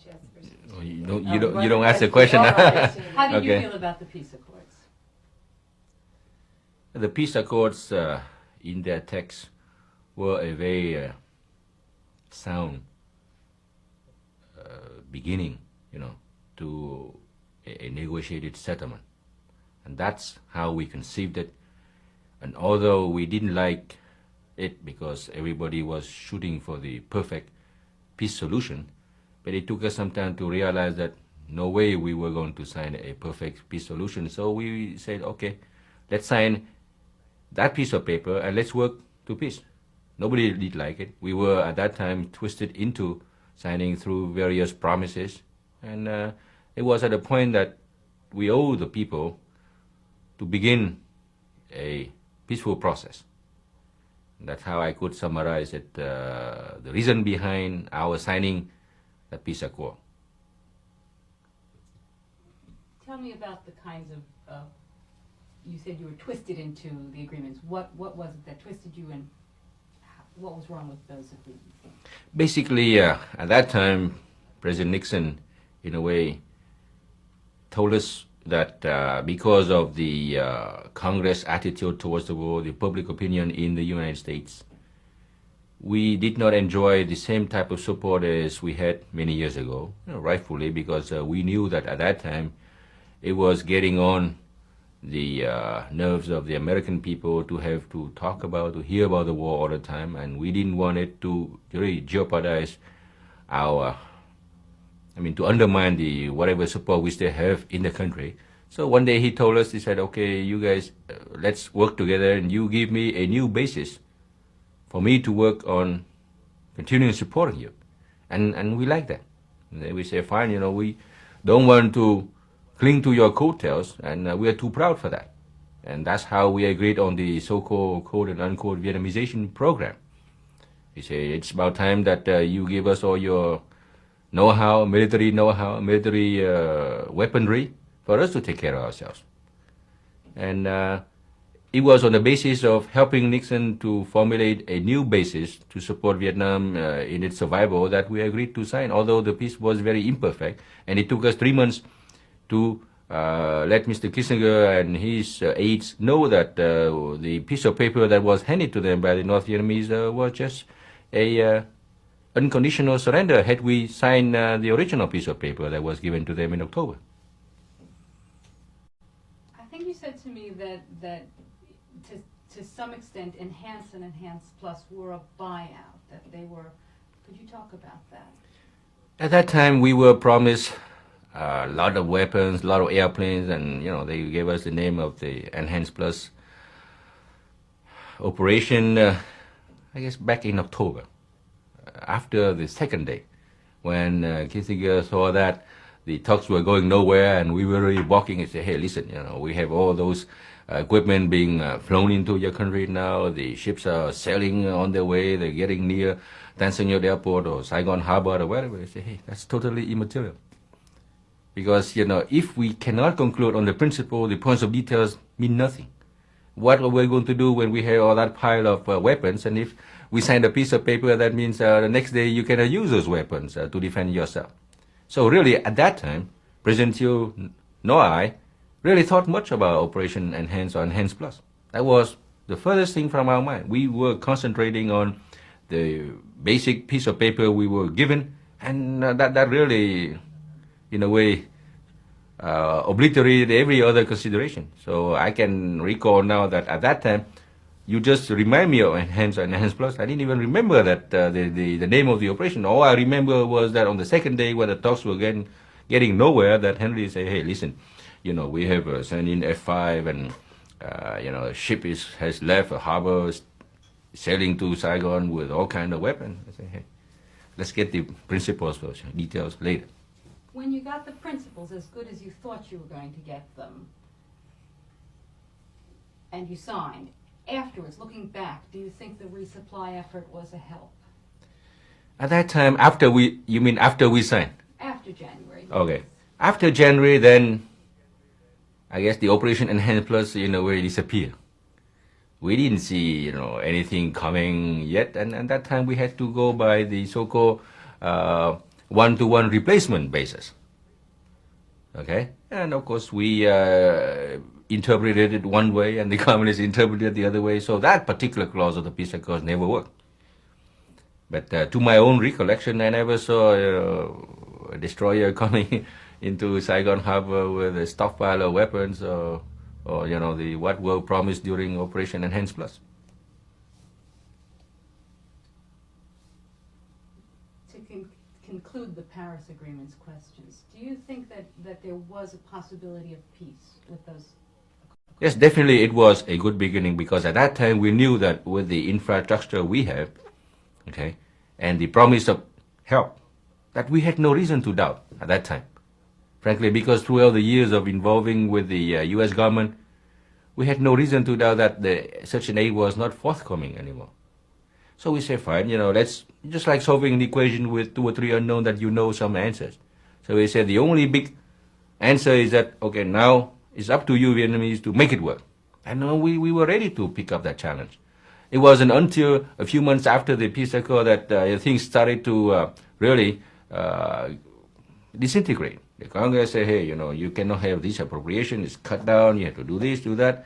you ask the question? Oh, you don't ask the question. How did you Okay. feel about the peace accords? The peace accords in their text were a very sound beginning, to a negotiated settlement. And that's how we conceived it. And although we didn't like it because everybody was shooting for the perfect peace solution, but it took us some time to realize that no way we were going to sign a perfect peace solution. So we said, okay, let's sign that piece of paper and let's work to peace. Nobody did like it. We were at that time twisted into signing through various promises. And it was at a point that we owe the people to begin a peaceful process. That's how I could summarize it, the reason behind our signing the peace accord. Tell me about the kinds of you said you were twisted into the agreements. What was it that twisted you, and what was wrong with those agreements? Basically, at that time, President Nixon, in a way, told us that because of the Congress attitude towards the war, the public opinion in the United States, we did not enjoy the same type of support as we had many years ago, rightfully, because we knew that at that time it was getting on the nerves of the American people to have to talk about, to hear about the war all the time, and we didn't want it to really jeopardize our, to undermine the whatever support we still have in the country. So one day he told us, he said, okay, you guys, let's work together and you give me a new basis for me to work on continuing supporting you. And we like that. And then we say, fine, we don't want to cling to your coattails, and we are too proud for that. And that's how we agreed on the so-called quote and unquote Vietnamization program. We say it's about time that you give us all your know-how, military weaponry for us to take care of ourselves. And it was on the basis of helping Nixon to formulate a new basis to support Vietnam in its survival that we agreed to sign, although the peace was very imperfect. And it took us 3 months to let Mr. Kissinger and his aides know that the piece of paper that was handed to them by the North Vietnamese was just a unconditional surrender had we signed the original piece of paper that was given to them in October. I think you said to me that to some extent Enhance and Enhance Plus were a buyout, that they were, could you talk about that? At that time we were promised a lot of weapons, a lot of airplanes, and they gave us the name of the Enhance Plus operation, I guess back in October, after the second day, when Kissinger saw that the talks were going nowhere and we were really balking and said, hey, listen, we have all those equipment being flown into your country now, the ships are sailing on their way, they're getting near Tan Son Nhut Airport or Saigon Harbor or wherever. They say, hey, that's totally immaterial. Because, if we cannot conclude on the principle, the points of details mean nothing. What are we going to do when we have all that pile of weapons? And if we sign a piece of paper, that means the next day you cannot use those weapons to defend yourself. So really, at that time, President Thiệu nor I really thought much about Operation Enhance or Enhance Plus. That was the furthest thing from our mind. We were concentrating on the basic piece of paper we were given, and that really, in a way, obliterated every other consideration. So I can recall now that at that time, you just remind me of Enhance and Enhance Plus. I didn't even remember that the name of the operation. All I remember was that on the second day when the talks were getting nowhere, that Henry said, hey, listen, we have sent in F-5 and, a ship has left a harbor sailing to Saigon with all kind of weapons. I said, hey, let's get the principles first, details later. When you got the principles as good as you thought you were going to get them, and you signed, afterwards, looking back, do you think the resupply effort was a help? At that time, after we signed? After January. Okay. After January, then I guess the Operation Enhance Plus, in a way, disappeared. We didn't see, anything coming yet, and at that time we had to go by the so-called one-to-one replacement basis. Okay, and of course we interpreted it one way, and the communists interpreted it the other way. So that particular clause of the peace accords never worked. But to my own recollection, I never saw a destroyer coming into Saigon Harbor with a stockpile of weapons, or the what were promised during Operation Enhanced Plus. Conclude the Paris Agreement's questions. Do you think that there was a possibility of peace with those? Yes, definitely it was a good beginning, because at that time we knew that with the infrastructure we have, okay, and the promise of help, that we had no reason to doubt at that time. Frankly, because throughout the years of involving with the U.S. government, we had no reason to doubt that such an aid was not forthcoming anymore. So we say, fine, let's, just like solving an equation with 2 or 3 unknown that you know some answers. So we said the only big answer is that, okay, now it's up to you Vietnamese to make it work. And we were ready to pick up that challenge. It wasn't until a few months after the peace accord that things started to really disintegrate. The Congress said, hey, you cannot have this appropriation, it's cut down, you have to do this, do that.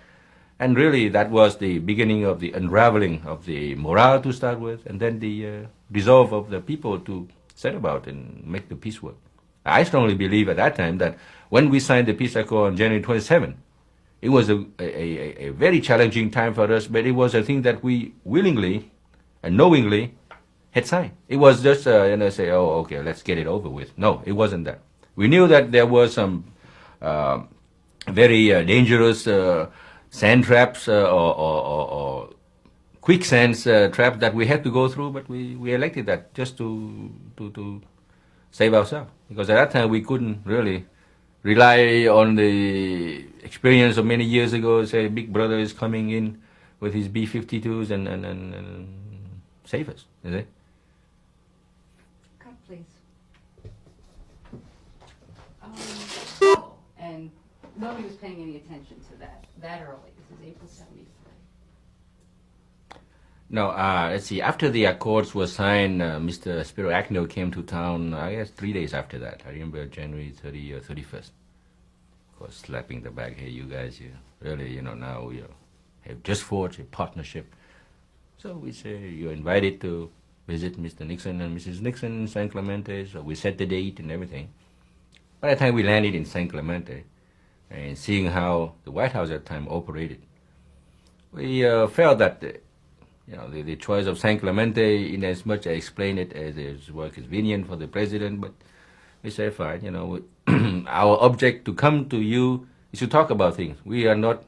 And really, that was the beginning of the unraveling of the morale to start with, and then the resolve of the people to set about and make the peace work. I strongly believe at that time that when we signed the peace accord on January 27, it was a very challenging time for us, but it was a thing that we willingly and knowingly had signed. It was just, say, oh, okay, let's get it over with. No, it wasn't that. We knew that there were some very dangerous sand traps or quicksands traps that we had to go through, but we elected that just to save ourselves. Because at that time we couldn't really rely on the experience of many years ago, say Big Brother is coming in with his B-52s and save us, is it? Cut, please. And nobody was paying any attention to that early. This is April 73. No, let's see. After the accords were signed, Mr. Spiro Agnew came to town, I guess 3 days after that. I remember January 30 or 31st. Of course, slapping the back, hey, you guys, really, now we have just forged a partnership. So we say, you're invited to visit Mr. Nixon and Mrs. Nixon in San Clemente. So we set the date and everything. By the time we landed in San Clemente, and seeing how the White House at the time operated, we felt that the choice of San Clemente, in as much I explained it as it was convenient for the president, but we said, fine, our object to come to you is to talk about things. We are not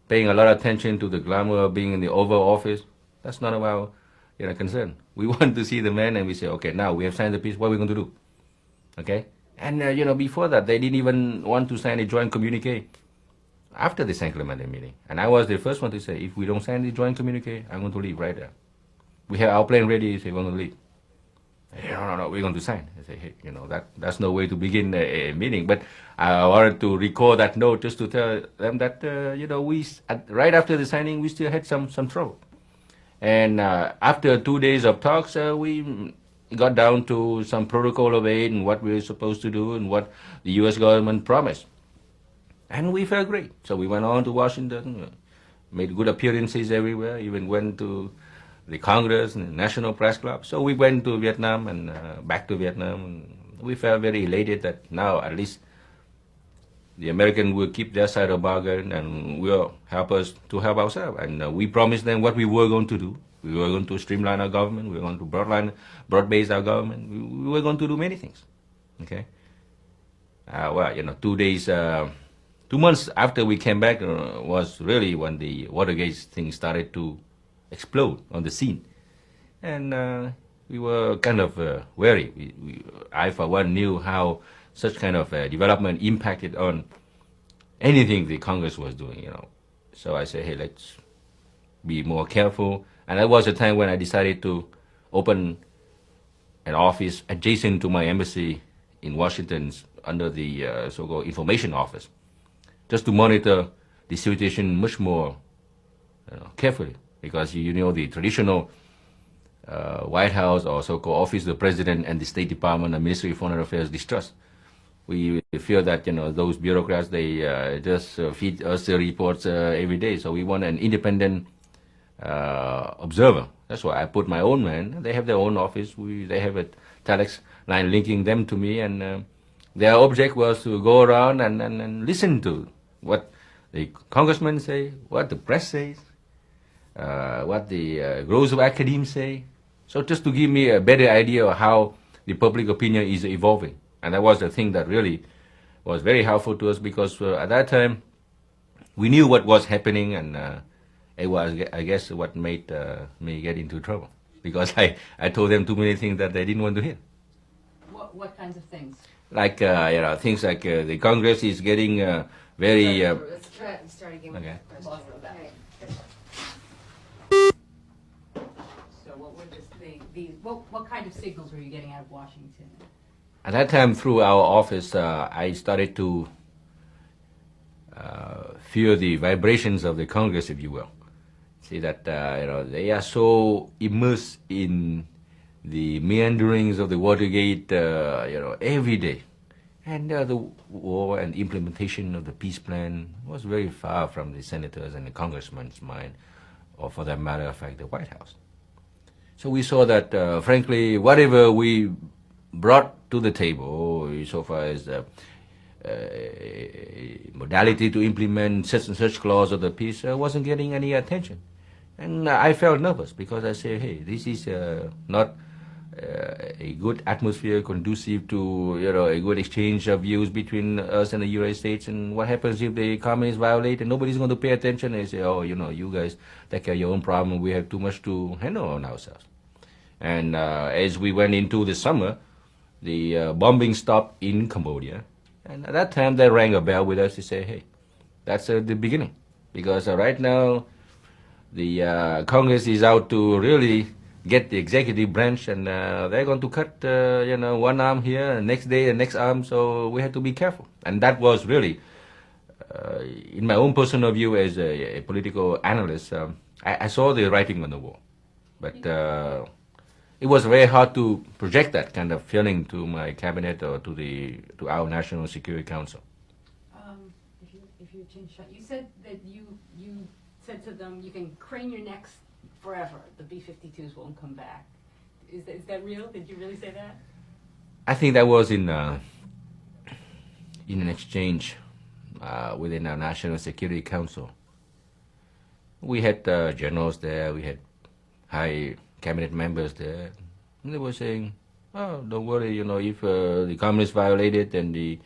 paying a lot of attention to the glamour of being in the Oval Office. That's none of our concern. We want to see the man, and we say, okay, now we have signed the peace, what are we going to do? Okay? And, before that, they didn't even want to sign a joint communique after the San Clemente meeting. And I was the first one to say, if we don't sign the joint communique, I'm going to leave right there. We have our plan ready, say we're going to leave. No, we're going to sign. I say, hey, that's no way to begin a meeting. But I wanted to recall that note just to tell them that, right after the signing, we still had some trouble. And after 2 days of talks, we got down to some protocol of aid and what we were supposed to do and what the U.S. government promised. And we felt great. So we went on to Washington, made good appearances everywhere, even went to the Congress and the National Press Club. So we went to Vietnam and back to Vietnam. And we felt very elated that now at least the Americans will keep their side of the bargain and will help us to help ourselves. And we promised them what we were going to do. We were going to streamline our government. We were going to broad-base our government. We were going to do many things. Okay. 2 months after we came back was really when the Watergate thing started to explode on the scene, and we were kind of wary. I, for one, knew how such kind of development impacted on anything the Congress was doing. So I said, hey, let's be more careful. And that was a time when I decided to open an office adjacent to my embassy in Washington under the so-called information office, just to monitor the situation much more carefully. Because the traditional White House or so-called Office of the President and the State Department and Ministry of Foreign Affairs distrust. We feel that those bureaucrats they just feed us the reports every day. So we want an independent observer. That's why I put my own man. They have their own office. They have a telex line linking them to me, and their object was to go around and listen to what the congressmen say, what the press says, what the grows of academe say. So just to give me a better idea of how the public opinion is evolving. And that was the thing that really was very helpful to us, because at that time we knew what was happening, and it was, I guess, what made me get into trouble, because I told them too many things that they didn't want to hear. What kinds of things? Like things like the Congress is getting very. Let's start again. Okay. So what were what kind of signals were you getting out of Washington? At that time, through our office, I started to feel the vibrations of the Congress, if you will. See that they are so immersed in the meanderings of the Watergate, every day, and the war and implementation of the peace plan was very far from the senators and the congressmen's mind, or for that matter of fact, the White House. So we saw that, frankly, whatever we brought to the table, so far as modality to implement such and such clause of the peace, wasn't getting any attention. And I felt nervous, because I said, hey, this is not a good atmosphere conducive to a good exchange of views between us and the United States. And what happens if the communists violate and nobody's going to pay attention? They say, oh, you guys take care of your own problem. We have too much to handle on ourselves. And as we went into the summer, the bombing stopped in Cambodia. And at that time, they rang a bell with us to say, hey, that's the beginning. Because right now, the Congress is out to really get the executive branch, and they're going to cut, one arm here, and next day the next arm. So we have to be careful. And that was really, in my own personal view as a political analyst, I saw the writing on the wall. But it was very hard to project that kind of feeling to my cabinet or to our National Security Council. If you change, you said that you said to them, you can crane your necks forever. The B-52s won't come back. Is that real? Did you really say that? I think that was in an exchange within our National Security Council. We had generals there. We had high cabinet members there. And they were saying, oh, don't worry, if the communists violate it, then the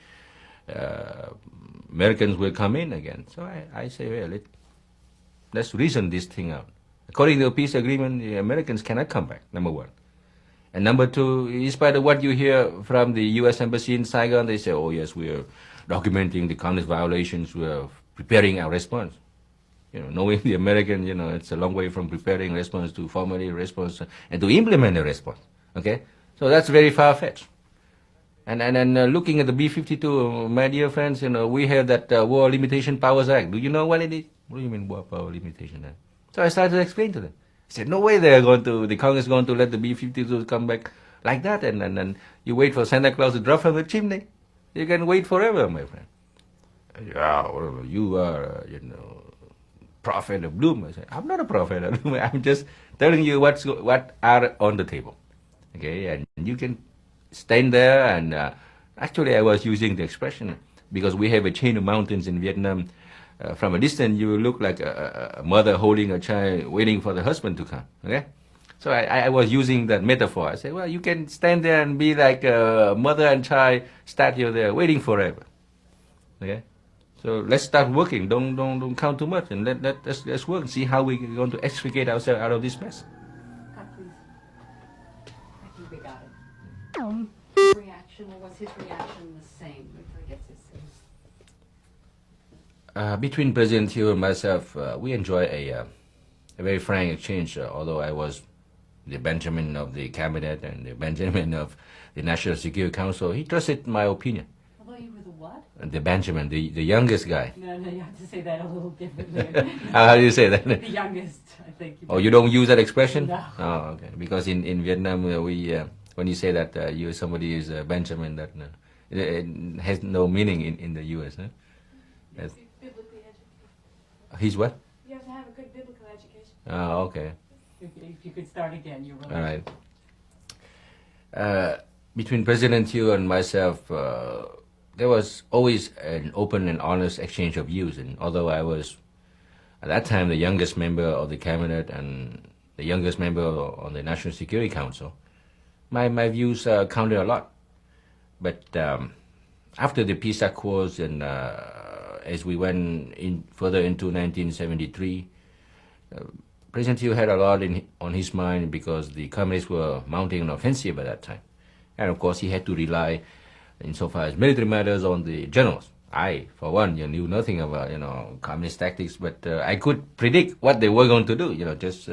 Americans will come in again. So I say, well, let's reason this thing out. According to the peace agreement, the Americans cannot come back, number one. And number two, in spite of what you hear from the U.S. Embassy in Saigon, they say, oh yes, we are documenting the communist violations, we are preparing our response. Knowing the American, it's a long way from preparing response to formally response and to implement a response. Okay? So that's very far-fetched. And looking at the B-52, my dear friends, we have that War Limitation Powers Act. Do you know what it is? What do you mean War Power Limitation Act? So I started to explain to them. I said, no way the Congress is going to let the B-52s come back like that, and you wait for Santa Claus to drop from the chimney. You can wait forever, my friend. Yeah, well, you are, prophet of doom. I said, I'm not a prophet of doom. I'm just telling you what are on the table. Okay, and you can stand there, and actually I was using the expression because we have a chain of mountains in Vietnam. From a distance, you look like a mother holding a child, waiting for the husband to come. Okay, so I was using that metaphor. I said, well, you can stand there and be like a mother and child statue there, waiting forever. Okay, so let's start working. Don't count too much, and let's work and see how we're going to extricate ourselves out of this mess. Cut, please. I think we got it. Reaction, or was his reaction the same? I guess it's. Between President Thiệu and myself, we enjoy a very frank exchange, although I was the Benjamin of the cabinet and the Benjamin of the National Security Council. He trusted my opinion. Although you were the what? the Benjamin, the youngest guy. No, you have to say that a little differently. How do you say that? The youngest, I think. Oh, you don't use that expression? No. Oh, okay. Because in Vietnam, we when you say that somebody is Benjamin, that it has no meaning in the U.S. Huh? You have to be biblically educated. He's what? You have to have a good biblical education. Oh, okay. If you could start again, you're All right. Between President Thiệu and myself, there was always an open and honest exchange of views. And although I was, at that time, the youngest member of the cabinet and the youngest member on the National Security Council, my views counted a lot. But after the peace accords and as we went further into 1973, President Thiệu had a lot on his mind because the communists were mounting an offensive at that time. And of course, he had to rely, insofar as military matters, on the generals. I, for one, knew nothing about, communist tactics, but I could predict what they were going to do, just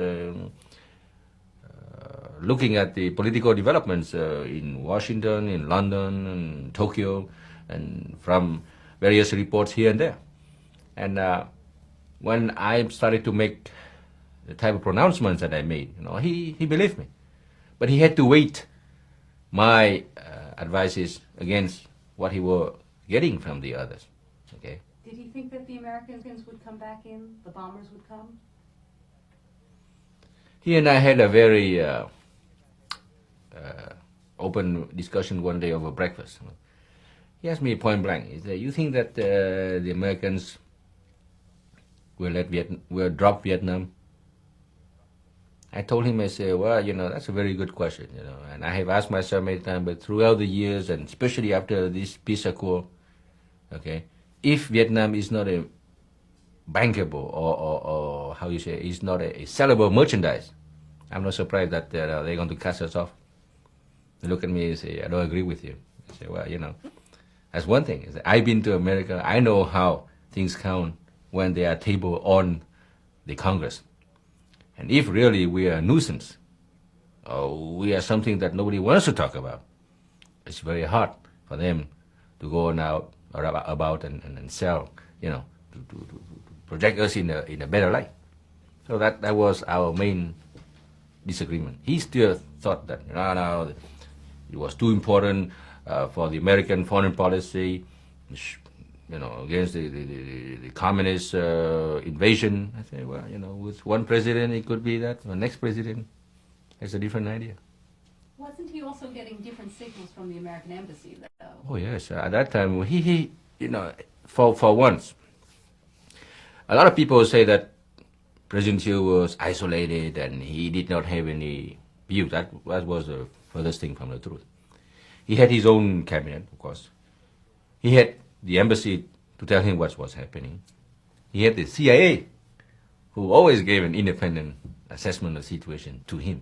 looking at the political developments in Washington, in London, and Tokyo, and from various reports here and there. And when I started to make the type of pronouncements that I made, he believed me. But he had to weight my advices against what he were getting from the others. Okay. Did he think that the Americans would come back in? The bombers would come? He and I had a very open discussion one day over breakfast. He asked me point blank, he said, you think that the Americans will drop Vietnam? I told him, I said, well, that's a very good question, and I have asked myself many times, but throughout the years, and especially after this peace accord, okay, if Vietnam is not a bankable or how you say, is not a sellable merchandise, I'm not surprised that they're going to cast us off. They look at me and say, I don't agree with you. I say, well, that's one thing. I've been to America. I know how things count when they are tabled on the Congress. And if really we are a nuisance, or we are something that nobody wants to talk about, it's very hard for them to go now about and sell, to project us in a better light. So that was our main disagreement. He still thought that no, it was too important for the American foreign policy, against the communist invasion. I say, well, with one president, it could be that. The next president has a different idea. Wasn't he also getting different signals from the American embassy, though? Oh, yes. At that time, he for once, a lot of people say that President Thiệu was isolated and he did not have any views. That was the furthest thing from the truth. He had his own cabinet, of course. He had the embassy to tell him what was happening. He had the CIA, who always gave an independent assessment of the situation to him.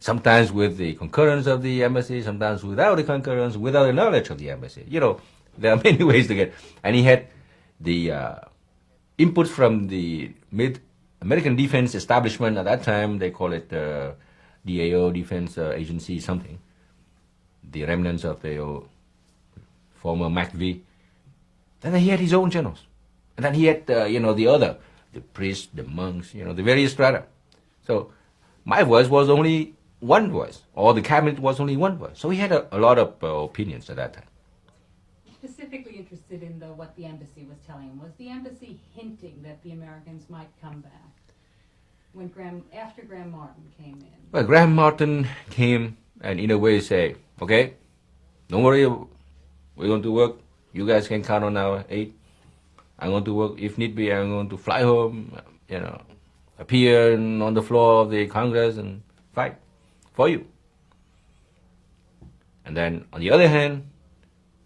Sometimes with the concurrence of the embassy, sometimes without the concurrence, without the knowledge of the embassy. There are many ways to get. And he had the inputs from the American defense establishment at that time. They call it DAO, Defense Agency something. The remnants of the former MACV. And then he had his own generals. And then he had, the priests, the monks, the various strata. So my voice was only one voice, or the cabinet was only one voice. So he had a lot of opinions at that time. Specifically interested in what the embassy was telling him. Was the embassy hinting that the Americans might come back after Graham Martin came in? Well, Graham Martin came and in a way say, okay, don't worry, we're going to work. You guys can count on our aid. I'm going to work. If need be, I'm going to fly home, appear on the floor of the Congress and fight for you. And then, on the other hand,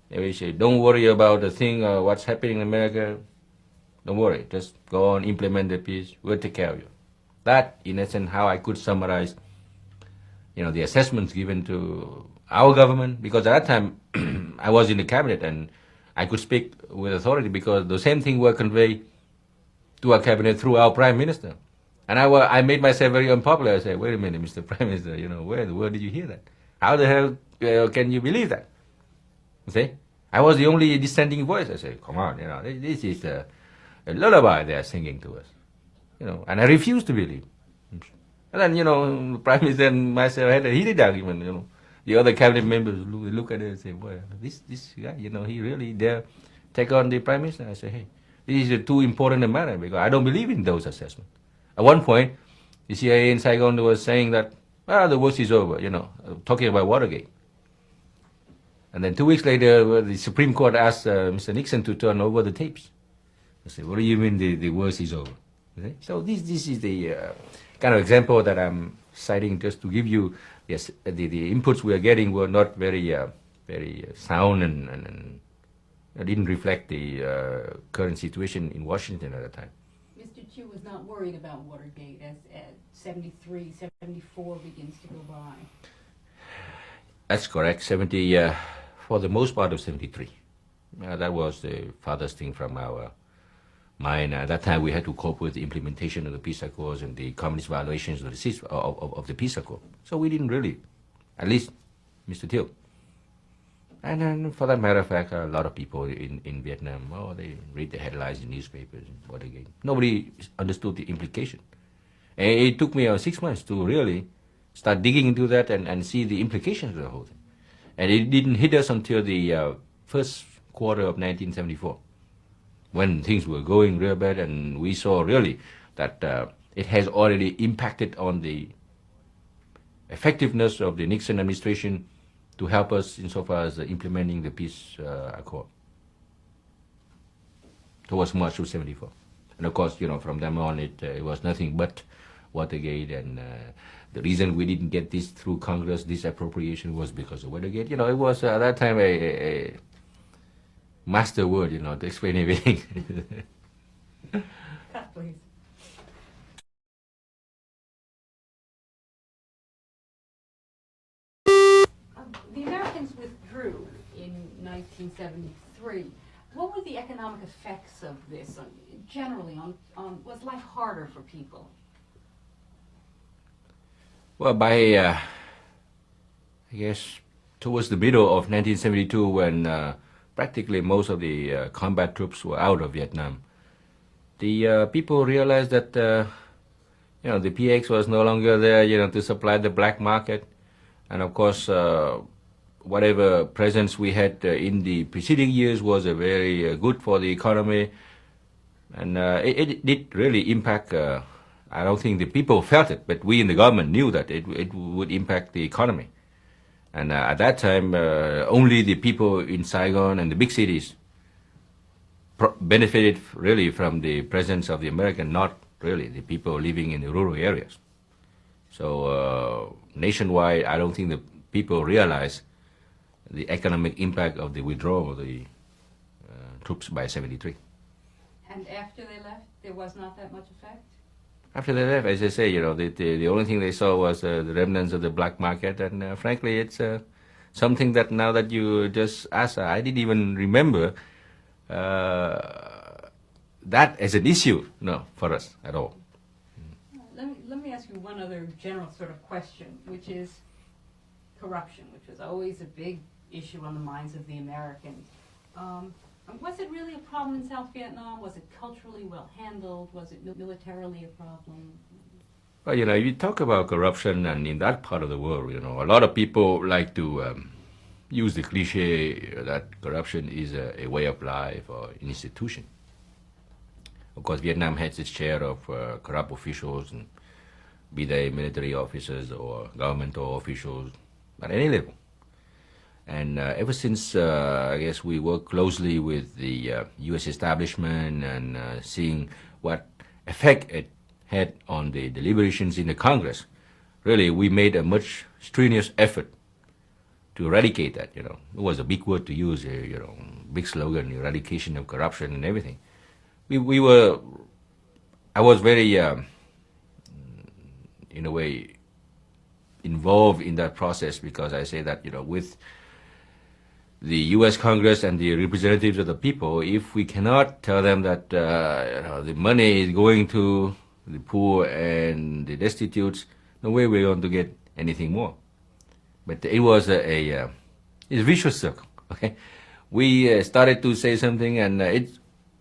they will say, don't worry about the thing, what's happening in America. Don't worry. Just go on, implement the peace. We'll take care of you. That, in essence, how I could summarize, the assessments given to our government. Because at that time, I was in the cabinet and I could speak with authority because the same thing were conveyed to our cabinet through our prime minister. And I made myself very unpopular. I said, wait a minute, Mr. Prime Minister, where in the world did you hear that? How the hell can you believe that? You see? I was the only dissenting voice. I said, come on, this is a lullaby they are singing to us. And I refused to believe. And then, the Prime Minister and myself had a heated argument, The other cabinet members look at it and say, well, this guy, he really dare take on the Prime Minister. I say, hey, this is too important a matter because I don't believe in those assessments. At one point, the CIA in Saigon was saying that, the worst is over, talking about Watergate. And then 2 weeks later, the Supreme Court asked Mr. Nixon to turn over the tapes. I said, what do you mean the worst is over? Okay? So this is the kind of example that I'm citing just to give you, yes, the inputs we are getting were not very sound and didn't reflect the current situation in Washington at the time. Mr. Thiệu was not worried about Watergate as 73, 74 begins to go by. That's correct. For the most part of 73. That was the farthest thing from our mind. At that time, we had to cope with the implementation of the peace accords and the communist violations of the peace accord. So we didn't really, at least Mr. Thiệu. And then, for that matter of fact, a lot of people in Vietnam, they read the headlines in newspapers, Watergate. Nobody understood the implication. And it took me 6 months to really start digging into that and see the implications of the whole thing. And it didn't hit us until the first quarter of 1974, when things were going real bad, and we saw really that it has already impacted on the effectiveness of the Nixon administration to help us insofar as implementing the peace accord towards March of 74. And of course, from then on, it was nothing but Watergate, and the reason we didn't get this through Congress, this appropriation, was because of Watergate. It was at that time a master word, to explain everything. Cut, please. The Americans withdrew in 1973. What were the economic effects of this generally was life harder for people? Well, by, I guess, towards the middle of 1972, when practically most of the combat troops were out of Vietnam, the people realized that, the PX was no longer there, to supply the black market. And of course, whatever presence we had in the preceding years was very good for the economy. And it did really impact, I don't think the people felt it, but we in the government knew that it would impact the economy. And at that time, only the people in Saigon and the big cities benefited really from the presence of the American, not really the people living in the rural areas. So nationwide, I don't think the people realize the economic impact of the withdrawal of the troops by 73. And after they left, there was not that much effect? After they left, as I say, the only thing they saw was the remnants of the black market, and frankly, it's something that now that you just asked, I didn't even remember that as an issue, for us at all. Let me ask you one other general sort of question, which is corruption, which was always a big issue on the minds of the Americans. Was it really a problem in South Vietnam? Was it culturally well handled? Was it militarily a problem? Well, you talk about corruption, and in that part of the world, a lot of people like to use the cliche that corruption is a way of life or an institution. Of course, Vietnam has its share of corrupt officials, and be they military officers or governmental officials at any level. And ever since, I guess, we work closely with the U.S. establishment and seeing what effect it had on the deliberations in the Congress, really, we made a much strenuous effort to eradicate that. It was a big word to use, big slogan, eradication of corruption and everything. I was very, in a way, involved in that process, because I say that, with the U.S. Congress and the representatives of the people, if we cannot tell them that the money is going to the poor and the destitutes, no way we're going to get anything more. But it was it's a vicious circle. Okay, we started to say something, and it's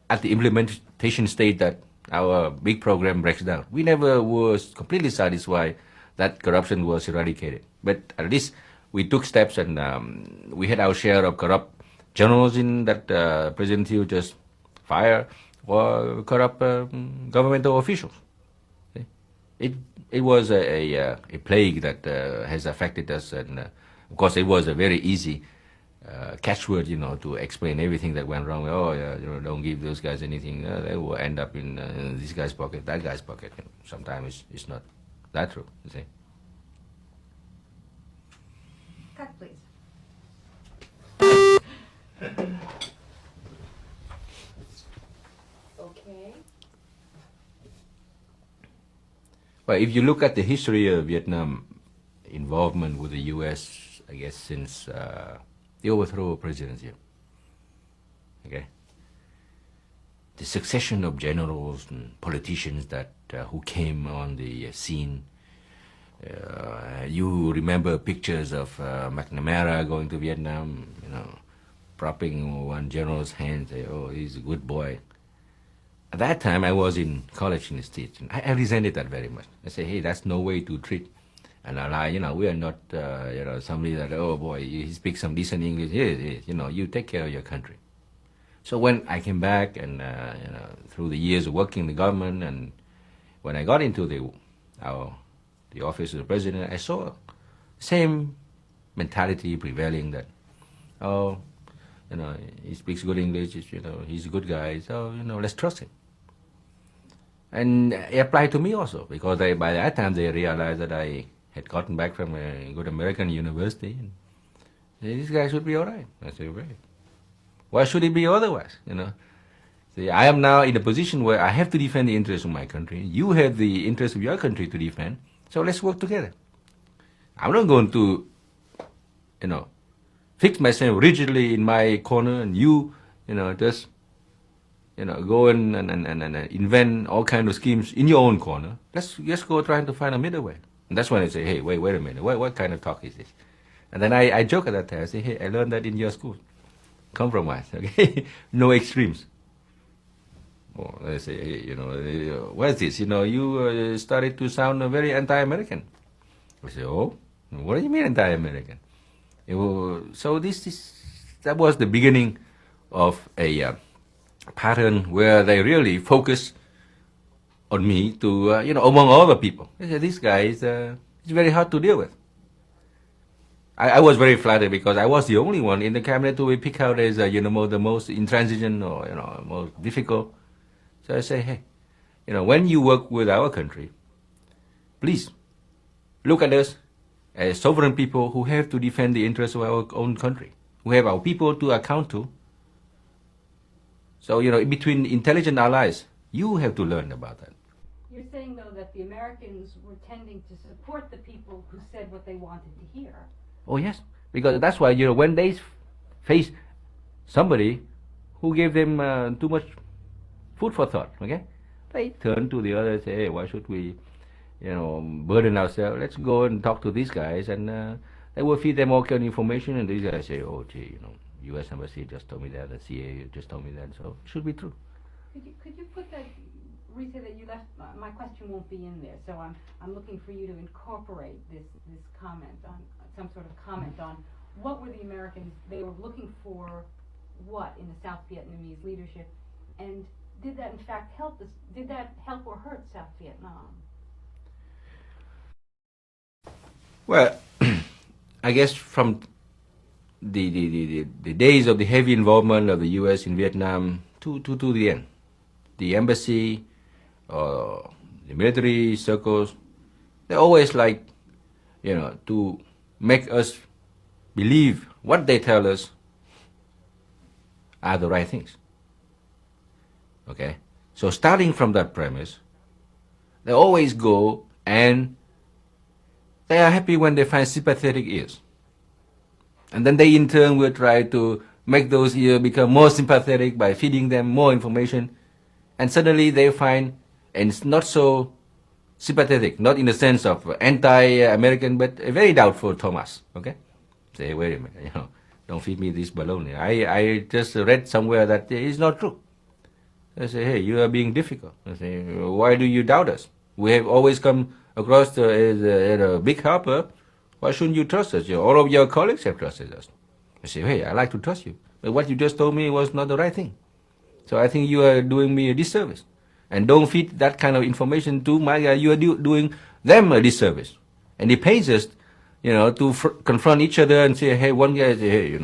at the implementation stage that our big program breaks down. We never was completely satisfied that corruption was eradicated, but at least we took steps, and we had our share of corrupt generals in that President Thiệu just fired, or corrupt governmental officials. It was a plague that has affected us, and of course it was a very easy catchword, to explain everything that went wrong. Oh yeah, don't give those guys anything. They will end up in this guy's pocket, that guy's pocket. Sometimes it's not that true. You see. Cut, please. Okay. Well, if you look at the history of Vietnam involvement with the U.S., I guess since the overthrow of President Thiệu, okay, the succession of generals and politicians that who came on the scene. You remember pictures of McNamara going to Vietnam, propping one general's hand, say, "Oh, he's a good boy." At that time, I was in college in the States, and I resented that very much. I say, "Hey, that's no way to treat an ally. We are not, somebody that, oh boy, he speaks some decent English. Yes, you take care of your country." So when I came back, and through the years of working in the government, and when I got into the office of the president, I saw same mentality prevailing that, oh, he speaks good English, he's a good guy, so, let's trust him. And it applied to me also, because by that time they realized that I had gotten back from a good American university, and this guy should be all right. I said, right. Why should it be otherwise, See, I am now in a position where I have to defend the interests of my country. You have the interests of your country to defend. So let's work together. I'm not going to, fix myself rigidly in my corner, and you, just, go and invent all kinds of schemes in your own corner. Let's just go trying to find a middle way. And that's when I say, hey, wait a minute. What kind of talk is this? And then I joke at that time. I say, hey, I learned that in your school. Compromise, okay? No extremes. Or they say, hey, what is this? You started to sound very anti-American. I say, oh, what do you mean anti-American? So that was the beginning of a pattern where they really focused on me to, among other people. They said, this guy is very hard to deal with. I was very flattered because I was the only one in the cabinet who we pick out as, the most intransigent or, most difficult. So I say, hey, when you work with our country, please look at us as sovereign people who have to defend the interests of our own country, who have our people to account to. So, between intelligent allies, you have to learn about that. You're saying, though, that the Americans were tending to support the people who said what they wanted to hear. Oh, yes. Because that's why, when they face somebody who gave them too much food for thought, okay? They turn to the other and say, hey, why should we, burden ourselves? Let's go and talk to these guys, and they will feed them all kind of information, and these guys say, oh, gee, U.S. Embassy just told me that, the CIA just told me that, so it should be true. Could you put that, Rita, that you left, my question won't be in there, so I'm looking for you to incorporate this comment on, some sort of comment on what were the Americans, they were looking for what in the South Vietnamese leadership, and did that in fact help did that help or hurt South Vietnam? Well, I guess from the days of the heavy involvement of the U.S. in Vietnam to the end, the embassy, the military circles, they always like, to make us believe what they tell us are the right things. Okay? So starting from that premise, they always go and they are happy when they find sympathetic ears. And then they in turn will try to make those ears become more sympathetic by feeding them more information. And suddenly they find, and it's not so sympathetic, not in the sense of anti-American, but a very doubtful Thomas. Okay? Say, wait a minute, Don't feed me this baloney. I just read somewhere that it's not true. I say, hey, you are being difficult. I say, why do you doubt us? We have always come across as a big helper. Why shouldn't you trust us? All of your colleagues have trusted us. I say, hey, I like to trust you. But what you just told me was not the right thing. So I think you are doing me a disservice. And don't feed that kind of information to my guy. You are doing them a disservice. And it pays us, to confront each other and say, hey, one guy say, hey,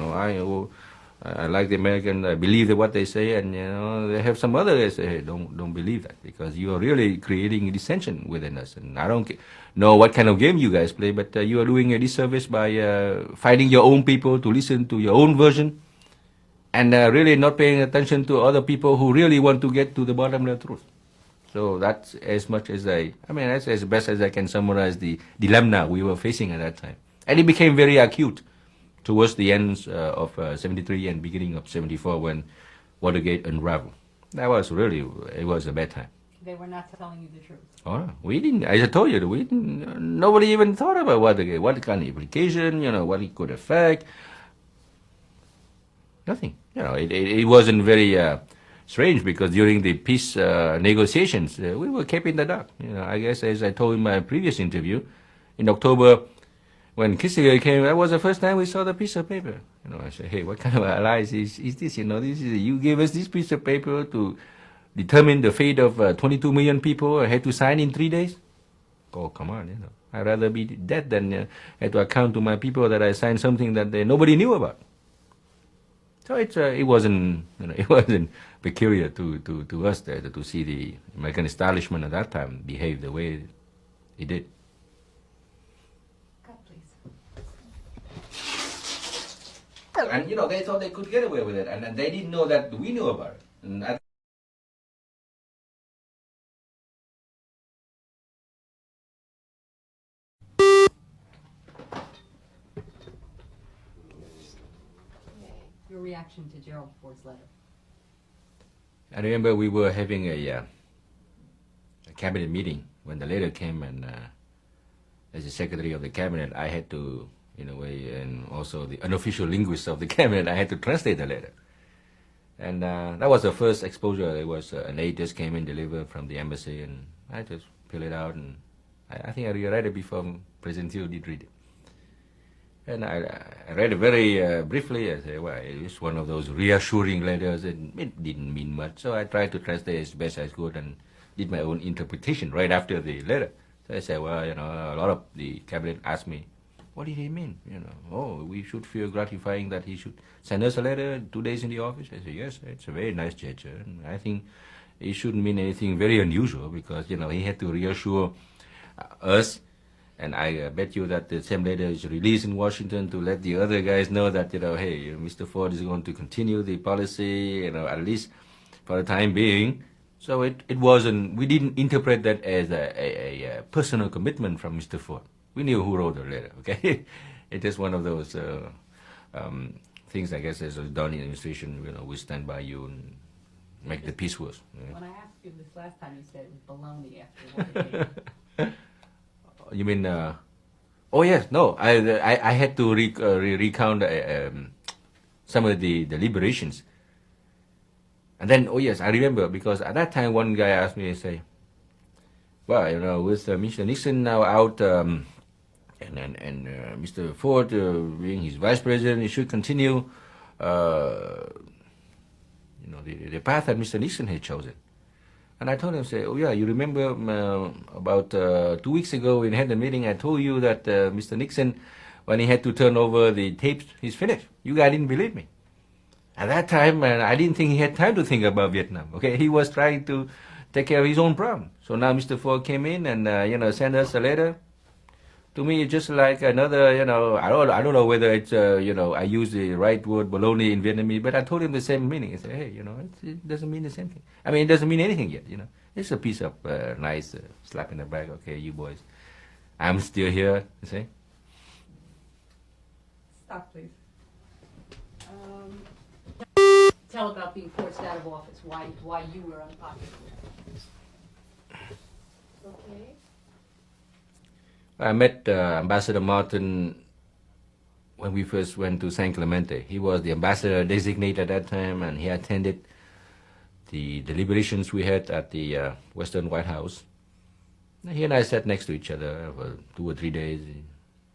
I like the American, I believe what they say, and they have some other guys say, hey, don't believe that, because you are really creating dissension within us. And I don't know what kind of game you guys play, but you are doing a disservice by fighting your own people to listen to your own version, and really not paying attention to other people who really want to get to the bottom of the truth. So that's as much as that's as best as I can summarize the dilemma we were facing at that time. And it became very acute towards the ends of 73 and beginning of 74 when Watergate unraveled. It was a bad time. They were not telling you the truth. Oh, we didn't, as I told you, nobody even thought about Watergate, what kind of implication, what it could affect. Nothing. It wasn't very strange, because during the peace negotiations, we were kept in the dark. I guess, as I told in my previous interview, in October, when Kissinger came, that was the first time we saw the piece of paper. I said, hey, what kind of allies is this? You gave us this piece of paper to determine the fate of 22 million people. I had to sign in 3 days. Oh, come on, I'd rather be dead than had to account to my people that I signed something that nobody knew about. So it wasn't peculiar to us there to see the American establishment at that time behave the way it did. Cut, please. And they thought they could get away with it, and they didn't know that we knew about it. And Your reaction to Gerald Ford's letter. I remember we were having a cabinet meeting when the letter came, and as the secretary of the cabinet, I had to, in a way, and also the unofficial linguist of the cabinet, I had to translate the letter. And that was the first exposure. It was an aide just came in, delivered from the embassy, and I just fill it out, and I think I read it before President Thiệu did read it. And I read it very briefly. I said, well, it's one of those reassuring letters, and it didn't mean much. So I tried to translate as best as I could and did my own interpretation right after the letter. So I said, well, a lot of the cabinet asked me, what did he mean? We should feel gratifying that he should send us a letter 2 days in the office. I said, yes, it's a very nice gesture. And I think it shouldn't mean anything very unusual, because, he had to reassure us. And I bet you that the same letter is released in Washington to let the other guys know that, hey, Mr. Ford is going to continue the policy, at least for the time being. So it wasn't, we didn't interpret that as a personal commitment from Mr. Ford. We knew who wrote the letter, okay? It is one of those things, I guess, as done in administration, we stand by you and make the peace worse. When I asked you this last time, you said it was baloney after Watergate. You mean? Oh yes, no. I had to recount some of the deliberations, and then yes, I remember, because at that time one guy asked me, say, well, with Mr. Nixon now out, and Mr. Ford being his vice president, he should continue, the path that Mr. Nixon had chosen. And I told him, say, oh yeah, you remember about 2 weeks ago we had a meeting, I told you that Mr. Nixon, when he had to turn over the tapes, he's finished. You guys didn't believe me. At that time, I didn't think he had time to think about Vietnam. Okay, he was trying to take care of his own problem. So now Mr. Ford came in and sent us a letter. To me, it's just like another, I don't know whether it's, I use the right word, baloney, in Vietnamese, but I told him the same meaning. I said, hey, it doesn't mean the same thing. I mean, it doesn't mean anything yet, It's a piece of nice slap in the back. Okay, you boys, I'm still here, you see? Stop, please. Tell about being forced out of office, why you were unpopular. Okay. I met Ambassador Martin when we first went to San Clemente. He was the ambassador designate at that time, and he attended the deliberations we had at the Western White House. He and I sat next to each other for 2 or 3 days.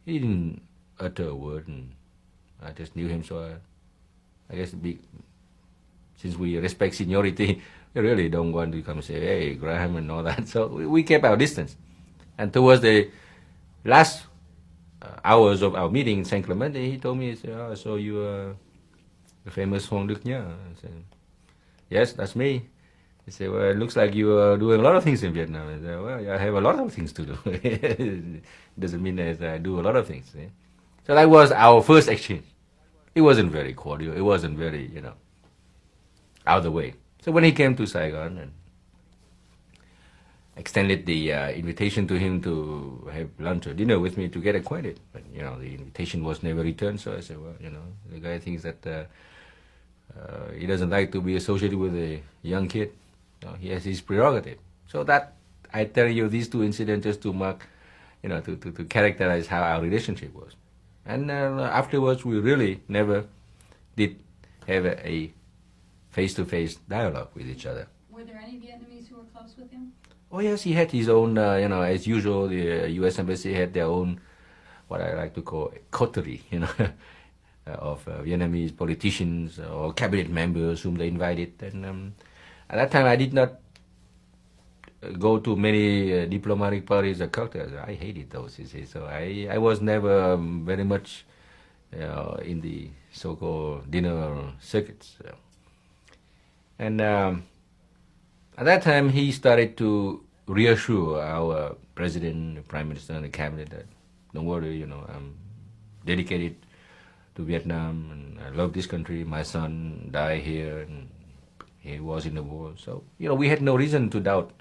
He didn't utter a word, and I just knew him, so I guess since we respect seniority, we really don't want to come and say, hey, Graham, and all that. So we kept our distance. And towards the last hours of our meeting in San Clemente, he told me, he said, oh, I saw you, the famous Hoàng Đức Nhã. I said, yes, that's me. He said, well, it looks like you are doing a lot of things in Vietnam. I said, well, I have a lot of things to do. It doesn't mean that I do a lot of things. Eh? So that was our first exchange. It wasn't very cordial. It wasn't very, out of the way. So when he came to Saigon and extended the invitation to him to have lunch or dinner with me to get acquainted, but the invitation was never returned. So I said, well, the guy thinks that he doesn't like to be associated with a young kid. He has his prerogative. So that I tell you these two incidents just to mark, to characterize how our relationship was. And afterwards, we really never did have a face-to-face dialogue with each other. Were there any Vietnamese who were close with him? Oh yes, he had his own, as usual, the U.S. Embassy had their own, what I like to call coterie, of Vietnamese politicians or cabinet members whom they invited. And at that time, I did not go to many diplomatic parties or cocktails. I hated those, you see. So I was never very much in the so-called dinner circuits. And at that time, he started to reassure our president, the prime minister, and the cabinet that, don't worry, I'm dedicated to Vietnam, and I love this country. My son died here, and he was in the war. So, we had no reason to doubt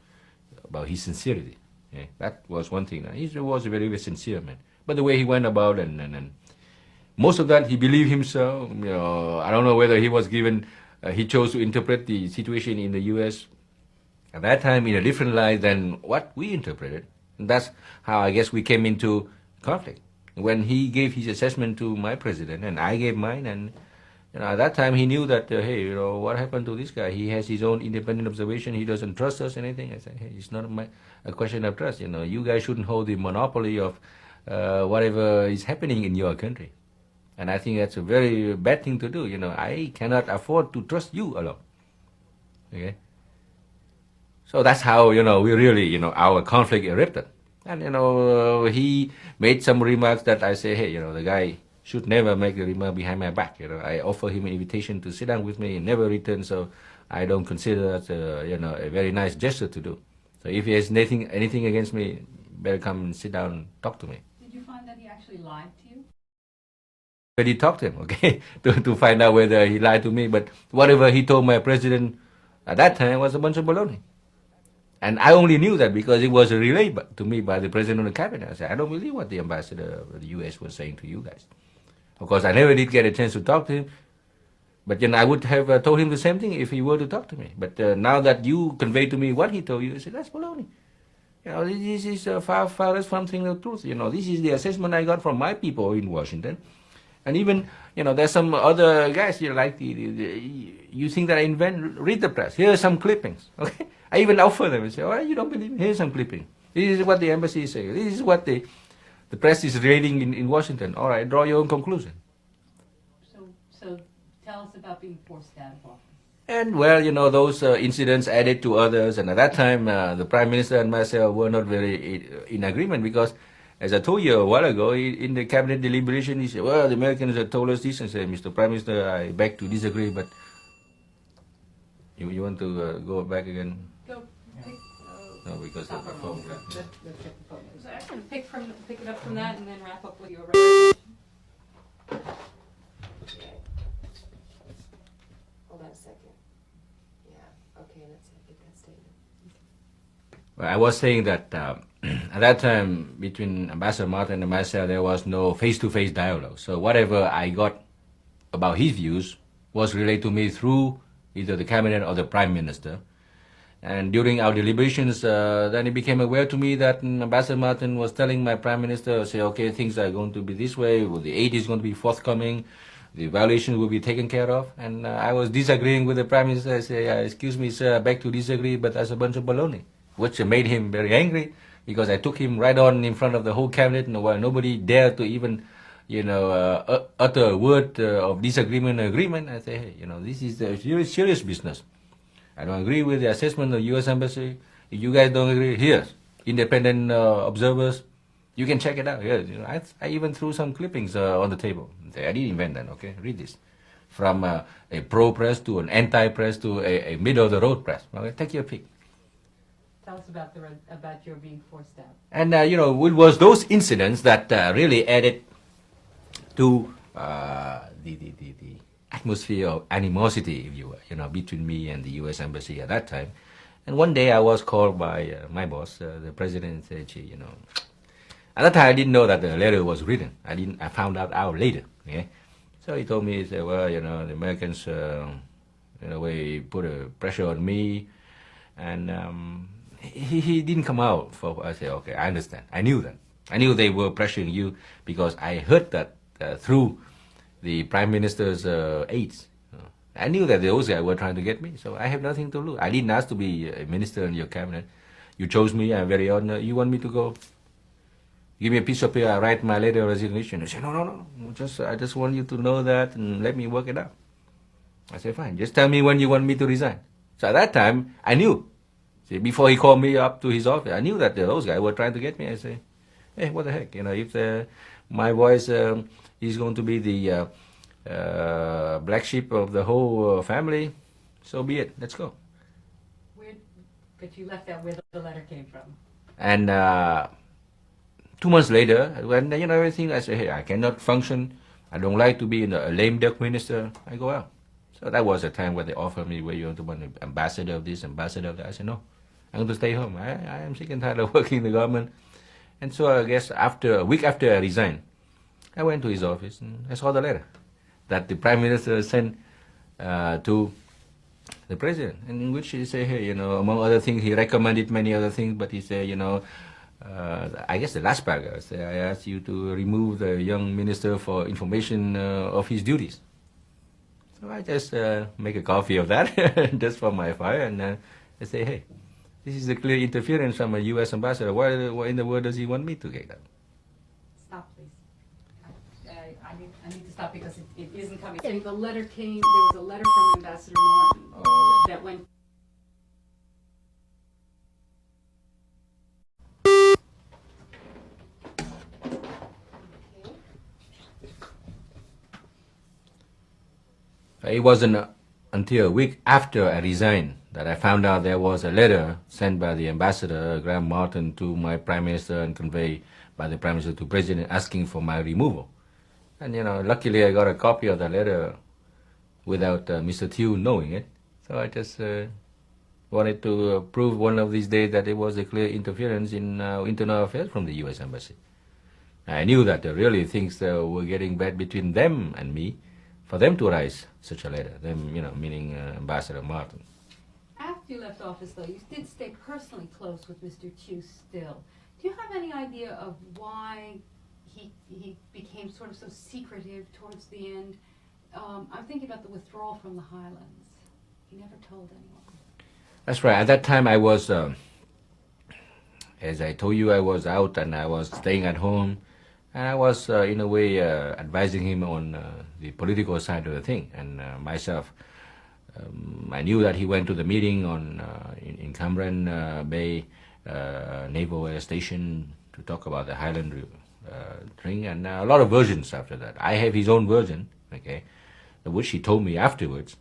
about his sincerity. Yeah, that was one thing. He was a very, very sincere man. But the way he went about, and most of that, he believed himself. I don't know whether he was given, he chose to interpret the situation in the U.S. at that time in a different light than what we interpreted. And that's how I guess we came into conflict. When he gave his assessment to my president and I gave mine, and at that time he knew that, hey, what happened to this guy? He has his own independent observation. He doesn't trust us, anything. I said, hey, it's not a question of trust. You guys shouldn't hold the monopoly of whatever is happening in your country. And I think that's a very bad thing to do. I cannot afford to trust you alone. Okay? So that's how, we really, our conflict erupted. And, he made some remarks that I say, hey, the guy should never make a remark behind my back. I offer him an invitation to sit down with me and never return. So I don't consider that, a very nice gesture to do. So if he has anything against me, better come and sit down and talk to me. Did you find that he actually lied to you? But he talked to him, okay, to find out whether he lied to me. But whatever he told my president at that time was a bunch of baloney. And I only knew that because it was relayed to me by the president of the cabinet. I said, I don't believe what the ambassador of the U.S. was saying to you guys. Of course, I never did get a chance to talk to him. But I would have told him the same thing if he were to talk to me. But now that you conveyed to me what he told you, I said, that's baloney. This is far from thing the truth. This is the assessment I got from my people in Washington. And even, there's some other guys, like you think that I read the press. Here are some clippings, okay? I even offer them and say, oh, you don't believe me? Here's some clipping. This is what the embassy is saying. This is what the press is reading in Washington. All right, draw your own conclusion. So tell us about being forced out of office. And well, those incidents added to others. And at that time, the prime minister and myself were not very in agreement because, as I told you a while ago, in the cabinet deliberation, he said, well, the Americans have told us this. And said, Mr. Prime Minister, I beg to disagree, but you want to go back again? Go. No, because of the phone. Let's get the phone. So I'm going to pick it up from that and then wrap up with your recommendation. Hold on a second. Yeah, okay, let's get that statement. Well, I was saying that at that time, between Ambassador Martin and myself, there was no face-to-face dialogue. So whatever I got about his views was relayed to me through either the cabinet or the prime minister. And during our deliberations, then it became aware to me that Ambassador Martin was telling my Prime Minister, say, okay, things are going to be this way, well, the aid is going to be forthcoming, the evaluation will be taken care of. And I was disagreeing with the Prime Minister. I say, excuse me, sir, I beg to disagree, but that's a bunch of baloney, which made him very angry because I took him right on in front of the whole cabinet, and while nobody dared to even, utter a word of disagreement or agreement, I say, hey, this is a serious business. I don't agree with the assessment of the U.S. Embassy. If you guys don't agree, here, independent observers, you can check it out. Here, I even threw some clippings on the table. I didn't invent that, okay? Read this. From a pro-press to an anti-press to a middle-of-the-road press. Okay, take your pick. Tell us about your being forced out. And, it was those incidents that really added to the atmosphere of animosity, if you will, between me and the U.S. Embassy at that time. And one day I was called by my boss, the president, and said, at that time I didn't know that the letter was written. I found out later. Okay? So he told me, he said, well, the Americans, in a way, put a pressure on me, and he didn't come out. I said, okay, I understand. I knew that. I knew they were pressuring you because I heard that through the Prime Minister's aides. I knew that those guys were trying to get me, so I have nothing to lose. I didn't ask to be a minister in your cabinet. You chose me, I'm very honored. You want me to go? Give me a piece of paper, I write my letter of resignation. I said, no. I just want you to know that and let me work it out. I said, fine, just tell me when you want me to resign. So at that time, I knew. See, before he called me up to his office, I knew that those guys were trying to get me. I said, hey, what the heck? If my voice is going to be the black sheep of the whole family, so be it. Let's go. But you left out where the letter came from. And 2 months later, when everything, I say, hey, I cannot function. I don't like to be a lame duck minister. I go out. So that was a time where they offered me, where you want to be an ambassador of this, ambassador of that. I said, no, I'm going to stay home. I am sick and tired of working in the government. And so I guess a week after I resigned, I went to his office and I saw the letter that the Prime Minister sent to the President, and in which he said, hey, among other things, he recommended many other things, but he said, I guess the last paragraph said, I asked you to remove the young minister for information of his duties. So I just make a copy of that just for my file, and I say, hey, this is a clear interference from a U.S. ambassador. Why in the world does he want me to get that? Stop, please. I need to stop because it isn't coming. The letter came. There was a letter from Ambassador Martin that went. It wasn't until a week after I resigned that I found out there was a letter sent by the ambassador, Graham Martin, to my Prime Minister and conveyed by the Prime Minister to the President asking for my removal. And, luckily I got a copy of the letter without Mr. Thiệu knowing it. So I just wanted to prove one of these days that it was a clear interference in internal affairs from the U.S. Embassy. I knew that really things were getting bad between them and me for them to write such a letter, them, meaning Ambassador Martin. After you left office, though, you did stay personally close with Mr. Thiệu still. Do you have any idea of why he became sort of so secretive towards the end? I'm thinking about the withdrawal from the Highlands. He never told anyone. That's right. At that time, I was, as I told you, I was out and I was staying at home. And I was, in a way, advising him on the political side of the thing. And myself, I knew that he went to the meeting in Cam Bay Naval Air Station to talk about the Highland thing, and a lot of versions after that. I have his own version, okay, which he told me afterwards.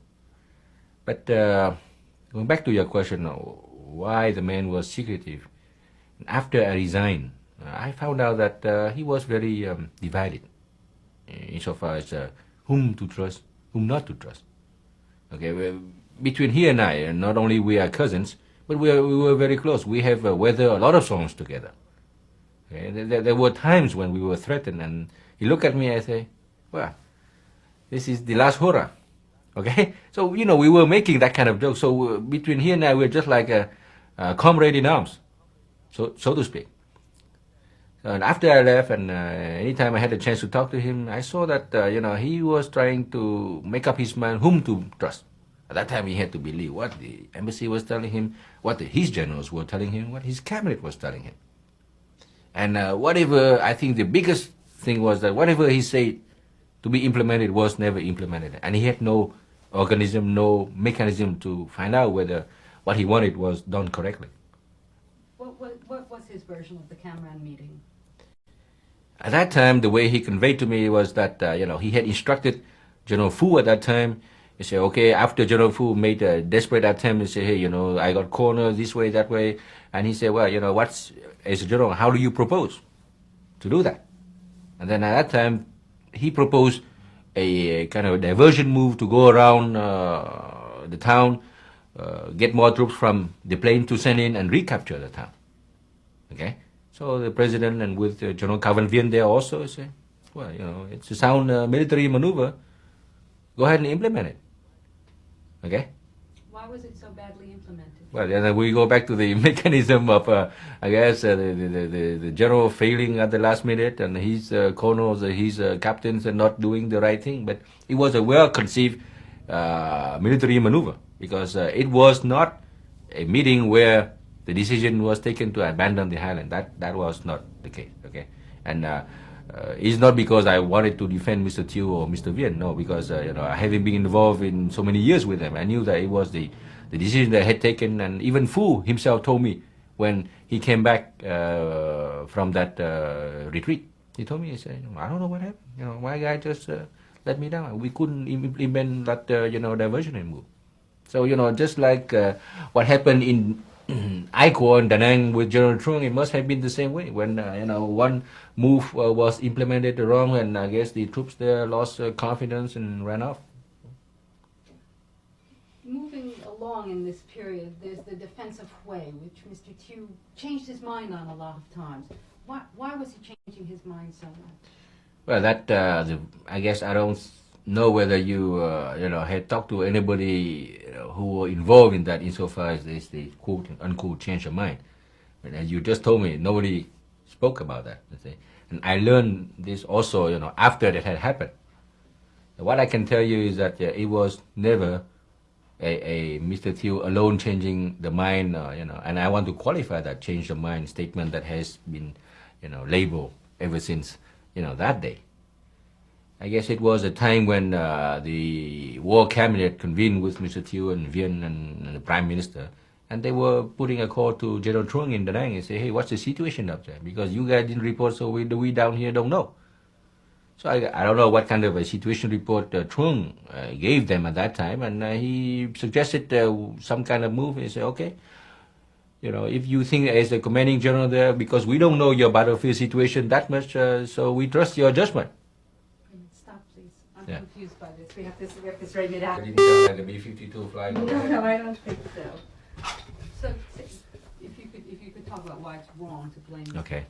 But going back to your question, why the man was secretive, after I resigned, I found out that he was very divided insofar as whom to trust, whom not to trust. Okay, between he and I, not only we are cousins, but we were very close. We have weathered a lot of songs together. Okay, there were times when we were threatened, and he looked at me and I say, well, this is the last hurrah. Okay, so we were making that kind of joke. So between he and I, we're just like a comrade in arms, so to speak. And after I left, and anytime I had a chance to talk to him, I saw that he was trying to make up his mind whom to trust. At that time, he had to believe what the embassy was telling him, what his generals were telling him, what his cabinet was telling him. And whatever, I think the biggest thing was that whatever he said to be implemented was never implemented. And he had no organism, no mechanism to find out whether what he wanted was done correctly. What was his version of the Camran meeting? At that time, the way he conveyed to me was that, he had instructed General Fu at that time. He said, okay, after General Fu made a desperate attempt, he said, hey, I got cornered this way, that way. And he said, well, as a general, how do you propose to do that? And then at that time, he proposed a kind of diversion move to go around the town, get more troops from the plane to send in and recapture the town. Okay? So the president and with General Cavan Vien there also say, well, it's a sound military maneuver. Go ahead and implement it. Okay? Why was it so badly implemented? Well, then we go back to the mechanism of, the general failing at the last minute and his colonels, his captains are not doing the right thing. But it was a well-conceived military maneuver because it was not a meeting where the decision was taken to abandon the highland. That was not the case. Okay, and it's not because I wanted to defend Mr. Thiệu or Mr. Vien. No, because having been involved in so many years with them, I knew that it was the decision they had taken. And even Fu himself told me when he came back from that retreat, he told me, he said, I don't know what happened. My guy just let me down. We couldn't implement that diversionary move. So just like what happened in Icor and Da Nang with General Trung, it must have been the same way when one move was implemented wrong, and I guess the troops there lost confidence and ran off. Moving along in this period, there's the defense of Hue, which Mr. Thiệu changed his mind on a lot of times. Why was he changing his mind so much? Well, that I guess I don't know whether you had talked to anybody who were involved in that insofar as there's the quote unquote change of mind. But as you just told me, nobody spoke about that. And I learned this also, after that had happened. What I can tell you is that it was never a Mr. Thiệu alone changing the mind, and I want to qualify that change of mind statement that has been, labeled ever since, that day. I guess it was a time when the war cabinet convened with Mr. Thiệu and Vien and the Prime Minister, and they were putting a call to General Trung in Da Nang and say, hey, what's the situation up there? Because you guys didn't report, so we down here don't know. So I don't know what kind of a situation report Trung gave them at that time, and he suggested some kind of move. He said, okay, if you think as a commanding general there, because we don't know your battlefield situation that much, so we trust your judgment. Stop, please. I'm Yeah. confused by this. We have to straighten it out. Did it sound like a B-52 flying over? No, I don't think so. So, if you could talk about why it's wrong to blame. Okay.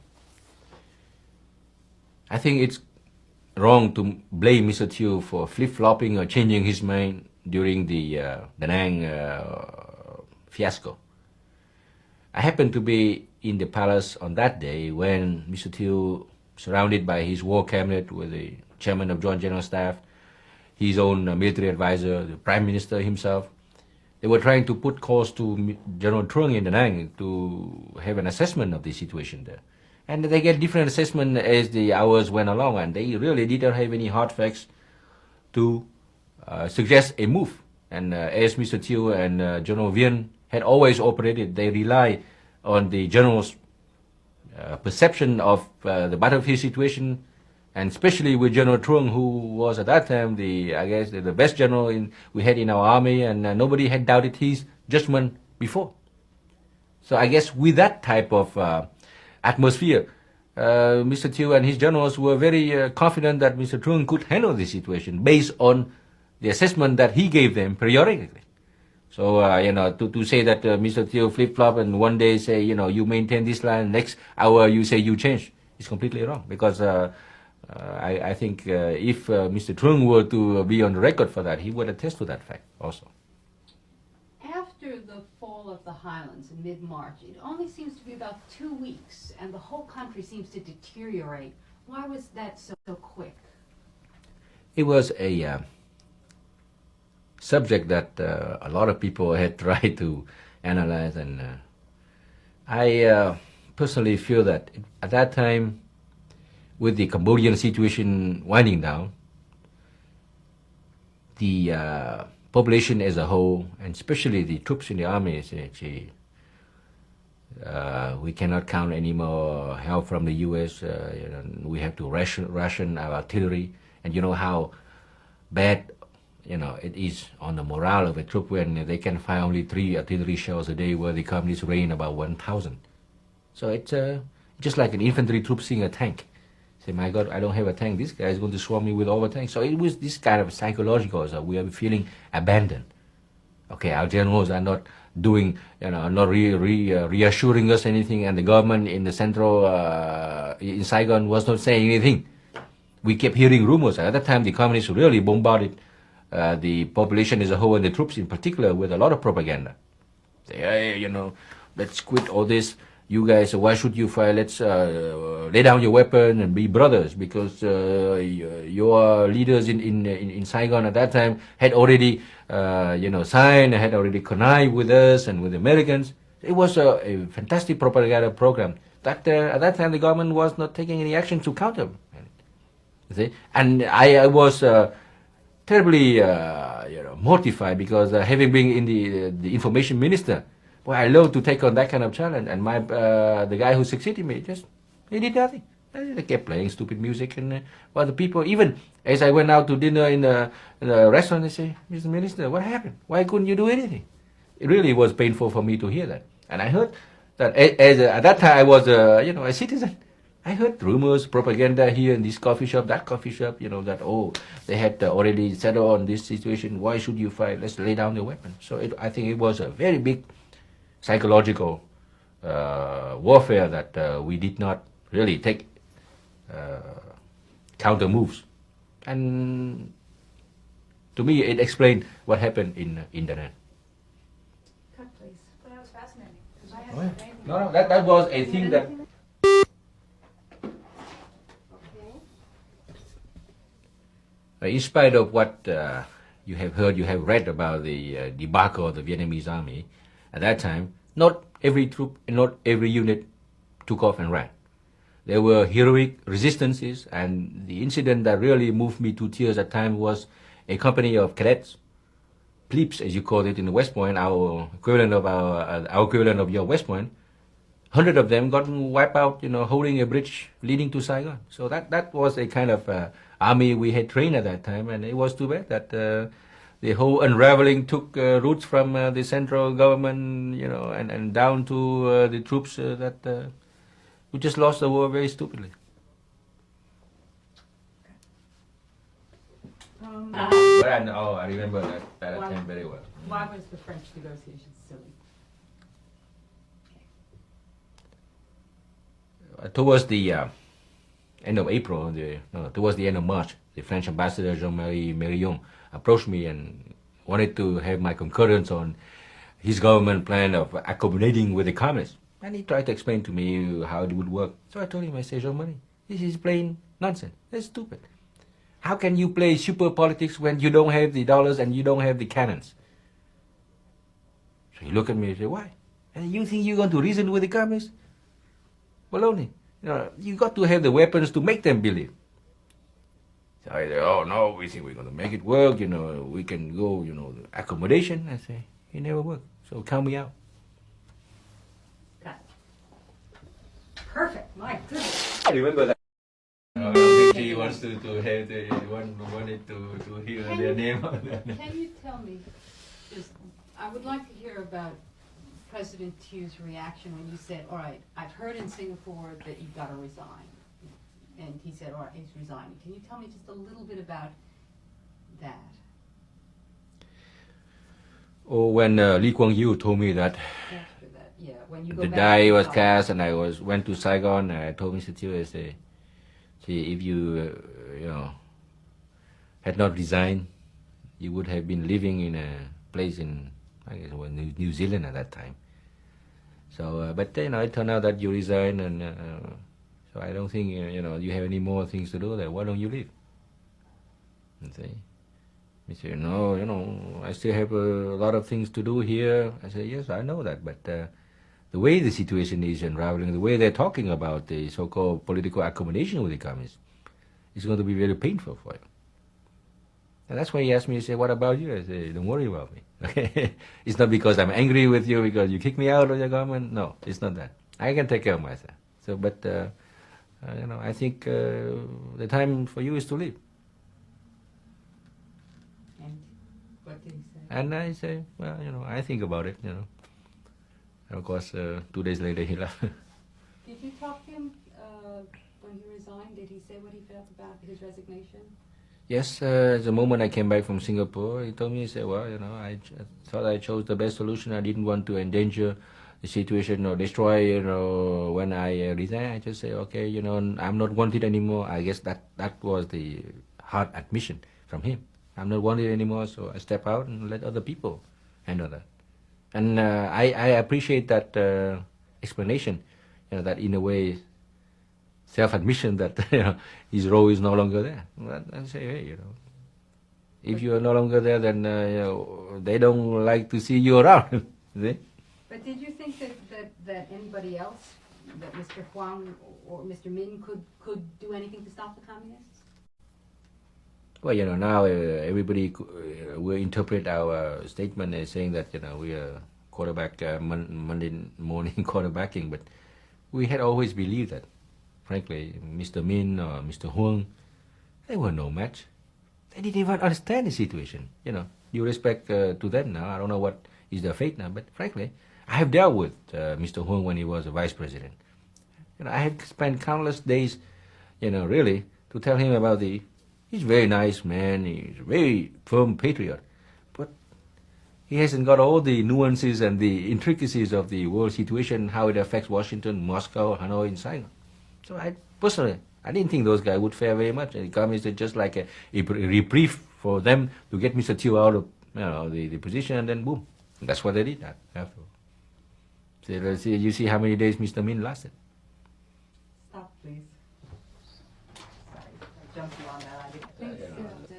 I think it's wrong to blame Mr. Thiệu for flip-flopping or changing his mind during the Da Nang fiasco. I happened to be in the palace on that day when Mr. Thiệu, surrounded by his war cabinet with the chairman of Joint General Staff, his own military advisor, the Prime Minister himself, they were trying to put calls to General Trung in Da Nang to have an assessment of the situation there. And they get different assessment as the hours went along, and they really didn't have any hard facts to suggest a move. And as Mr. Thiệu and General Vien had always operated, they rely on the general's perception of the battlefield situation, and especially with General Trung, who was at that time the best general we had in our army, and nobody had doubted his judgment before. So I guess with that type of atmosphere, Mr. Thiệu and his generals were very confident that Mr. Trung could handle the situation based on the assessment that he gave them periodically. So, to say that Mr. Thiệu flip-flop and one day say, you maintain this line, next hour you say you change, is completely wrong. Because I think if Mr. Trung were to be on the record for that, he would attest to that fact also. After the fall of the Highlands in mid-March, it only seems to be about 2 weeks, and the whole country seems to deteriorate. Why was that so quick? It was a subject that a lot of people had tried to analyze, and I personally feel that at that time, with the Cambodian situation winding down, the population as a whole, and especially the troops in the army, we cannot count any more help from the U.S. We have to ration our artillery, and you know how bad it is on the morale of a troop when they can fire only 3 artillery shells a day, where the communists rain about 1,000. So it's just like an infantry troop seeing a tank. Say, my God, I don't have a tank. This guy is going to swarm me with all the tanks. So it was this kind of psychological. So we are feeling abandoned. Okay, our generals are not doing, not reassuring us anything, and the government in the central, in Saigon, was not saying anything. We kept hearing rumors. At that time, the communists really bombarded the population as a whole, and the troops in particular, with a lot of propaganda. Say, hey, let's quit all this. You guys, why should you fight? Let's lay down your weapon and be brothers, because your leaders in Saigon at that time had already, signed, had already connived with us and with the Americans. It was a fantastic propaganda program. That at that time the government was not taking any action to counter. See? And I was terribly, mortified, because having been in the information minister. Well, I love to take on that kind of challenge, and the guy who succeeded me he did nothing. They kept playing stupid music, and the people, even as I went out to dinner in the restaurant, they say, Mr. Minister, what happened? Why couldn't you do anything? It really was painful for me to hear that, and I heard that at that time I was a citizen. I heard rumors, propaganda here in this coffee shop, that coffee shop, that they had already settled on this situation. Why should you fight? Let's lay down the weapon. So I think it was a very big psychological warfare that we did not really take counter moves, and to me it explained what happened in the end. Cut, please. But that was fascinating. 'Cause I Oh, hadn't yeah. anything. No, that was a thing that. In spite of what you have heard, you have read about the debacle of the Vietnamese army, at that time, not every troop and not every unit took off and ran. There were heroic resistances, and the incident that really moved me to tears at time was a company of cadets, plebes as you call it in the West Point, our equivalent of your West Point. 100 of them got wiped out, holding a bridge leading to Saigon. So that was a kind of army we had trained at that time, and it was too bad that the whole unraveling took roots from the central government, and down to the troops that we just lost the war very stupidly. But I remember that time very well. Why was the French negotiation silly? Towards the end of April, towards the end of March, the French ambassador Jean-Marie Mérillon approached me and wanted to have my concurrence on his government plan of accommodating with the communists. And he tried to explain to me how it would work. So I told him, I said, Jean-Marie, this is plain nonsense. That's stupid. How can you play super politics when you don't have the dollars and you don't have the cannons? So he looked at me and said, why? And you think you're going to reason with the communists? Baloney. You got to have the weapons to make them believe. So I said, oh no, we think we're going to make it work, we can go, accommodation. I say, it never worked. So count me out. Got it. Perfect. My goodness. I remember that. I don't think she wants to have wanted to hear their name. Can you tell me, I would like to hear about President Thieu's reaction when you said, all right, I've heard in Singapore that you've got to resign. And he said, all right, he's resigning. Can you tell me just a little bit about that? Or when Lee Kuan Yew told me that After that, when you go the back die to was Saigon. cast and I went to Saigon, I told Mr. Thieu, I say, See, if you, had not resigned, you would have been living in a place in, I guess, New Zealand at that time. So, but it turned out that you resigned, and so I don't think you have any more things to do there. Why don't you leave? And say, he said, no, I still have a lot of things to do here. I said, yes, I know that, but the way the situation is unraveling, the way they're talking about the so-called political accommodation with the communists, it's going to be very painful for you. And that's why he asked me, he said, what about you? I said, don't worry about me. Okay? It's not because I'm angry with you because you kicked me out of your government. No, it's not that. I can take care of myself. So, but, I think the time for you is to leave. And what did he say? And I say, well, I think about it, And of course, 2 days later he left. Did you talk to him when he resigned? Did he say what he felt about his resignation? Yes, the moment I came back from Singapore, he told me, he said, well, I thought I chose the best solution. I didn't want to endanger the situation or destroy, when I resigned. I just say, okay, I'm not wanted anymore. I guess that was the hard admission from him. I'm not wanted anymore, so I step out and let other people handle that. And I appreciate that explanation, that in a way, self-admission that his role is no longer there. I say, hey, if you are no longer there, then they don't like to see you around. See? But did you think that anybody else, that Mr. Huang or Mr. Min could do anything to stop the communists? Well, now everybody will interpret our statement as saying that we are quarterback Monday morning quarterbacking, but we had always believed that. Frankly, Mr. Min or Mr. Huang, they were no match. They didn't even understand the situation. Due respect to them now, I don't know what is their fate now, but frankly, I have dealt with Mr. Huang when he was a vice president. I have spent countless days, really, to tell him about he's a very nice man, he's a very firm patriot, but he hasn't got all the nuances and the intricacies of the world situation, how it affects Washington, Moscow, Hanoi, and Saigon. So I didn't think those guys would fare very much. The communists are just like a reprieve for them to get Mr. Thiệu out of the position, and then boom. And that's what they did after. So you see how many days Mr. Min lasted. Stop, please. Sorry, I jumped you on that. I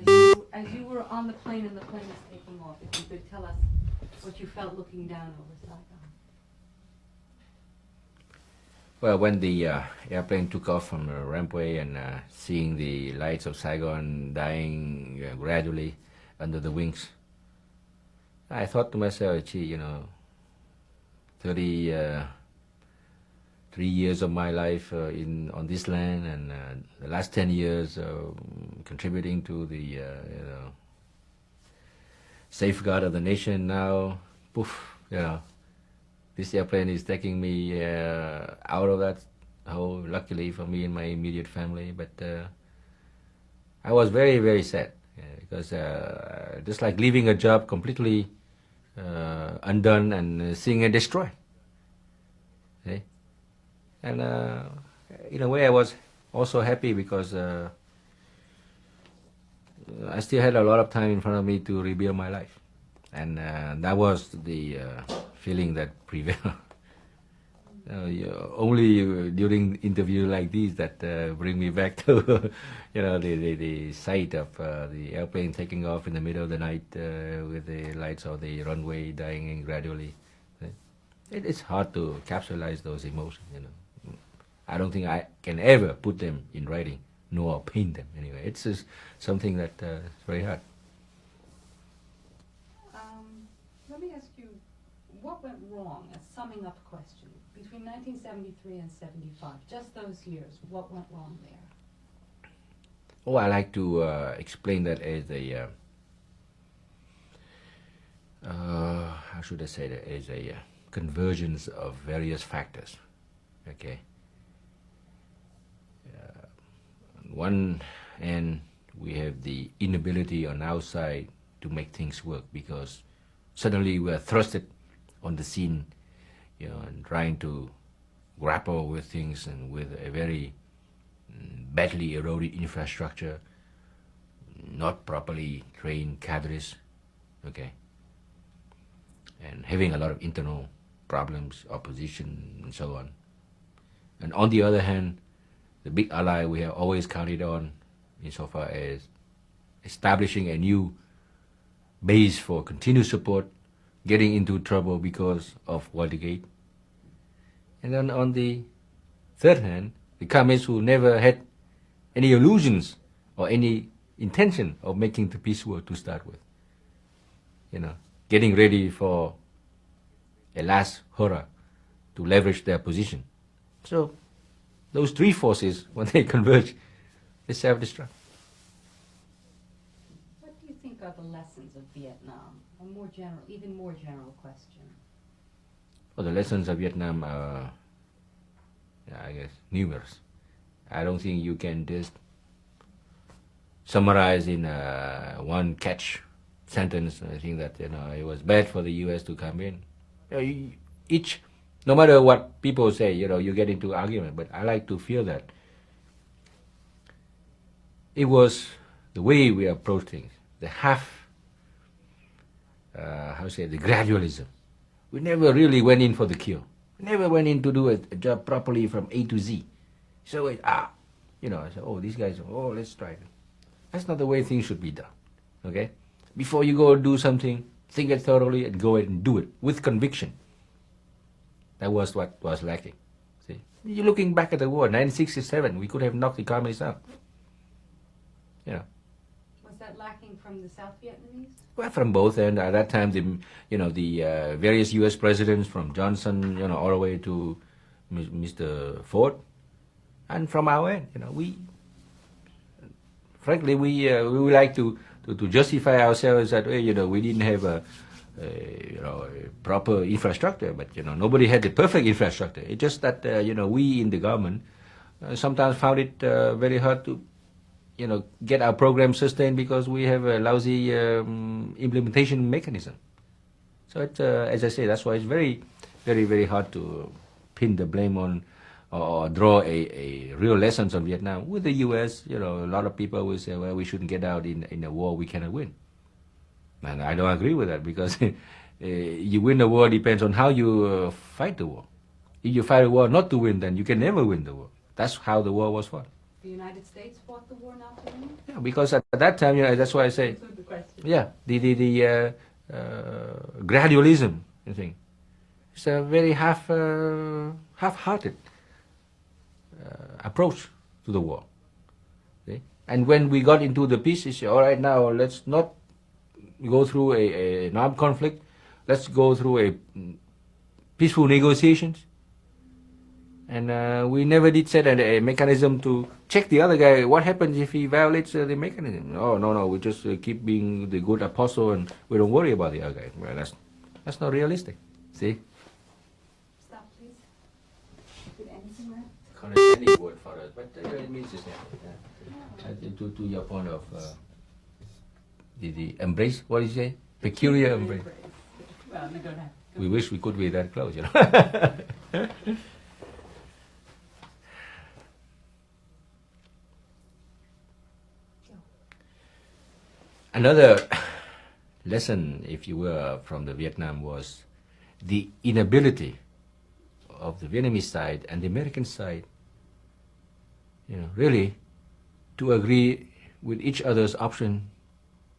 think as you were on the plane and the plane was taking off, if you could tell us what you felt looking down over Saigon. Well, when the airplane took off from the rampway and seeing the lights of Saigon dying gradually under the wings, I thought to myself, gee, 33 years of my life on this land, and the last 10 years contributing to the safeguard of the nation. Now, poof, this airplane is taking me out of that hole, luckily for me and my immediate family. But I was very, very sad because just like leaving a job completely undone and seeing it destroyed. See? And in a way I was also happy because I still had a lot of time in front of me to rebuild my life. And that was the feeling that prevailed. Only during interview like these that bring me back to the sight of the airplane taking off in the middle of the night with the lights of the runway dying gradually. It's hard to capsulize those emotions. I don't think I can ever put them in writing, nor paint them anyway. It's just something that is very hard. Let me ask you, what went wrong? A summing up question. Between 1973 and 75, just those years, what went wrong there? Oh, I like to explain that as a, how should I say that, as a convergence of various factors. Okay. On one end, we have the inability on our side to make things work because suddenly we are thrusted on the scene, and trying to grapple with things and with a very badly eroded infrastructure, not properly trained cadres, okay, and having a lot of internal problems, opposition, and so on. And on the other hand, the big ally we have always counted on insofar as establishing a new base for continued support, getting into trouble because of Watergate. And then on the third hand, the communists who never had any illusions or any intention of making the peace war to start with. Getting ready for a last hurrah to leverage their position. So those three forces, when they converge, they self-destruct. What do you think are the lessons of Vietnam? A more general, even more general question. Well, the lessons of Vietnam are, I guess, numerous. I don't think you can just summarize in one catch sentence. I think that it was bad for the U.S. to come in. Each, no matter what people say, you get into argument. But I like to feel that it was the way we approach things, the the gradualism. We never really went in for the kill. We never went in to do a job properly from A to Z. So I said, these guys, let's try it. That's not the way things should be done. Okay? Before you go do something, think it thoroughly and go ahead and do it with conviction. That was what was lacking. See? You're looking back at the war, 1967, we could have knocked the communists out. Was that lacking from the South Vietnamese? Well, from both ends. At that time, the various U.S. presidents, from Johnson, all the way to Mr. Ford, and from our end, frankly, we like to justify ourselves that way. We didn't have a proper infrastructure, but nobody had the perfect infrastructure. It's just that we in the government sometimes found it very hard to get our program sustained because we have a lousy implementation mechanism. So it's, as I say, that's why it's very, very, very hard to pin the blame on or draw a real lessons on Vietnam. With the U.S., a lot of people will say, well, we shouldn't get out in a war we cannot win. And I don't agree with that because you win the war depends on how you fight the war. If you fight a war not to win, then you can never win the war. That's how the war was fought. The United States fought the war not to win? Yeah, because at that time, that's why I say, The question. yeah, the gradualism thing. It's a very half-hearted approach to the war. See? And when we got into the peace, it's all right. Now let's not go through an armed conflict. Let's go through a peaceful negotiations. And we never did set a mechanism to check the other guy. What happens if he violates the mechanism? Oh, no, we just keep being the good apostle and we don't worry about the other guy. Well, that's not realistic. See? Stop, please. Did anything right? Condescending word for us, but it means the same. To your point of the embrace, what did you say? Peculiar embrace. Well, you don't have to. We wish we could be that close, Another lesson, if you will, from the Vietnam was the inability of the Vietnamese side and the American side, really to agree with each other's option,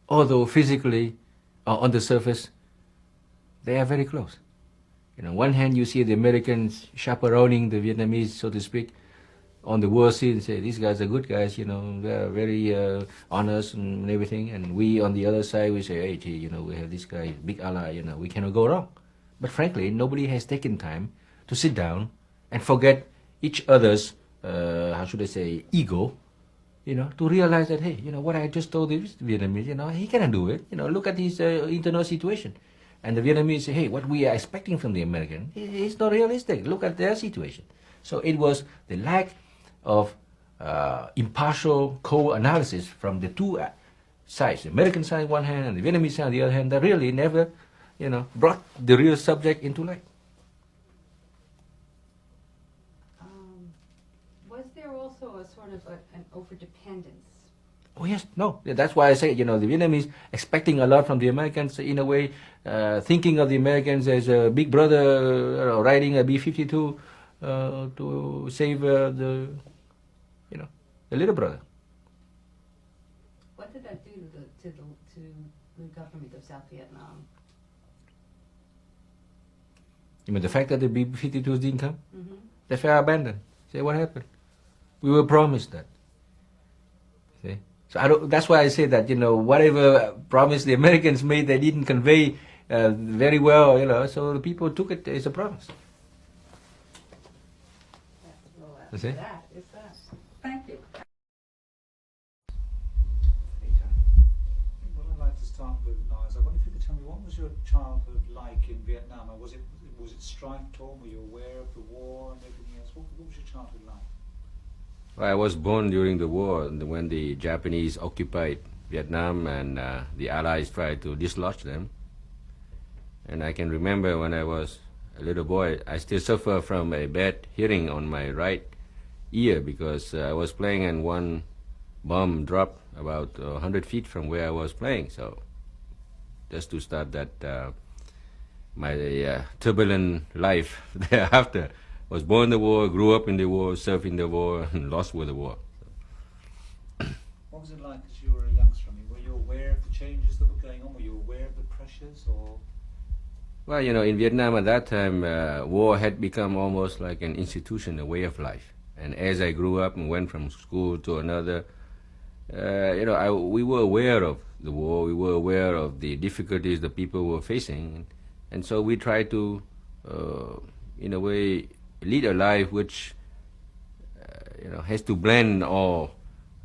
although physically or on the surface, they are very close. On one hand, you see the Americans chaperoning the Vietnamese, so to speak, on the war scene, say, these guys are good guys, they're very honest and everything. And we, on the other side, we say, hey, gee, we have this guy, big ally, we cannot go wrong. But frankly, nobody has taken time to sit down and forget each other's, ego, to realize that, hey, what I just told this Vietnamese, he cannot do it. Look at his internal situation. And the Vietnamese say, hey, what we are expecting from the American is not realistic. Look at their situation. So it was the lack of impartial co-analysis from the two sides, the American side on one hand and the Vietnamese side on the other hand, that really never, brought the real subject into light. Was there also a sort of an over-dependence. Oh yes, no. That's why I say, the Vietnamese expecting a lot from the Americans in a way, thinking of the Americans as a big brother riding a B-52 to save the little brother. What did that do to the government of South Vietnam? You mean the fact that the B-52s didn't come? Mm-hmm. They were abandoned. Say, what happened? We were promised that. See? So that's why I say that, whatever promise the Americans made, they didn't convey very well, so the people took it as a promise. That's See? that is that. Thank you. What I'd like to start with now is I wonder if you could tell me, what was your childhood like in Vietnam? And was it strife torn? Were you aware of the war and everything else? What was your childhood like? Well, I was born during the war when the Japanese occupied Vietnam and the Allies tried to dislodge them. And I can remember when I was a little boy, I still suffer from a bad hearing on my right ear because I was playing and one bomb dropped about 100 feet from where I was playing. So just to start that, my turbulent life thereafter. Was born in the war, grew up in the war, served in the war, and lost with the war. What was it like as you were a youngster? I mean, were you aware of the changes that were going on? Were you aware of the pressures, or? Well, in Vietnam at that time, war had become almost like an institution, a way of life. And as I grew up and went from school to another, we were aware of the war. We were aware of the difficulties the people were facing, and so we tried to, in a way, lead a life which has to blend all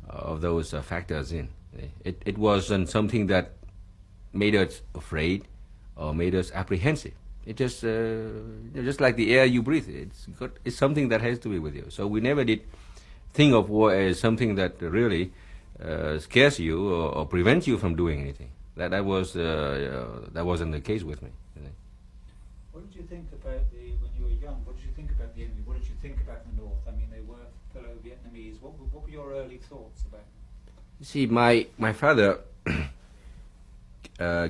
of those factors in. It wasn't something that made us afraid or made us apprehensive. It just just like the air you breathe. It's something that has to be with you. So we never did think of war as something that really scares you or prevents you from doing anything. That wasn't the case with me. What did you think about when you were young? What did you think about the enemy? What did you think about the North? I mean, they were fellow Vietnamese. What were your early thoughts about them? See, my father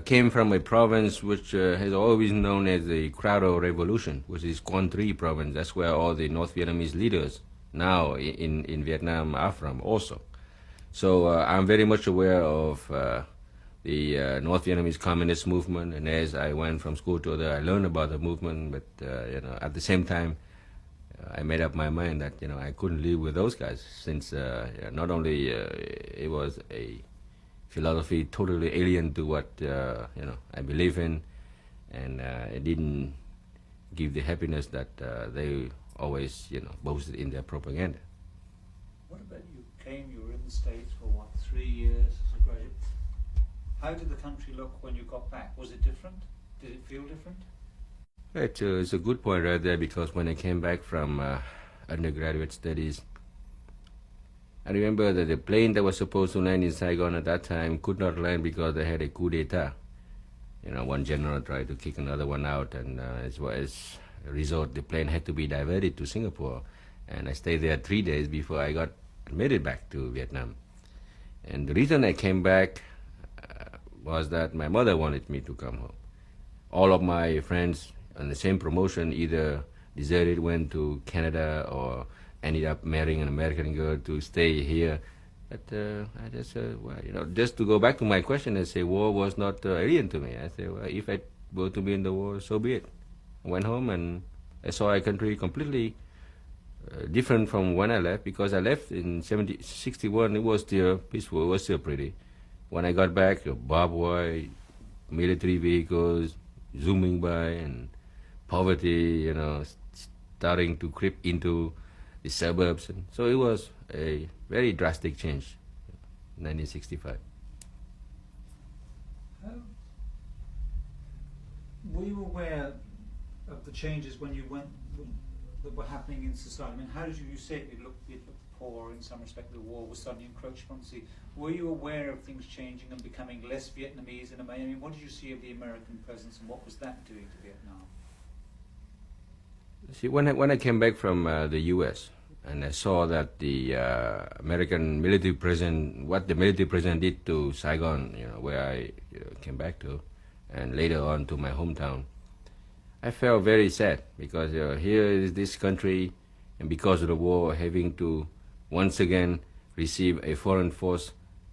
came from a province which has always known as the Crowder Revolution, which is Quang Tri province. That's where all the North Vietnamese leaders now in Vietnam are from also. So I'm very much aware of the North Vietnamese Communist movement, and as I went from school to other, I learned about the movement. But at the same time, I made up my mind that I couldn't live with those guys, since not only it was a philosophy totally alien to what I believe in, and it didn't give the happiness that they always boasted in their propaganda. What about you? You were in the States for 3 years as a graduate. How did the country look when you got back? Was it different? Did it feel different? It's a good point right there, because when I came back from undergraduate studies, I remember that the plane that was supposed to land in Saigon at that time could not land because they had a coup d'etat. One general tried to kick another one out, and as a result, the plane had to be diverted to Singapore. And I stayed there 3 days before I made it back to Vietnam. And the reason I came back was that my mother wanted me to come home. All of my friends on the same promotion either deserted, went to Canada, or ended up marrying an American girl to stay here. But I just said, just to go back to my question and say war was not alien to me. I said, well, if I were to be in the war, so be it. I went home and I saw a country completely different from when I left, because I left in 61, it was still peaceful, it was still pretty. When I got back, barbed wire, military vehicles zooming by, and poverty, starting to creep into the suburbs. And so it was a very drastic change, 1965. Were you aware of the changes when you went that were happening in society? I mean, how did you say it looked poor in some respect? The war was suddenly encroached upon the sea. Were you aware of things changing and becoming less Vietnamese in a way? I mean, what did you see of the American presence, and what was that doing to Vietnam? See, when I came back from the U.S., and I saw that the American military president, what the military president did to Saigon, where I came back to, and later on to my hometown, I felt very sad because here is this country, and because of the war, having to once again receive a foreign force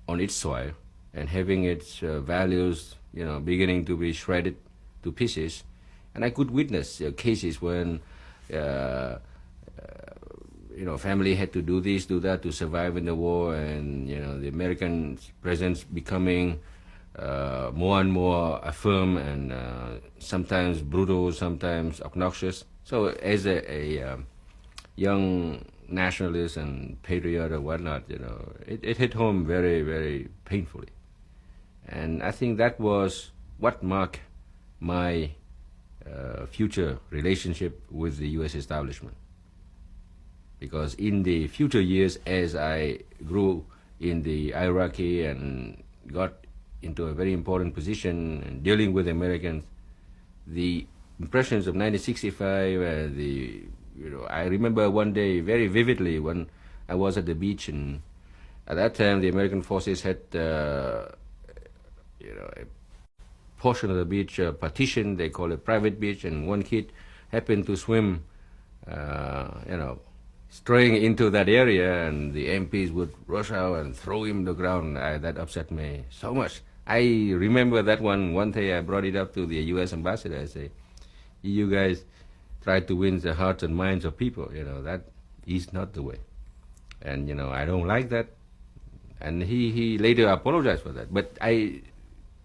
on its soil and having its values, beginning to be shredded to pieces. And I could witness cases when, family had to do this, do that to survive in the war, and the American presence becoming more and more firm and sometimes brutal, sometimes obnoxious. So as a young nationalist and patriot or whatnot, it hit home very, very painfully. And I think that was what marked my future relationship with the U.S. establishment. Because in the future years, as I grew in the hierarchy and got into a very important position and dealing with Americans, the impressions of 1965, I remember one day very vividly when I was at the beach, and at that time the American forces had a portion of the beach partitioned. They call it private beach, and one kid happened to swim, straying into that area, and the MPs would rush out and throw him to the ground. That upset me so much. I remember that one day I brought it up to the U.S. ambassador. I say, you guys try to win the hearts and minds of people, that is not the way. And, I don't like that. And he later apologized for that. But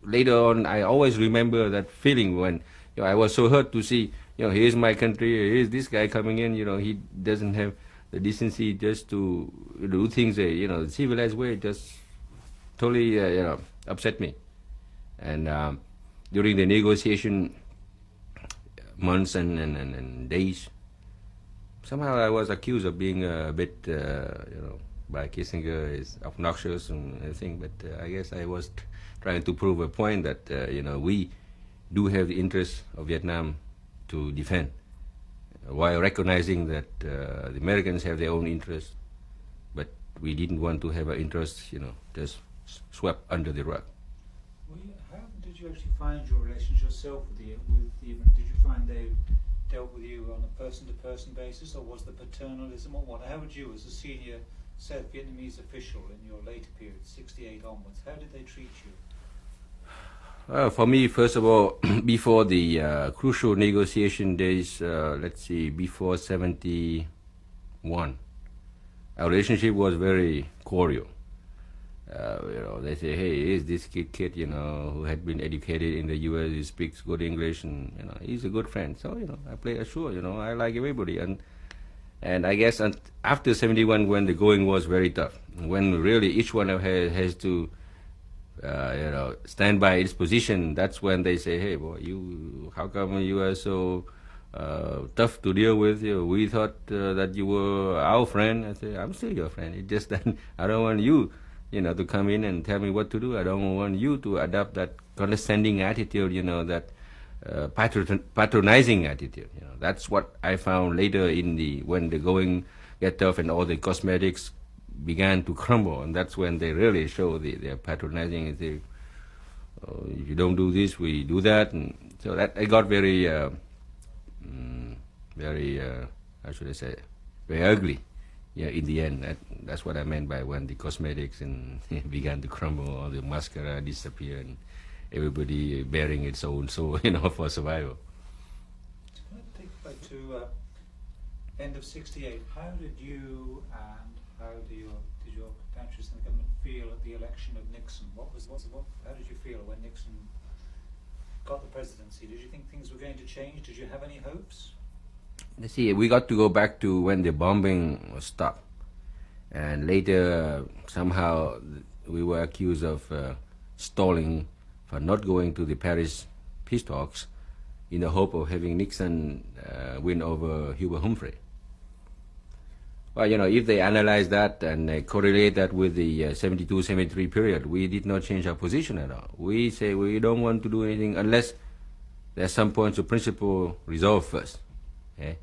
later on, I always remember that feeling when I was so hurt to see, here's my country, here's this guy coming in, he doesn't have the decency just to do things, the civilized way, just totally, upset me. And during the negotiation months and days, somehow I was accused of being a bit, by Kissinger is obnoxious and everything, but I guess I was trying to prove a point that, we do have the interests of Vietnam to defend, while recognizing that the Americans have their own interests, but we didn't want to have our interests, just swept under the rug. How did you actually find your relations yourself with the did you find they dealt with you on a person-to-person basis, or was the paternalism, or what? How would you, as a senior South Vietnamese official in your later period, 68 onwards, how did they treat you? Well, for me, first of all, before the crucial negotiation days, before 71, our relationship was very cordial. They say, hey, here's this kid, who had been educated in the U.S., he speaks good English, and, he's a good friend. So, I play assure, I like everybody. And I guess after 71, when the going was very tough, when really each one has to, stand by its position, that's when they say, hey, boy, how come you are so tough to deal with? We thought that you were our friend. I say, I'm still your friend. It's just that I don't want you, to come in and tell me what to do. I don't want you to adopt that condescending attitude, that patronizing attitude. That's what I found later when the going get tough and all the cosmetics began to crumble, and that's when they really show their patronizing. And say, if you don't do this, we do that, and so that it got very, how should I say, very ugly. Yeah, in the end, that's what I meant by when the cosmetics and began to crumble, all the mascara disappeared, and everybody bearing its own soul, for survival. Can I take you back to end of 68? How did you and how did your countries and the government feel at the election of Nixon? How did you feel when Nixon got the presidency? Did you think things were going to change? Did you have any hopes? See, we got to go back to when the bombing was stopped, and later somehow we were accused of stalling for not going to the Paris peace talks in the hope of having Nixon win over Hubert Humphrey. Well, if they analyze that and correlate that with the 72-73 period, we did not change our position at all. We say we don't want to do anything unless there's some points of principle resolved first. Okay?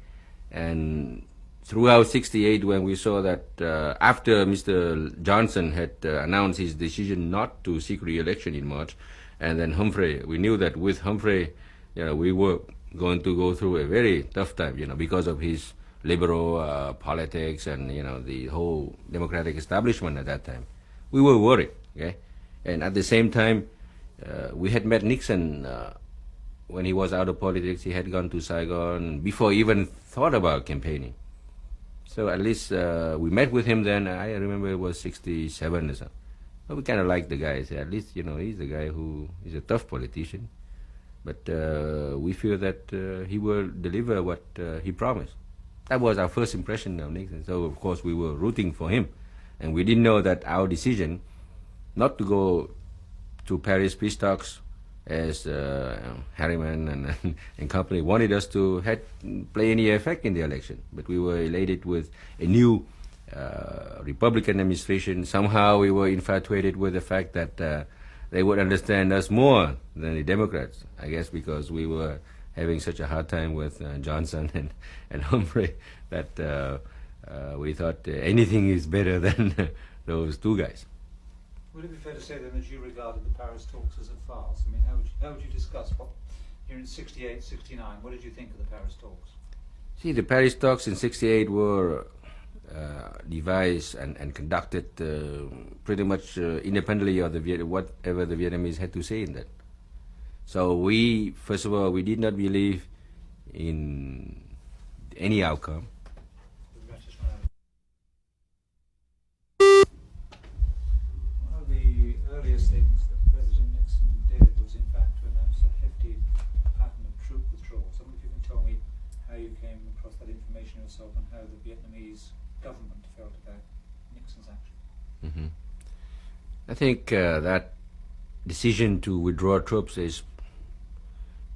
And throughout '68, when we saw that after Mr. Johnson had announced his decision not to seek re-election in March, and then Humphrey, we knew that with Humphrey, we were going to go through a very tough time, because of his liberal politics and the whole democratic establishment at that time. We were worried, okay, and at the same time, we had met Nixon when he was out of politics. He had gone to Saigon before he even thought about campaigning. So at least we met with him then. I remember it was '67 or something. But we kind of liked the guy. So at least, he's the guy who is a tough politician. But we feel that he will deliver what he promised. That was our first impression of Nixon. So, of course, we were rooting for him. And we didn't know that our decision not to go to Paris peace talks, as Harriman and company wanted us to play any effect in the election. But we were elated with a new Republican administration. Somehow we were infatuated with the fact that they would understand us more than the Democrats, I guess because we were having such a hard time with Johnson and Humphrey that we thought anything is better than those two guys. Would it be fair to say then that you regarded the Paris talks as a farce? I mean, how would you discuss what you're in '68, '69? What did you think of the Paris talks? See, the Paris talks in '68 were devised and conducted pretty much independently of whatever the Vietnamese had to say in that. So first of all, we did not believe in any outcome. One of the earliest things that President Nixon did was, in fact, to announce a hefty pattern of troop withdrawal. So I wonder if you can tell me how you came across that information yourself and how the Vietnamese government felt about Nixon's action. Mm-hmm. I think that decision to withdraw troops is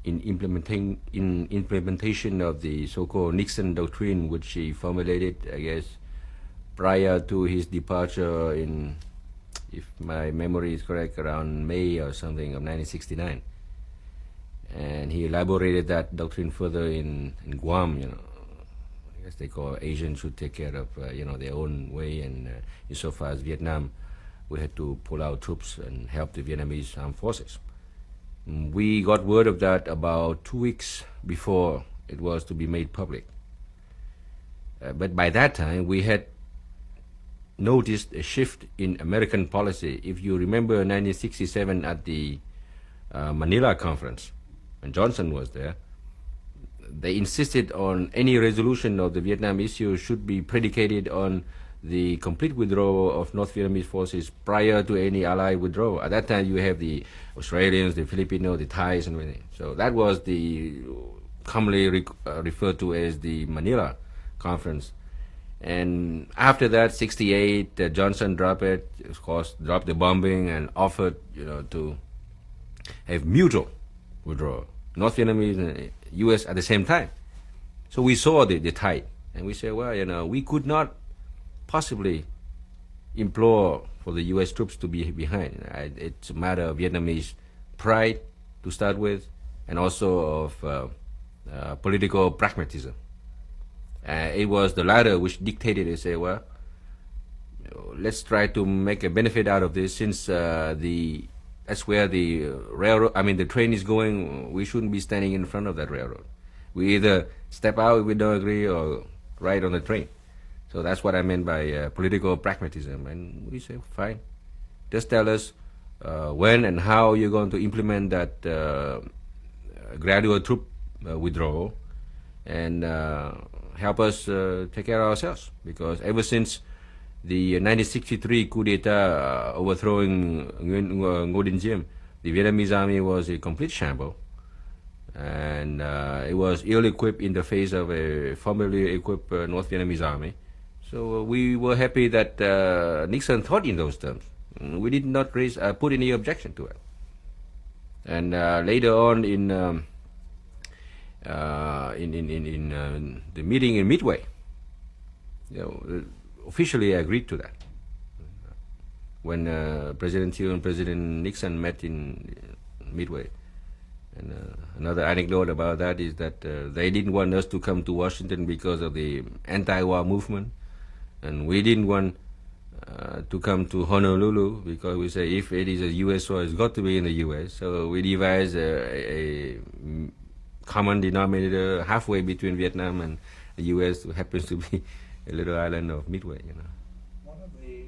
in implementation of the so-called Nixon doctrine, which he formulated, I guess, prior to his departure in, if my memory is correct, around May or something of 1969. And he elaborated that doctrine further in Guam, I guess they call Asians should take care of, their own way, and insofar as Vietnam, we had to pull out troops and help the Vietnamese armed forces. We got word of that about 2 weeks before it was to be made public. But by that time, we had noticed a shift in American policy. If you remember 1967 at the Manila conference, when Johnson was there, they insisted on any resolution of the Vietnam issue should be predicated on the complete withdrawal of North Vietnamese forces prior to any Allied withdrawal. At that time, you have the Australians, the Filipinos, the Thais, and everything. So that was the commonly referred to as the Manila Conference. And after that, '68, Johnson dropped it, of course, dropped the bombing and offered, to have mutual withdrawal, North Vietnamese and U.S. at the same time. So we saw the tide, and we said, well, we could not possibly implore for the U.S. troops to be behind. It's a matter of Vietnamese pride to start with, and also of political pragmatism. It was the latter which dictated and say, well, let's try to make a benefit out of this, since that's where the railroad, the train is going. We shouldn't be standing in front of that railroad. We either step out if we don't agree or ride on the train. So that's what I meant by political pragmatism. And we say, fine, just tell us when and how you're going to implement that gradual troop withdrawal, and help us take care of ourselves. Because ever since the 1963 coup d'etat overthrowing Ngo Dinh Diem, the Vietnamese army was a complete shambles. And it was ill-equipped in the face of a formally equipped North Vietnamese army. So we were happy that Nixon thought in those terms. We did not put any objection to it. And later on in the meeting in Midway, officially agreed to that. When President Thiệu and President Nixon met in Midway, And another anecdote about that is that they didn't want us to come to Washington because of the anti-war movement, and we didn't want to come to Honolulu because we say if it is a U.S. war, it's got to be in the U.S. So we devised a common denominator halfway between Vietnam and the U.S., who happens to be a little island of Midway. One of the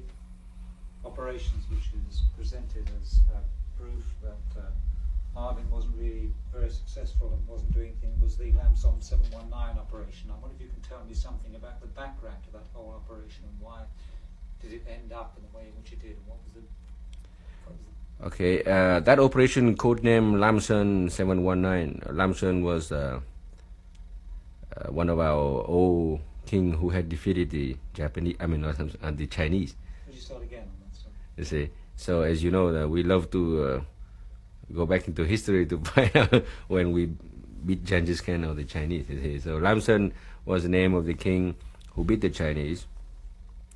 operations which is presented as proof that Marvin wasn't really very successful and wasn't doing anything was the Lamson 719 operation. I wonder if you can tell me something about the background to that whole operation and why did it end up in the way in which it did, and what was the Okay, that operation codename Lamson 719. Lamson was one of our old king who had defeated the Japanese, the Chinese. Could you start again on that? Sorry. You see, so as you know, we love to go back into history to find out when we beat Genghis Khan or the Chinese. You see. So Lamson was the name of the king who beat the Chinese,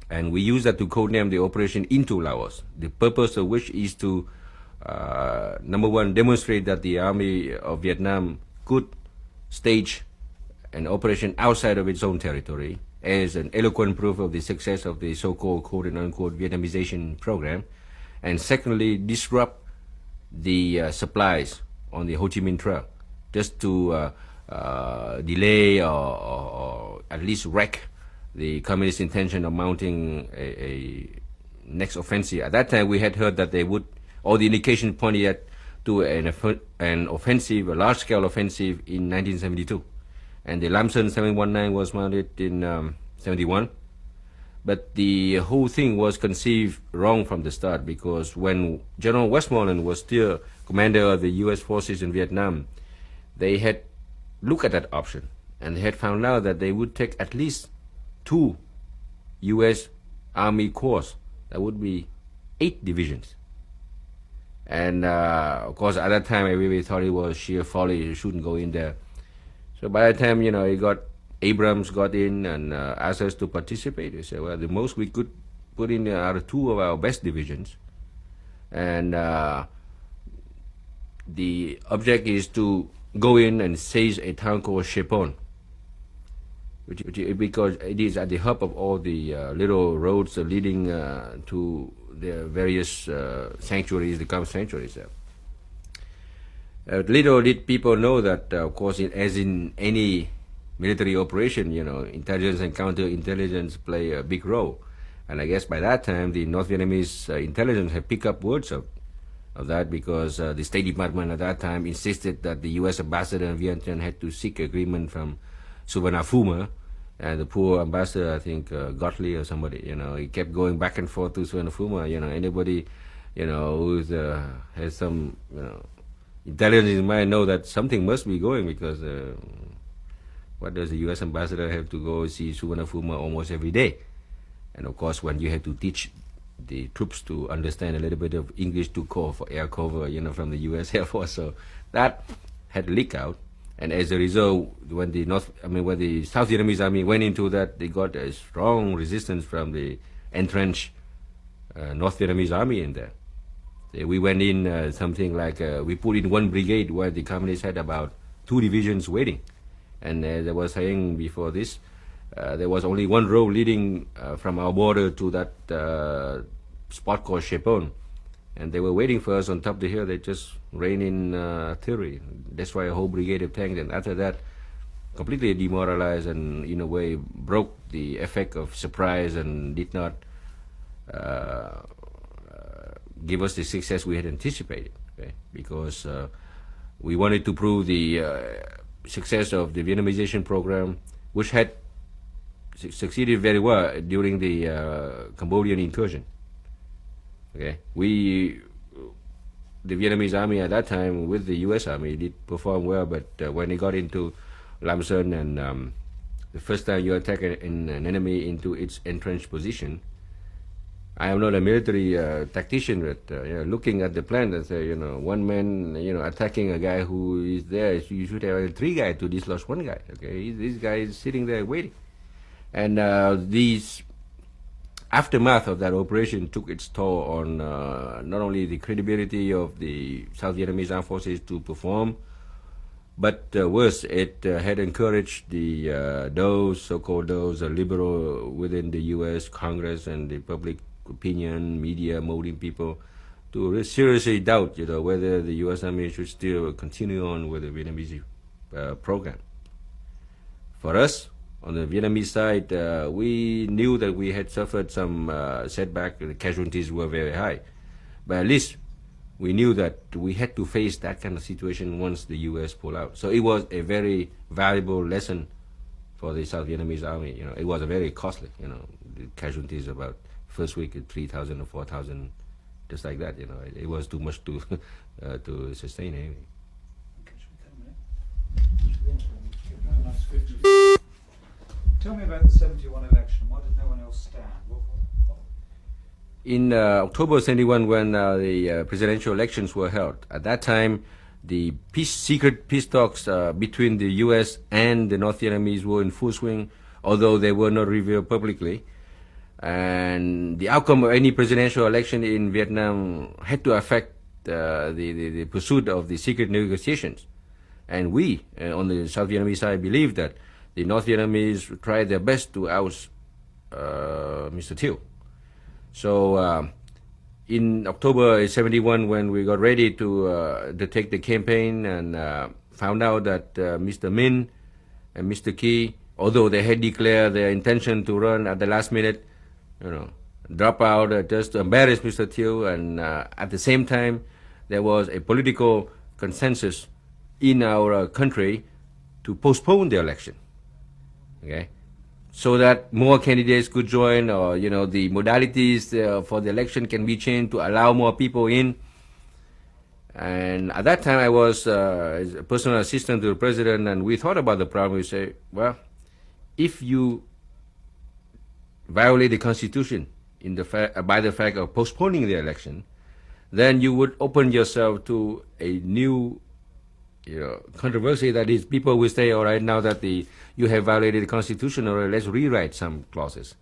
and we use that to codename the operation into Laos. The purpose of which is to, number one, demonstrate that the army of Vietnam could stage an operation outside of its own territory as an eloquent proof of the success of the so-called quote-unquote Vietnamization program, and secondly, disrupt the supplies on the Ho Chi Minh Trail, just to delay or at least wreck the communist intention of mounting a next offensive. At that time, we had heard that they would, all the indication pointed to an offensive, a large-scale offensive in 1972. And the Lamson 719 was mounted in 71. But the whole thing was conceived wrong from the start, because when General Westmoreland was still commander of the U.S. forces in Vietnam, they had looked at that option, and they had found out that they would take at least 2 U.S. Army corps. That would be 8 divisions. And of course, at that time, everybody thought it was sheer folly. You shouldn't go in there. So by the time, Abrams got in and asked us to participate. They said, well, the most we could put in are 2 of our best divisions. And the object is to go in and seize a town called Chepon, because it is at the hub of all the little roads leading to the various sanctuaries, the camp sanctuaries there. Little did people know that, of course, as in any military operation, intelligence and counterintelligence play a big role. And I guess by that time, the North Vietnamese intelligence had picked up words of that, because the State Department at that time insisted that the U.S. ambassador in Vietnam had to seek agreement from Suvarnabhumi, and the poor ambassador, I think Gottlieb or somebody, he kept going back and forth to Suvarnabhumi. Anybody, who has some, intelligence in mind know that something must be going, because what does the U.S. ambassador have to go see Suvarnabhumi almost every day? And of course, when you had to teach the troops to understand a little bit of English to call for air cover, from the U.S. Air Force, so that had leaked out. And as a result, when the South Vietnamese army went into that, they got a strong resistance from the entrenched North Vietnamese army in there. We went in something like, we put in 1 brigade where the communists had about 2 divisions waiting. And as I was saying before this, there was only 1 road leading from our border to that spot called Chepon. And they were waiting for us on top of the hill. They just rained in artillery. That's why a whole brigade of tanks. And after that, completely demoralized and in a way broke the effect of surprise and did not give us the success we had anticipated. Okay? Because we wanted to prove the success of the Vietnamization program, which had succeeded very well during the Cambodian incursion. Okay, the Vietnamese army at that time with the U.S. army did perform well, but when they got into Lamson and the first time you attack an enemy into its entrenched position, I am not a military tactician, but looking at the plan and say, 1 man, attacking a guy who is there, you should have 3 guys to dislodge 1 guy. Okay, this guy is sitting there waiting, and these aftermath of that operation took its toll on not only the credibility of the South Vietnamese armed forces to perform But worse, it had encouraged those so-called liberal within the U.S. Congress and the public opinion, media, molding people to seriously doubt, whether the U.S. Army should still continue on with the Vietnamese program. For us, on the Vietnamese side, we knew that we had suffered some setback. The casualties were very high, but at least we knew that we had to face that kind of situation once the U.S. pulled out. So it was a very valuable lesson for the South Vietnamese army. It was a very costly. The casualties about first week at 3,000 or 4,000, just like that. It was too much to to sustain anyway. Tell me about the 71 election. Why did no one else stand? In October 71, when the presidential elections were held, at that time, the secret peace talks between the U.S. and the North Vietnamese were in full swing, although they were not revealed publicly. And the outcome of any presidential election in Vietnam had to affect the pursuit of the secret negotiations. And we, on the South Vietnamese side, believe that the North Vietnamese tried their best to oust Mr. Thiệu. So in October 71, when we got ready to take the campaign and found out that Mr. Minh and Mr. Key, although they had declared their intention to run at the last minute, drop out just to embarrass Mr. Thiệu, and at the same time, there was a political consensus in our country to postpone the election. Okay, so that more candidates could join, or the modalities for the election can be changed to allow more people in. And at that time, I was a personal assistant to the president, and we thought about the problem. We say, well, if you violate the Constitution by the fact of postponing the election, then you would open yourself to a new controversy. That is, people will say, all right, now that you have violated the Constitution, or let's rewrite some clauses,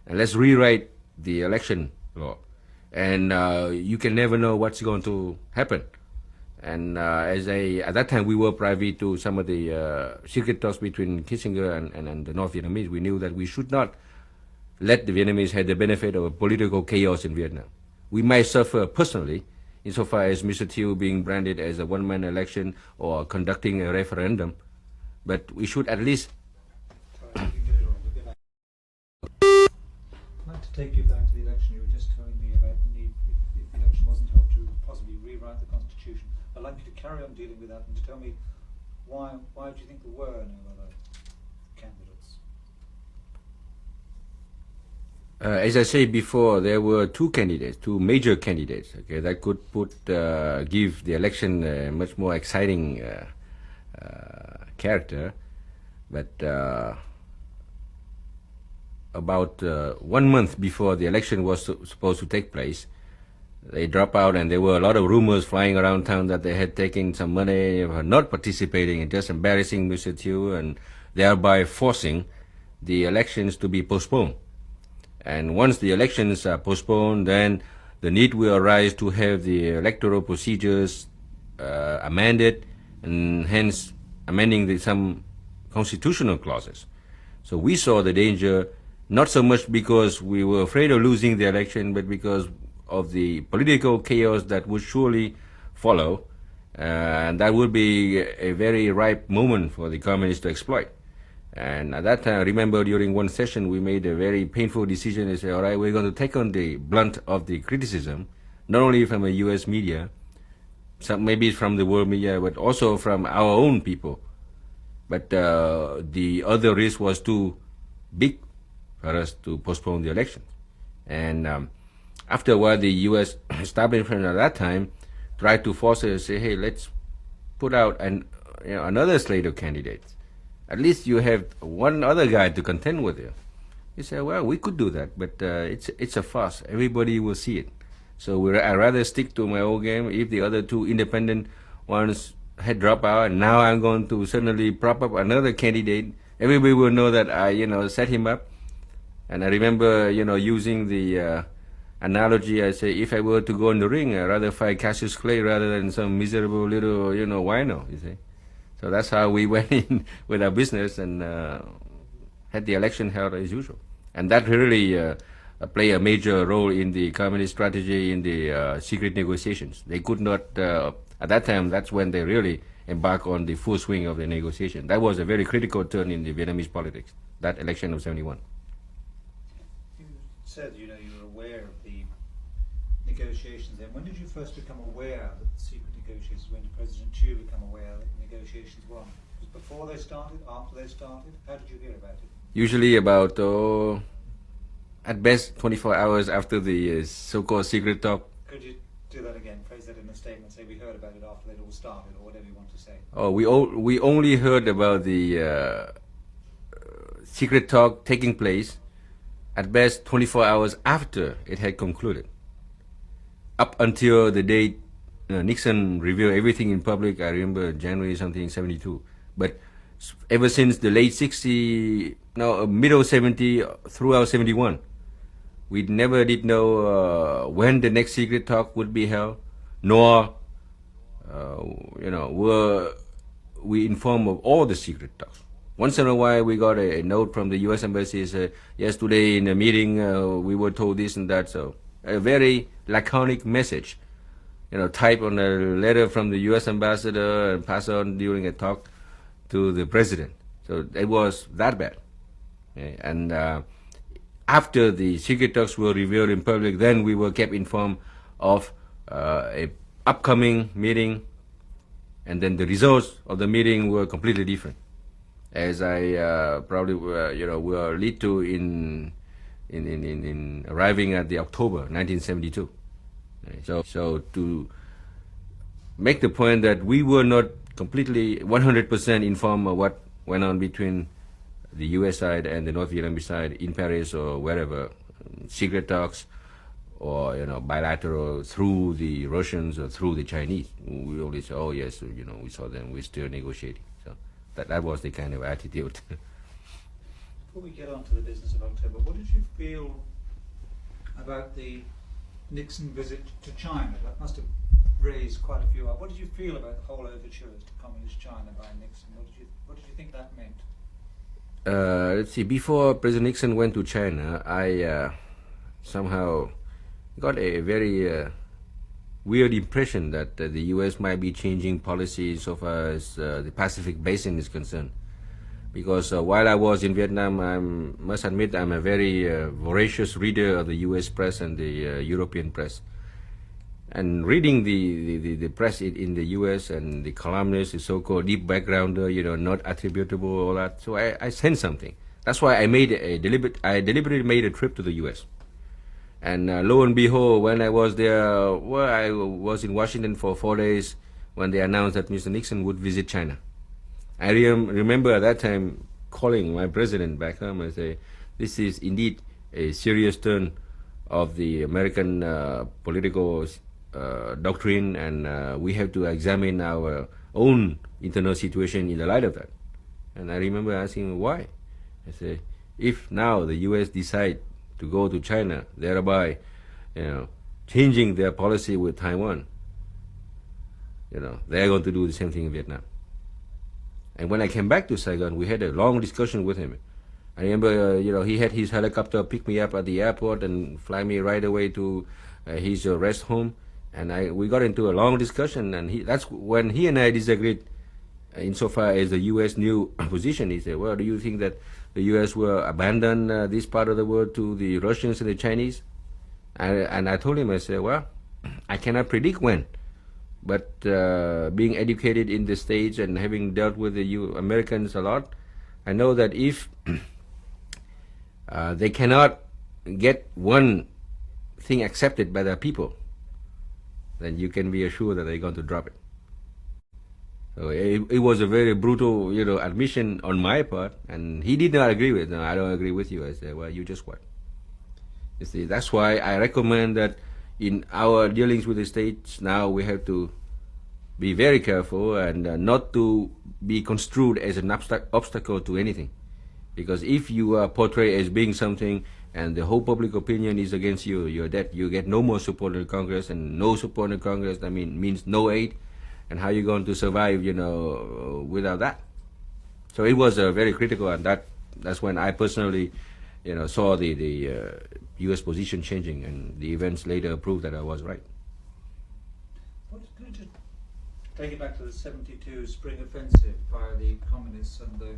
and let's rewrite the election law, and you can never know what's going to happen. And at that time, we were privy to some of the secret talks between Kissinger and the North Vietnamese. We knew that we should not let the Vietnamese have the benefit of a political chaos in Vietnam. We might suffer personally, insofar as Mr. Thiệu being branded as a one-man election or conducting a referendum, but we should at least. I'd like to take you back to the election. You were just telling me about the need, if the election wasn't held, to possibly rewrite the Constitution. I'd like you to carry on dealing with that and to tell me why do you think there were no other candidates? As I said before, there were two major candidates, okay, that could give the election a much more exciting character. But about 1 month before the election was supposed to take place, they dropped out, and there were a lot of rumors flying around town that they had taken some money, were not participating, and just embarrassing Mr. Thiệu, and thereby forcing the elections to be postponed. And once the elections are postponed, then the need will arise to have the electoral procedures amended, and hence amending some constitutional clauses. So we saw the danger, not so much because we were afraid of losing the election, but because of the political chaos that would surely follow, and that would be a very ripe moment for the communists to exploit. And at that time, I remember during one session, we made a very painful decision to say, all right, we're going to take on the blunt of the criticism, not only from the U.S. media, maybe from the world media, but also from our own people. But the other risk was too big for us to postpone the election. And after a while, the U.S. establishment at that time tried to force us to say, hey, let's put out another slate of candidates. At least you have one other guy to contend with you. You say, well, we could do that, but it's a farce. Everybody will see it. So I'd rather stick to my old game. If the other two independent ones had dropped out, and now I'm going to suddenly prop up another candidate, everybody will know that I, set him up. And I remember, using the analogy, I say, if I were to go in the ring, I'd rather fight Cassius Clay rather than some miserable little, wino, you see. So that's how we went in with our business and had the election held as usual. And that really played a major role in the communist strategy in the secret negotiations. They could not, at that time, that's when they really embarked on the full swing of the negotiation. That was a very critical turn in the Vietnamese politics, that election of 71. You said, you were aware of the negotiations then. When did you first become aware that the secret negotiations, when did President Thiệu become aware that the negotiations were on? Was it before they started, after they started? How did you hear about it? Usually about, at best, 24 hours after the so-called secret talk. Could you do that again? Phrase that in a statement. Say we heard about it after they'd all started, or whatever you want to say. Oh, we only heard about the secret talk taking place at best 24 hours after it had concluded. Up until the date Nixon revealed everything in public, I remember January something 72. But ever since the late 60, middle 70, throughout 71, we never did know when the next secret talk would be held, nor were we informed of all the secret talks. Once in a while, we got a note from the U.S. Embassy saying, yes, today in a meeting, we were told this and that. So a very laconic message, typed on a letter from the U.S. ambassador and passed on during a talk to the president. So it was that bad. Okay? And after the secret talks were revealed in public, then we were kept informed of a upcoming meeting, and then the results of the meeting were completely different, as I probably will lead to in arriving at the October 1972. So to make the point that we were not completely 100% informed of what went on between the U.S. side and the North Vietnamese side in Paris or wherever, secret talks or bilateral through the Russians or through the Chinese. We always say, oh yes, we saw them, we're still negotiating. So that was the kind of attitude. Before we get on to the business of October, what did you feel about the Nixon visit to China? That must have raised quite a few. What did you feel about the whole overtures to communist China by Nixon? What did you think that meant? Let's see. Before President Nixon went to China, I somehow got a very weird impression that the U.S. might be changing policy so far as the Pacific Basin is concerned. Because while I was in Vietnam, I must admit I'm a very voracious reader of the U.S. press and the European press. And reading the press in the U.S. and the columnists, the so-called deep backgrounder, not attributable, all that. So I sensed something. That's why I deliberately made a trip to the U.S. And lo and behold, when I was there, I was in Washington for 4 days when they announced that Mr. Nixon would visit China. I remember at that time calling my president back home and say, this is indeed a serious turn of the American political doctrine, and we have to examine our own internal situation in the light of that. And I remember asking why. I said, if now the U.S. decide to go to China, thereby, changing their policy with Taiwan, they're going to do the same thing in Vietnam. And when I came back to Saigon, we had a long discussion with him. I remember, he had his helicopter pick me up at the airport and fly me right away to his rest home. And we got into a long discussion, and that's when he and I disagreed insofar as the U.S. new position. He said, well, do you think that the U.S. will abandon this part of the world to the Russians and the Chinese? And I told him, I said, well, I cannot predict when. But being educated in the States and having dealt with the Americans a lot, I know that if they cannot get one thing accepted by their people, then you can be assured that they're going to drop it. So it was a very brutal, admission on my part, and he did not agree with it. No, I don't agree with you. I said, well, you just what? You see, that's why I recommend that in our dealings with the States now we have to be very careful and not to be construed as an obstacle to anything. Because if you are portrayed as being something and the whole public opinion is against you, you get no more support in Congress, and no support in Congress, means no aid, and how you going to survive, without that. So it was very critical, and that's when I personally, saw the U.S. position changing, and the events later proved that I was right. Can I just take it back to the 72 Spring Offensive by the communists and the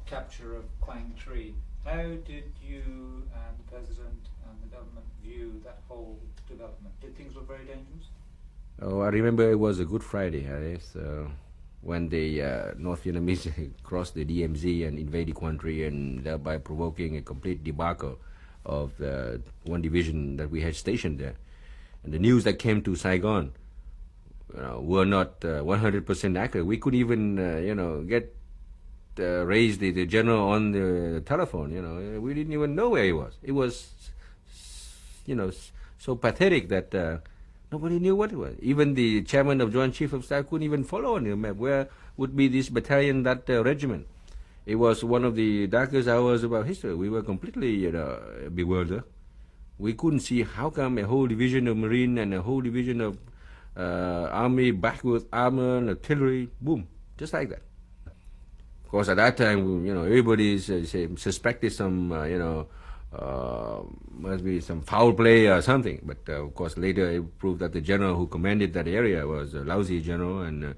capture of Quang Tri? How did you and the President and the government view that whole development? Did things look very dangerous? Oh, I remember it was a Good Friday, when the North Vietnamese crossed the DMZ and invaded Quang Tri, and thereby provoking a complete debacle of the one division that we had stationed there. And the news that came to Saigon were not 100% accurate. We couldn't even, get raise the general on the telephone. We didn't even know where he was. It was, so pathetic that nobody knew what it was. Even the chairman of Joint Chief of Staff couldn't even follow on the map where would be this battalion, that regiment. It was one of the darkest hours of our history. We were completely bewildered. We couldn't see how come a whole division of Marine and a whole division of Army back with armor and artillery, boom, just like that. Of course, at that time, everybody suspected some, must be some foul play or something. But of course, later it proved that the general who commanded that area was a lousy general, and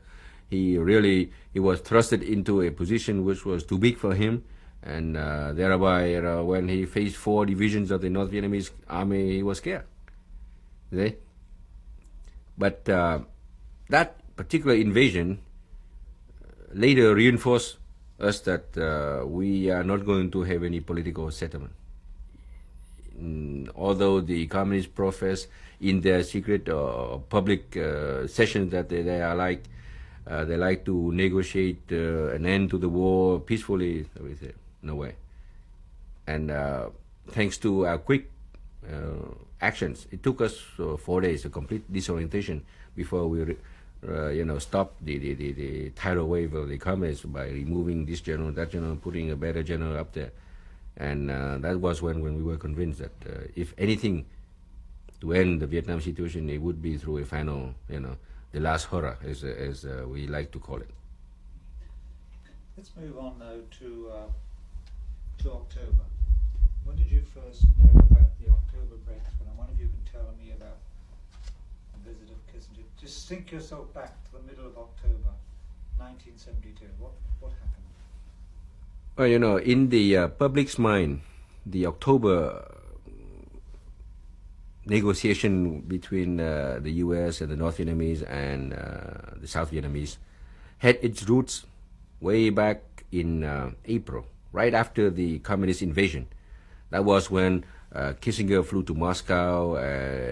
he was thrusted into a position which was too big for him, and thereby, when he faced 4 divisions of the North Vietnamese army, he was scared. Okay? But that particular invasion later reinforced us that we are not going to have any political settlement. Although the communists profess in their secret or public sessions that they are they like to negotiate an end to the war peacefully, we say, no way. And thanks to our quick actions, it took us 4 days, a complete disorientation, before we stopped the tidal wave of the communists by removing this general, that general, putting a better general up there. And that was when we were convinced that if anything to end the Vietnam situation, it would be through a final, the last hurrah, as we like to call it. Let's move on now to October. When did you first know about the October breakthrough? And one of you can tell me about the visit of Kissinger. Just think yourself back to the middle of October 1972. What happened? Well, in the public's mind, the October negotiation between the U.S. and the North Vietnamese and the South Vietnamese had its roots way back in April, right after the communist invasion. That was when Kissinger flew to Moscow.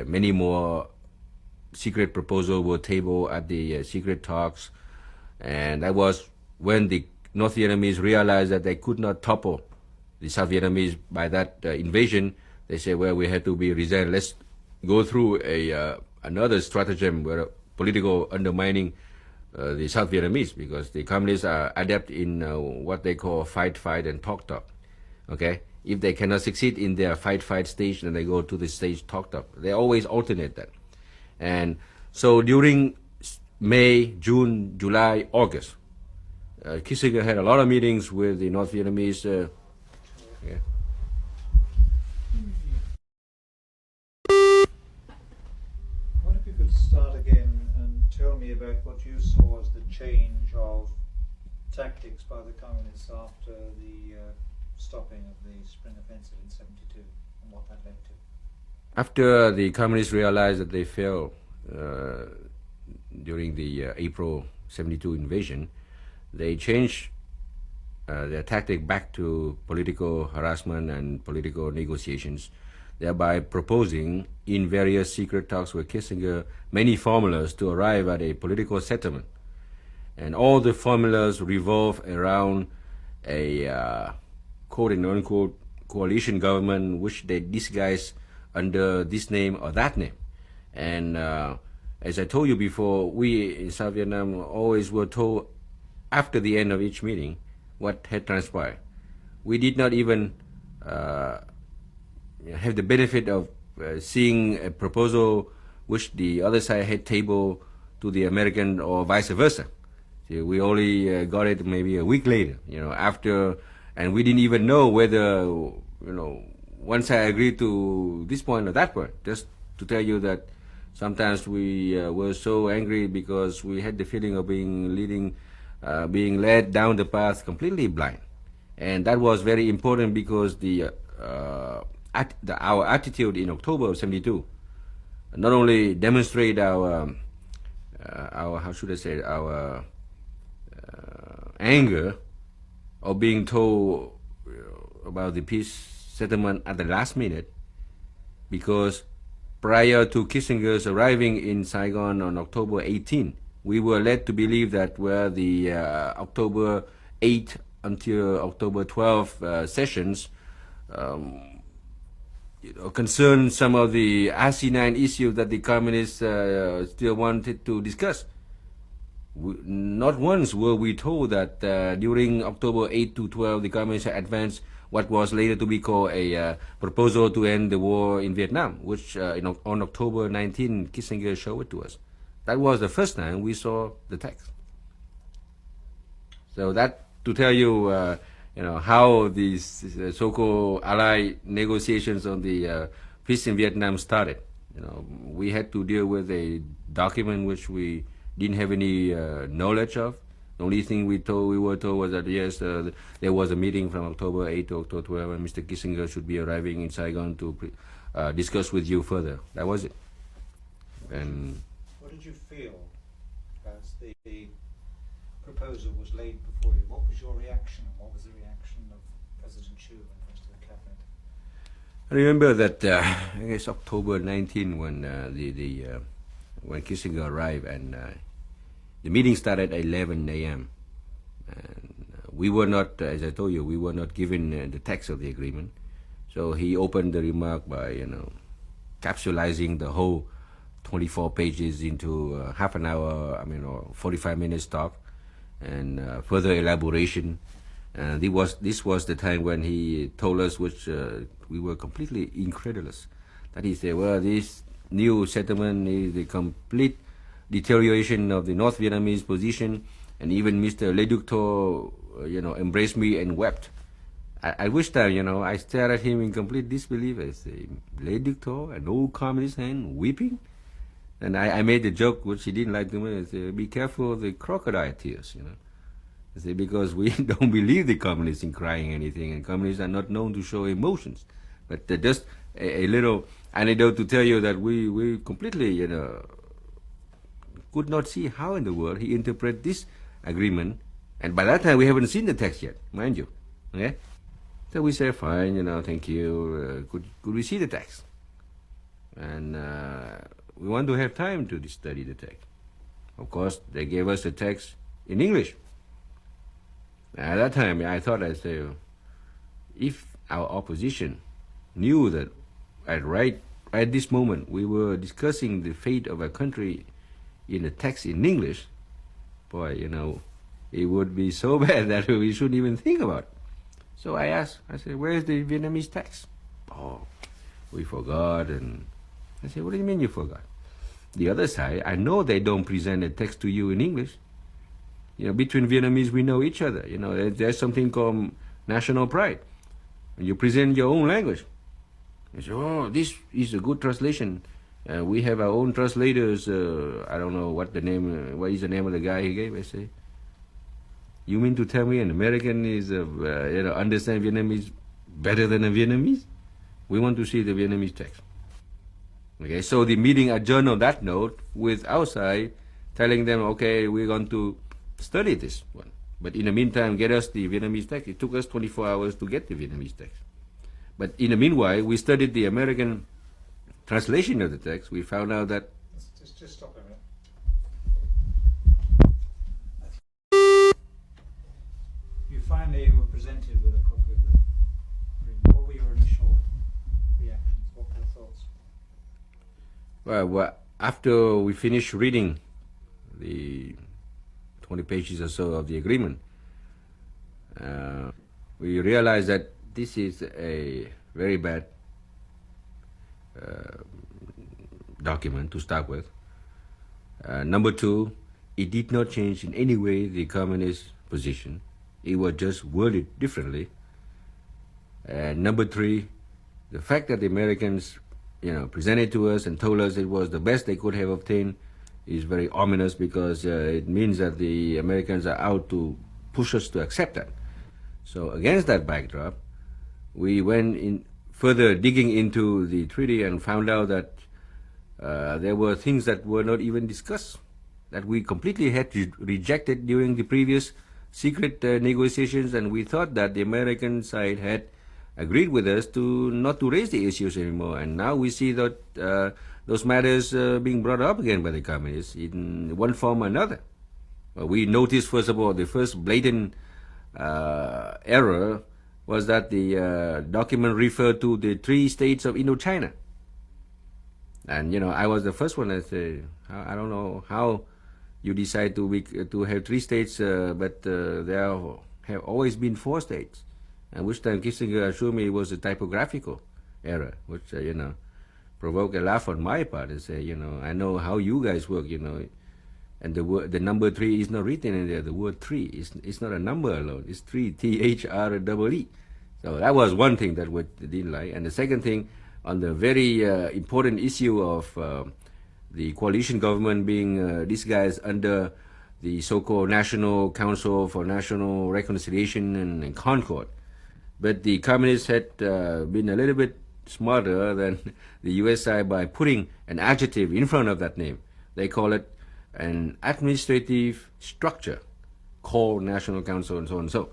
Many more secret proposals were tabled at the secret talks, and that was when the North Vietnamese realized that they could not topple the South Vietnamese by that invasion. They said, well, we had to be resigned. Let's go through another stratagem, where political undermining the South Vietnamese, because the communists are adept in what they call fight, and talk. Okay? If they cannot succeed in their fight stage, then they go to the stage talk. They always alternate that. And so during May, June, July, August, Kissinger had a lot of meetings with the North Vietnamese. Yeah. What if you could start again and tell me about what you saw as the change of tactics by the communists after the stopping of the Spring Offensive in 72, and what that led to? After the communists realized that they failed during the April 72 invasion, they changed their tactic back to political harassment and political negotiations, thereby proposing in various secret talks with Kissinger many formulas to arrive at a political settlement. And all the formulas revolve around a quote and unquote coalition government, which they disguise under this name or that name. And as I told you before, we in South Vietnam always were told after the end of each meeting what had transpired. We did not even have the benefit of seeing a proposal which the other side had tabled to the American or vice versa. See, we only got it maybe a week later, after, and we didn't even know whether, once I agreed to this point or that point. Just to tell you that sometimes we were so angry because we had the feeling of being led down the path completely blind. And that was very important because our attitude in October of '72 not only demonstrate our how should I say it, our anger of being told about the peace settlement at the last minute, because prior to Kissinger's arriving in Saigon on October 18, we were led to believe that the October 8 until October 12 sessions concern some of the asinine issues that the communists still wanted to discuss. Not once were we told that during October 8 to 12, the communists had advanced what was later to be called a proposal to end the war in Vietnam, which on October 19, Kissinger showed it to us. That was the first time we saw the text. So that to tell you, how these so-called Allied negotiations on the peace in Vietnam started. We had to deal with a document which we didn't have any knowledge of. The only thing we were told was that yes, there was a meeting from October 8 to October 12, and Mr. Kissinger should be arriving in Saigon to discuss with you further. That was it. And what did you feel as the proposal was laid before you? What was your reaction, and what was the reaction of President Chu and the rest of the cabinet? I remember that I guess October 19 when when Kissinger arrived, and the meeting started at 11 a.m. And we were not, as I told you, we were not given the text of the agreement. So he opened the remark by, capsulizing the whole 24 pages into half an hour, or 45 minutes talk, and further elaboration. This was the time when he told us, which we were completely incredulous, that he said, well, this new settlement is the complete deterioration of the North Vietnamese position, and even Mr. Le Duc Tho, embraced me and wept. At which time, I stared at him in complete disbelief. I say, Le Duc Tho, an old communist hand, weeping? And I made the joke, which he didn't like to me. I said, be careful of the crocodile tears, I say, because we don't believe the communists in crying anything, and communists are not known to show emotions. But just a little anecdote to tell you that we completely, could not see how in the world he interpreted this agreement. And by that time, we haven't seen the text yet, mind you. Okay? So we said, fine, thank you. Could we see the text? And we want to have time to study the text. Of course, they gave us the text in English. At that time, I thought, if our opposition knew that at this moment we were discussing the fate of a country in a text in English, boy, it would be so bad that we shouldn't even think about it. So I said, where's the Vietnamese text? Oh, we forgot. And I said, what do you mean you forgot? The other side, I know they don't present a text to you in English. Between Vietnamese, we know each other. There's something called national pride. When you present your own language, you say, oh, this is a good translation. We have our own translators. I don't know what is the name of the guy he gave. I say, you mean to tell me an American is, understand Vietnamese better than a Vietnamese? We want to see the Vietnamese text. Okay, so the meeting adjourned on that note with our side, telling them, okay, we're going to study this one. But in the meantime, get us the Vietnamese text. It took us 24 hours to get the Vietnamese text. But in the meanwhile, we studied the American translation of the text. We found out that... Just stop a minute. You finally were presented with a copy of the agreement. What were your initial reactions? What were your thoughts? Well, after we finished reading the 20 pages or so of the agreement, we realized that this is a very bad document to start with. Number two, it did not change in any way the communist position. It was just worded differently. And number three, the fact that the Americans, presented to us and told us it was the best they could have obtained is very ominous, because it means that the Americans are out to push us to accept that. So against that backdrop, we went in further digging into the treaty and found out that there were things that were not even discussed, that we completely had rejected during the previous secret negotiations, and we thought that the American side had agreed with us to not to raise the issues anymore. And now we see that those matters being brought up again by the communists in one form or another. We noticed, first of all, the first blatant error was that the document referred to the 3 states of Indochina. And, I was the first one that said, I don't know how you decide to have 3 states, but there have always been 4 states. And which time Kissinger assured me it was a typographical error, which, provoked a laugh on my part and say, I know how you guys work, and the number 3 is not written in there. The word 3 it's not a number alone. It's 3, THREE. So that was one thing that we didn't like. And the second thing, on the very important issue of the coalition government being disguised under the so-called National Council for National Reconciliation and Concord. But the communists had been a little bit smarter than the US side by putting an adjective in front of that name. They call it an administrative structure called National Council and so on and so.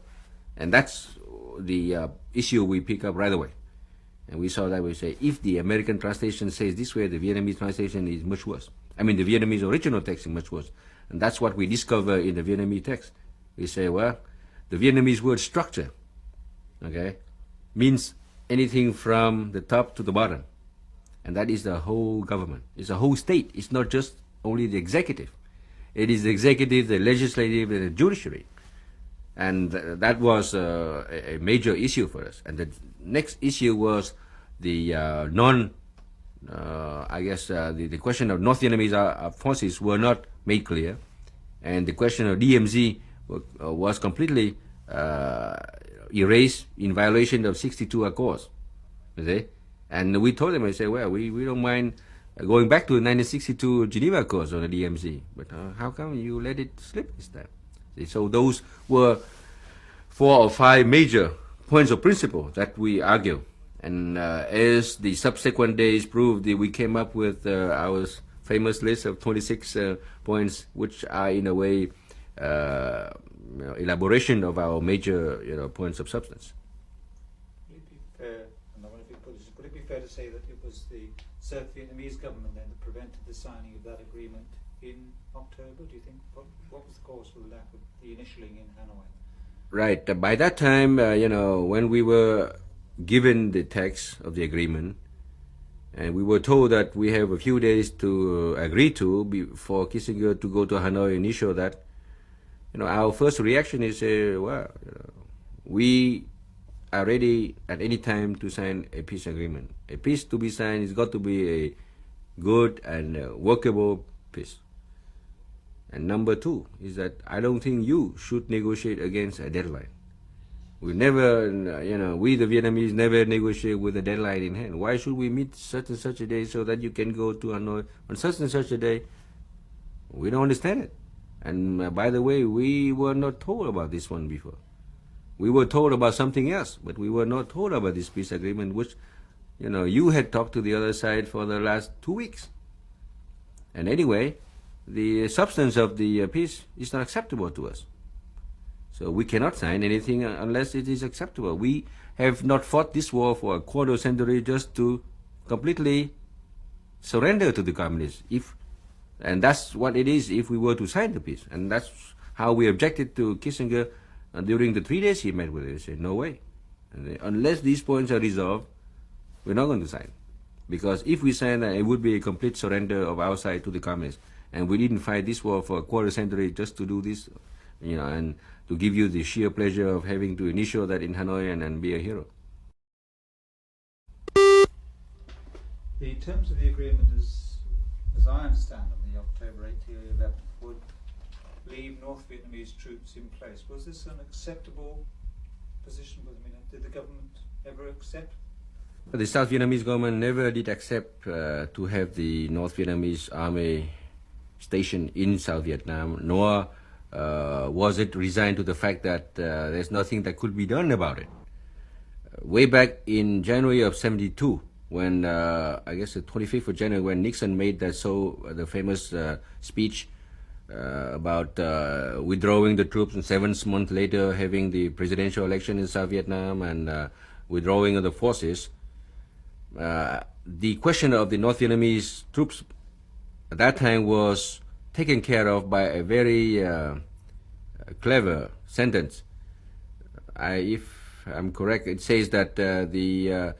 And that's the issue we pick up right away. And we saw that we say, if the American translation says this way, the Vietnamese translation is much worse. I mean, the Vietnamese original text is much worse. And that's what we discover in the Vietnamese text. We say, well, the Vietnamese word structure, means anything from the top to the bottom. And that is the whole government. It's a whole state. It's not just only the executive. It is the executive, the legislative, and the judiciary. And that was a major issue for us. And the next issue was the the question of North Vietnamese forces were not made clear. And the question of DMZ was completely erased in violation of 62 Accords. And we told them, I said, well, we don't mind going back to the 1962 Geneva Accords on the DMZ. But how come you let it slip this time? So those were 4 or 5 major points of principle that we argue. And as the subsequent days proved, we came up with our famous list of 26 points, which are in a way elaboration of our major points of substance. Would it be fair, and I wonder if you put this, would it be fair to say that it was the South Vietnamese government then that prevented the signing of that agreement in October? Do you think what was the cause for the lack of the initialing in Hanoi? Right. By that time, when we were given the text of the agreement, and we were told that we have a few days to agree to for Kissinger to go to Hanoi and issue that, our first reaction is, we are ready at any time to sign a peace agreement. A peace to be signed has got to be a good and workable peace. And number 2 is that I don't think you should negotiate against a deadline. We never, we the Vietnamese never negotiate with a deadline in hand. Why should we meet such and such a day so that you can go to Hanoi on such and such a day? We don't understand it. And by the way, we were not told about this one before. We were told about something else, but we were not told about this peace agreement, which, you had talked to the other side for the last 2 weeks. And anyway, the substance of the peace is not acceptable to us. So we cannot sign anything unless it is acceptable. We have not fought this war for a quarter century just to completely surrender to the communists. And that's what it is if we were to sign the peace. And that's how we objected to Kissinger during the 3 days he met with us. He said, no way. Unless these points are resolved, we're not going to sign. Because if we sign that, it would be a complete surrender of our side to the communists. And we didn't fight this war for a quarter century just to do this, and to give you the sheer pleasure of having to initial that in Hanoi and be a hero. The terms of the agreement, as as I understand them, the October 1811 would leave North Vietnamese troops in place. Was this an acceptable position? I mean, did the government ever accept? The South Vietnamese government never did accept to have the North Vietnamese army stationed in South Vietnam, nor was it resigned to the fact that there's nothing that could be done about it. Way back in January of '72, when I guess the 25th of January, when Nixon made the famous speech about withdrawing the troops, and 7 months later having the presidential election in South Vietnam and withdrawing of the forces, the question of the North Vietnamese troops at that time was taken care of by a very clever sentence. If I'm correct, it says that the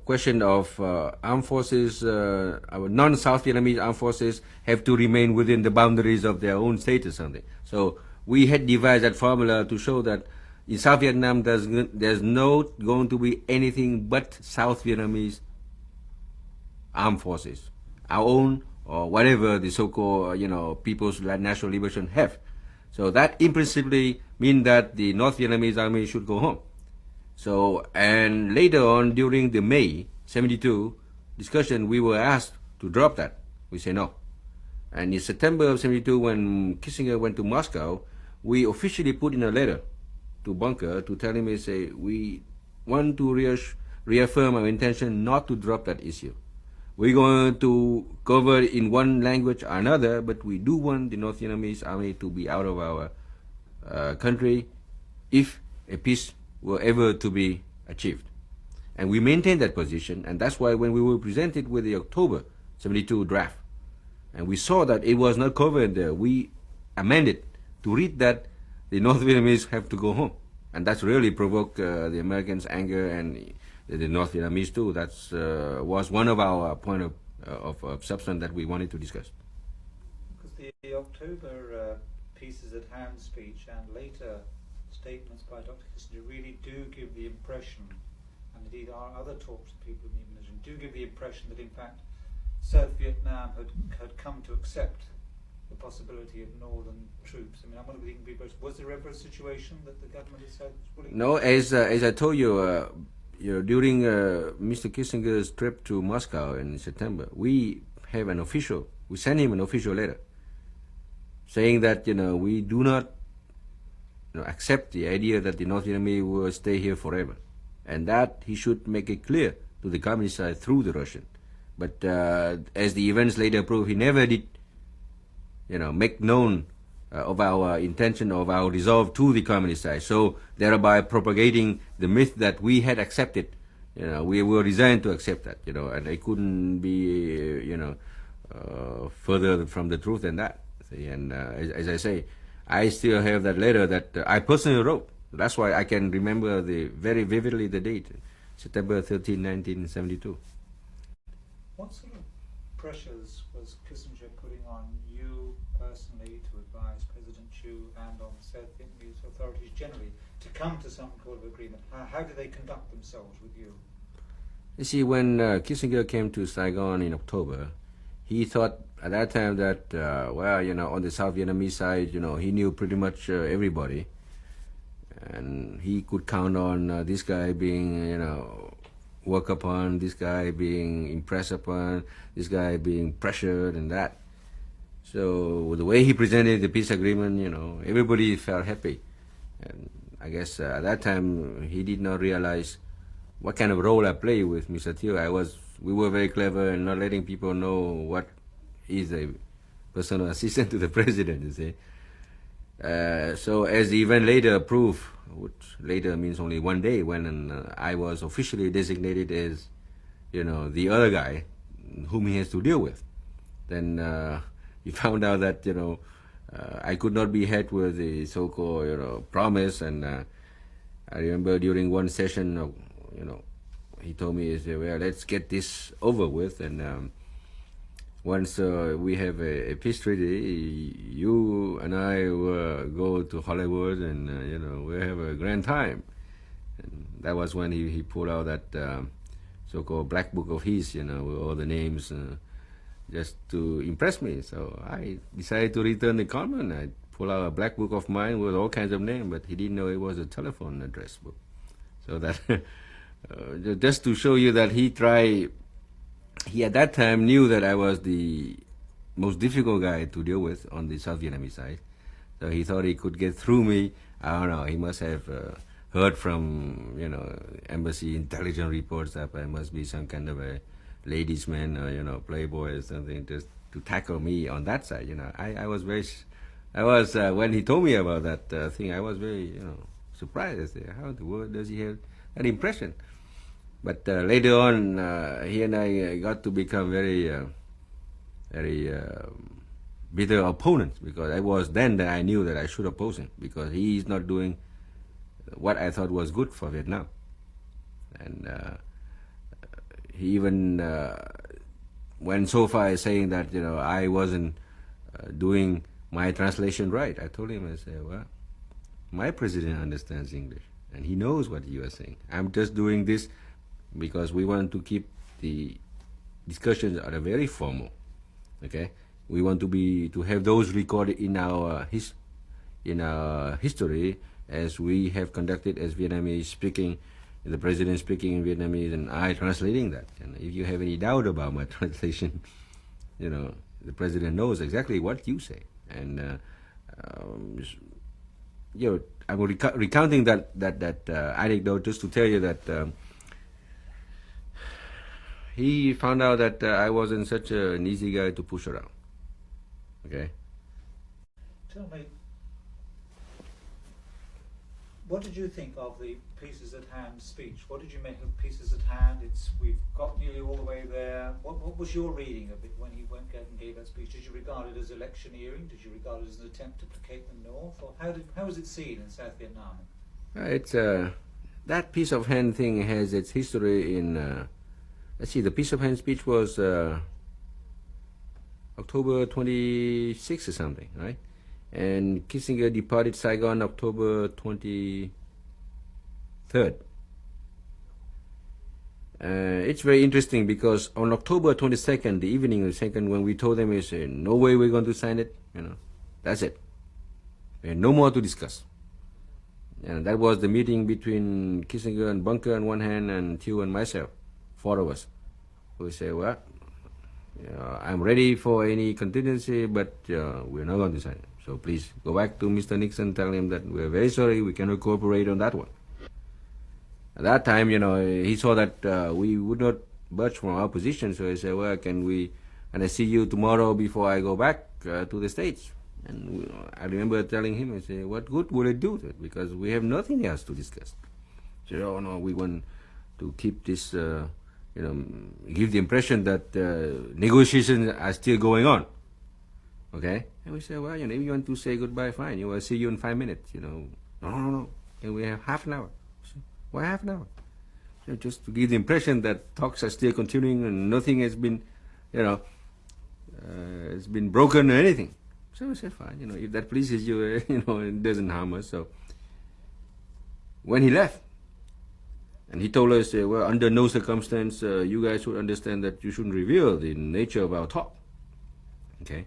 question of armed forces, non-South Vietnamese armed forces have to remain within the boundaries of their own state or something. So we had devised that formula to show that in South Vietnam there's not going to be anything but South Vietnamese armed forces, our own or whatever the so-called People's National Liberation have. So that implicitly means that the North Vietnamese army should go home. So, and later on during the May '72 discussion, we were asked to drop that. We say no. And in September of '72, when Kissinger went to Moscow, we officially put in a letter to Bunker to tell him, say, we want to reaffirm our intention not to drop that issue. We're going to cover in one language or another, but we do want the North Vietnamese army to be out of our country if a peace were ever to be achieved. And we maintained that position, and that's why when we were presented with the October '72 draft, and we saw that it was not covered there, we amended to read that the North Vietnamese have to go home. And that's really provoked the Americans' anger and the North Vietnamese too. That was one of our point of substance that we wanted to discuss. Because the October Pieces at Hand speech and later statements by Dr. Kissinger really do give the impression, and indeed our other talks to people in the administration do give the impression that in fact South Vietnam had come to accept the possibility of northern troops. I mean, I'm wondering if you can be, was there ever a situation that the government has said was willing? No, as I told you, during Mr. Kissinger's trip to Moscow in September, we sent him an official letter saying that we do not accept the idea that the North Vietnamese will stay here forever, and that he should make it clear to the communist side through the Russian. But as the events later prove, he never did, make known of our intention, of our resolve to the communist side. So thereby propagating the myth that we had accepted, we were resigned to accept that, and it couldn't be, further from the truth than that. See? And as I say, I still have that letter that I personally wrote. That's why I can remember very vividly the date, September 13, 1972. What sort of pressures was Kissinger putting on you personally to advise President Chu and on the South Vietnamese authorities generally to come to some sort of agreement? How did they conduct themselves with you? You see, when Kissinger came to Saigon in October, he thought at that time that, on the South Vietnamese side, he knew pretty much everybody. And he could count on this guy being, worked upon, this guy being impressed upon, this guy being pressured and that. So the way he presented the peace agreement, everybody felt happy. And I guess at that time he did not realize what kind of role I played with Mr. Thiệu. We were very clever in not letting people know what is a personal assistant to the president, you see. So as the event later proved, which later means only one day, when I was officially designated as, the other guy whom he has to deal with, then he found out that, I could not be had with the so-called, promise. And I remember during one session, he told me, he said, well, let's get this over with. And once we have a peace treaty, you and I will go to Hollywood and, we'll have a grand time. And that was when he pulled out that so-called black book of his, with all the names just to impress me. So I decided to return the comment. I pulled out a black book of mine with all kinds of names, but he didn't know it was a telephone address book. So that just to show you that he at that time knew that I was the most difficult guy to deal with on the South Vietnamese side. So he thought he could get through me. I don't know. He must have heard from embassy intelligence reports that I must be some kind of a ladies' man or playboy or something, just to tackle me on that side. I was when he told me about that thing, I was very surprised. I said, how in the world does he have that impression? But later on, he and I got to become very bitter opponents, because I was then that I knew that I should oppose him, because he is not doing what I thought was good for Vietnam. And he even went so far as saying that I wasn't doing my translation right. I told him, I said, well, my president understands English and he knows what you are saying. I'm just doing this because we want to keep the discussions at a very formal. Okay, we want to have those recorded in our history, as we have conducted as Vietnamese speaking, the president speaking in Vietnamese and I translating that. And if you have any doubt about my translation, the president knows exactly what you say. And I'm recounting that anecdote just to tell you that he found out that I wasn't such an easy guy to push around. Okay. Tell me, what did you think of the Pieces at Hand speech? What did you make of Pieces at Hand? We've got nearly all the way there. What was your reading of it when he went and gave that speech? Did you regard it as electioneering? Did you regard it as an attempt to placate the North? Or how was it seen in South Vietnam? It's that Piece of Hand thing has its history in. Let's see, the Piece of Hand speech was October 26 or something, right? And Kissinger departed Saigon October 23rd. It's very interesting because on October 22nd, the evening of the 2nd, when we told them, we said, no way we're going to sign it, that's it. And no more to discuss. And that was the meeting between Kissinger and Bunker on one hand and Thiệu and myself, 4 of us. We say, well, I'm ready for any contingency, but we're not going to sign it. So please go back to Mr. Nixon, tell him that we're very sorry, we cannot cooperate on that one. At that time, he saw that we would not budge from our position, so he said, well, can I see you tomorrow before I go back to the States? And I remember telling him, I said, what good will it do? Because we have nothing else to discuss. He said, oh no, we want to keep this, give the impression that negotiations are still going on. Okay? And we said, well, if you want to say goodbye, fine. I'll see you in 5 minutes. No. Can we have half an hour? Said, why half an hour? So just to give the impression that talks are still continuing and nothing has been, it's been broken or anything. So we said, fine. If that pleases you, it doesn't harm us. So when he left, and he told us, well, under no circumstance, you guys should understand that you shouldn't reveal the nature of our talk. Okay.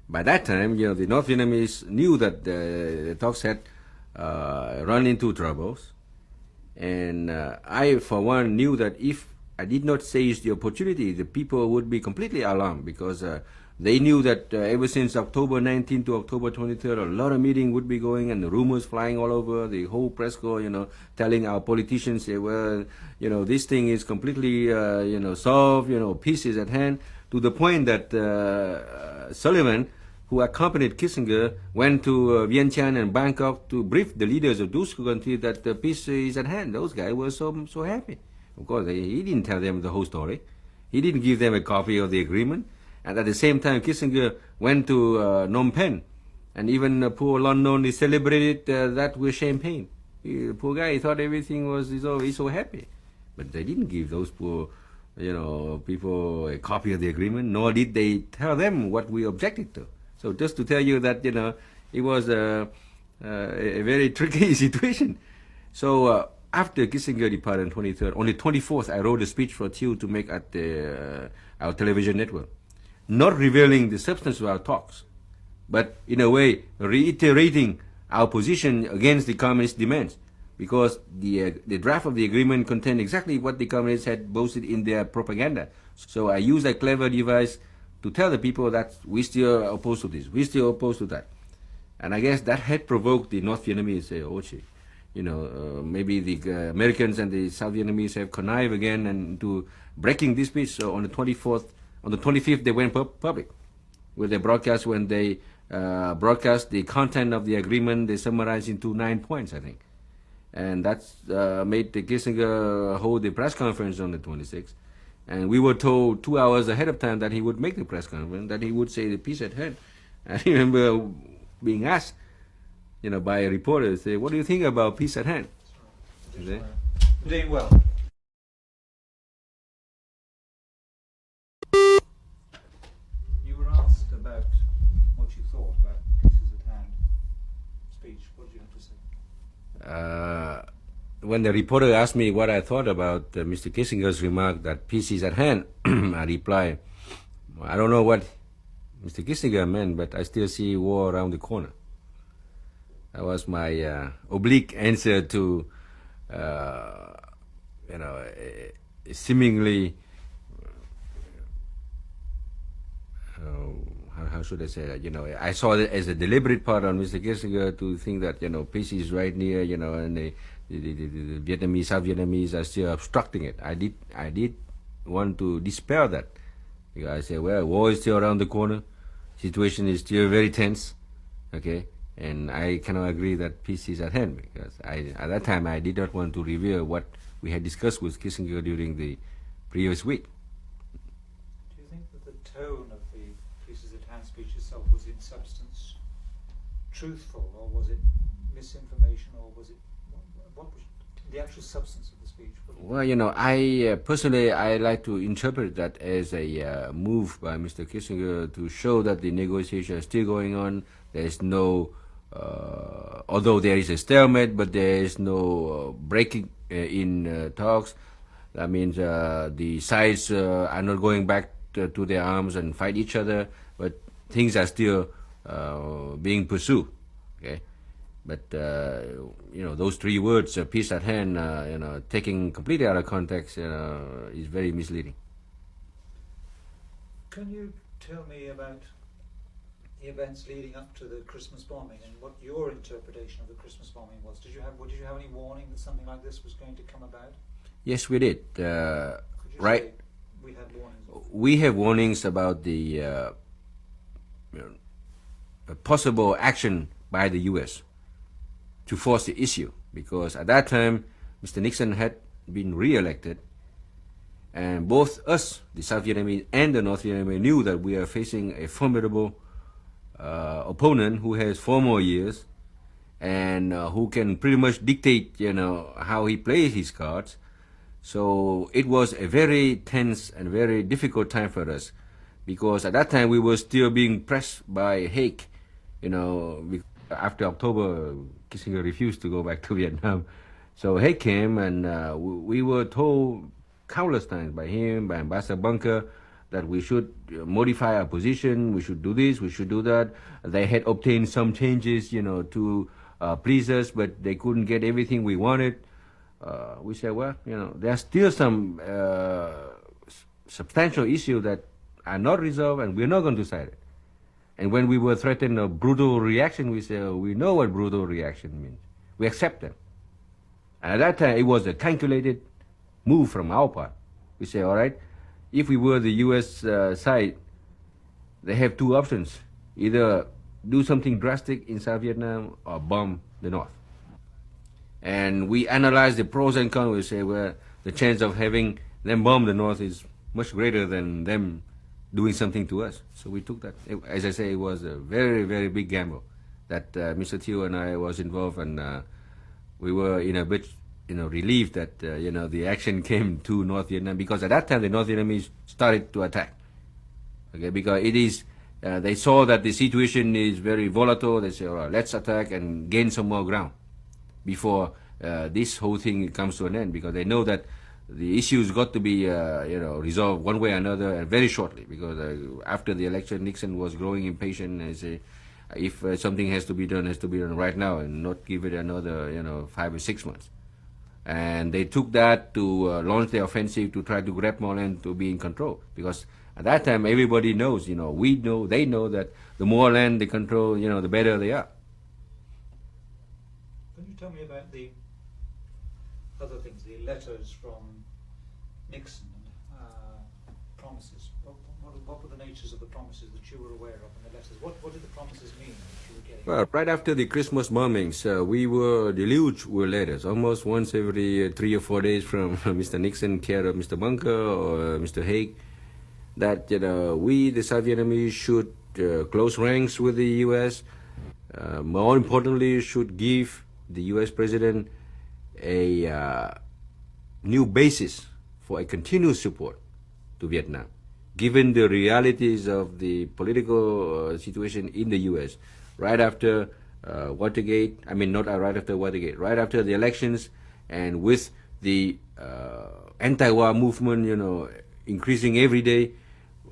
By that time, the North Vietnamese knew that the talks had run into troubles. And I, for one, knew that if I did not seize the opportunity, the people would be completely alarmed, because they knew that ever since October 19 to October 23rd, a lot of meetings would be going and the rumors flying all over, the whole press corps, telling our politicians, say, well, this thing is completely, solved, peace is at hand, to the point that Sullivan, who accompanied Kissinger, went to Vientiane and Bangkok to brief the leaders of those countries that peace is at hand. Those guys were so happy. Of course, he didn't tell them the whole story. He didn't give them a copy of the agreement. And at the same time, Kissinger went to Phnom Penh, and even poor Lon Non, he celebrated that with champagne. The poor guy, he thought everything was, he's so happy. But they didn't give those poor, people a copy of the agreement, nor did they tell them what we objected to. So just to tell you that, it was a very tricky situation. So after Kissinger departed on 23rd, on the 24th, I wrote a speech for Thiệu to make at our television network. not revealing the substance of our talks, but in a way reiterating our position against the communist demands, because the draft of the agreement contained exactly what the communists had boasted in their propaganda. So I used a clever device to tell the people that we still are opposed to this, we still opposed to that. And I guess that had provoked the North Vietnamese to say, oh, gee, maybe the Americans and the South Vietnamese have connived again and to breaking this peace. So on the 25th, they went public with their broadcast. When they broadcast the content of the agreement, they summarized into 9 points, I think. And that's made the Kissinger hold the press conference on the 26th. And we were told 2 hours ahead of time that he would make the press conference, that he would say the peace at hand. I remember being asked, by a reporter, say, what do you think about peace at hand? Doing well. You were asked about what you thought about pieces at hand speech. What did you have to say? When the reporter asked me what I thought about Mr. Kissinger's remark that peace is at hand, I replied, I don't know what Mr. Kissinger meant, but I still see war around the corner. That was my oblique answer to, seemingly, how should I say that? I saw it as a deliberate part on Mr. Kissinger to think that, peace is right near, and the Vietnamese, South Vietnamese are still obstructing it. I did want to dispel that. Because I said, well, war is still around the corner. Situation is still very tense. Okay? And I cannot agree that peace is at hand, because at that time I did not want to reveal what we had discussed with Kissinger during the previous week. Do you think that the tone of the pieces at hand speech itself was in substance truthful, or was it misinformation, or was it what was the actual substance of the speech? Well, I personally I like to interpret that as a move by Mr. Kissinger to show that the negotiations are still going on. There is no, although there is a stalemate, but there is no breaking in talks. That means the sides are not going back to their arms and fight each other, but things are still being pursued. Okay. But those three words, peace at hand, taking completely out of context, is very misleading. Can you tell me about the events leading up to the Christmas bombing and what your interpretation of the Christmas bombing was? Did you have any warning that something like this was going to come about? Yes, we did. Right. We had warnings. We have warnings about the possible action by the U.S. to force the issue, because at that time Mr. Nixon had been re-elected, and both us, the South Vietnamese and the North Vietnamese, knew that we are facing a formidable opponent who has 4 more years and who can pretty much dictate, how he plays his cards. So it was a very tense and very difficult time for us, because at that time we were still being pressed by Haig. After October, Kissinger refused to go back to Vietnam. So Haig came, and we were told countless times by him, by Ambassador Bunker, that we should modify our position, we should do this, we should do that. They had obtained some changes, to please us, but they couldn't get everything we wanted. We said, well, there are still some substantial issues that are not resolved, and we're not going to decide it. And when we were threatened a brutal reaction, we said, we know what brutal reaction means. We accept them. And at that time, it was a calculated move from our part. We say, all right, if we were the U.S. Side, they have 2 options. Either do something drastic in South Vietnam or bomb the North. And we analyze the pros and cons. We say, well, the chance of having them bomb the North is much greater than them doing something to us. So we took that. As I say, it was a very, very big gamble that Mr. Thiệu and I was involved, and we were in a bit, relieved that, the action came to North Vietnam, because at that time the North Vietnamese started to attack. Okay, because it is, they saw that the situation is very volatile. They say, all right, let's attack and gain some more ground before this whole thing comes to an end, because they know that the issues got to be resolved one way or another and very shortly, because after the election Nixon was growing impatient and say if something has to be done, has to be done right now and not give it another 5 or 6 months. And they took that to launch their offensive to try to grab more land to be in control, because at that time everybody knows, we know, they know that the more land they control, the better they are. Can you tell me about the other things, the letters from Nixon and promises? What were the natures of the promises that you were aware of in the letters? What did the promises mean that you were getting? Well, right after the Christmas bombings, we were deluged with letters, almost once every 3 or 4 days from Mr. Nixon, care of Mr. Bunker or Mr. Haig, that we, the South Vietnamese, should close ranks with the U.S. More importantly, should give the U.S. president a new basis for a continuous support to Vietnam, given the realities of the political situation in the U.S. right after Watergate. I mean, not right after Watergate, right after the elections, and with the anti-war movement, increasing every day,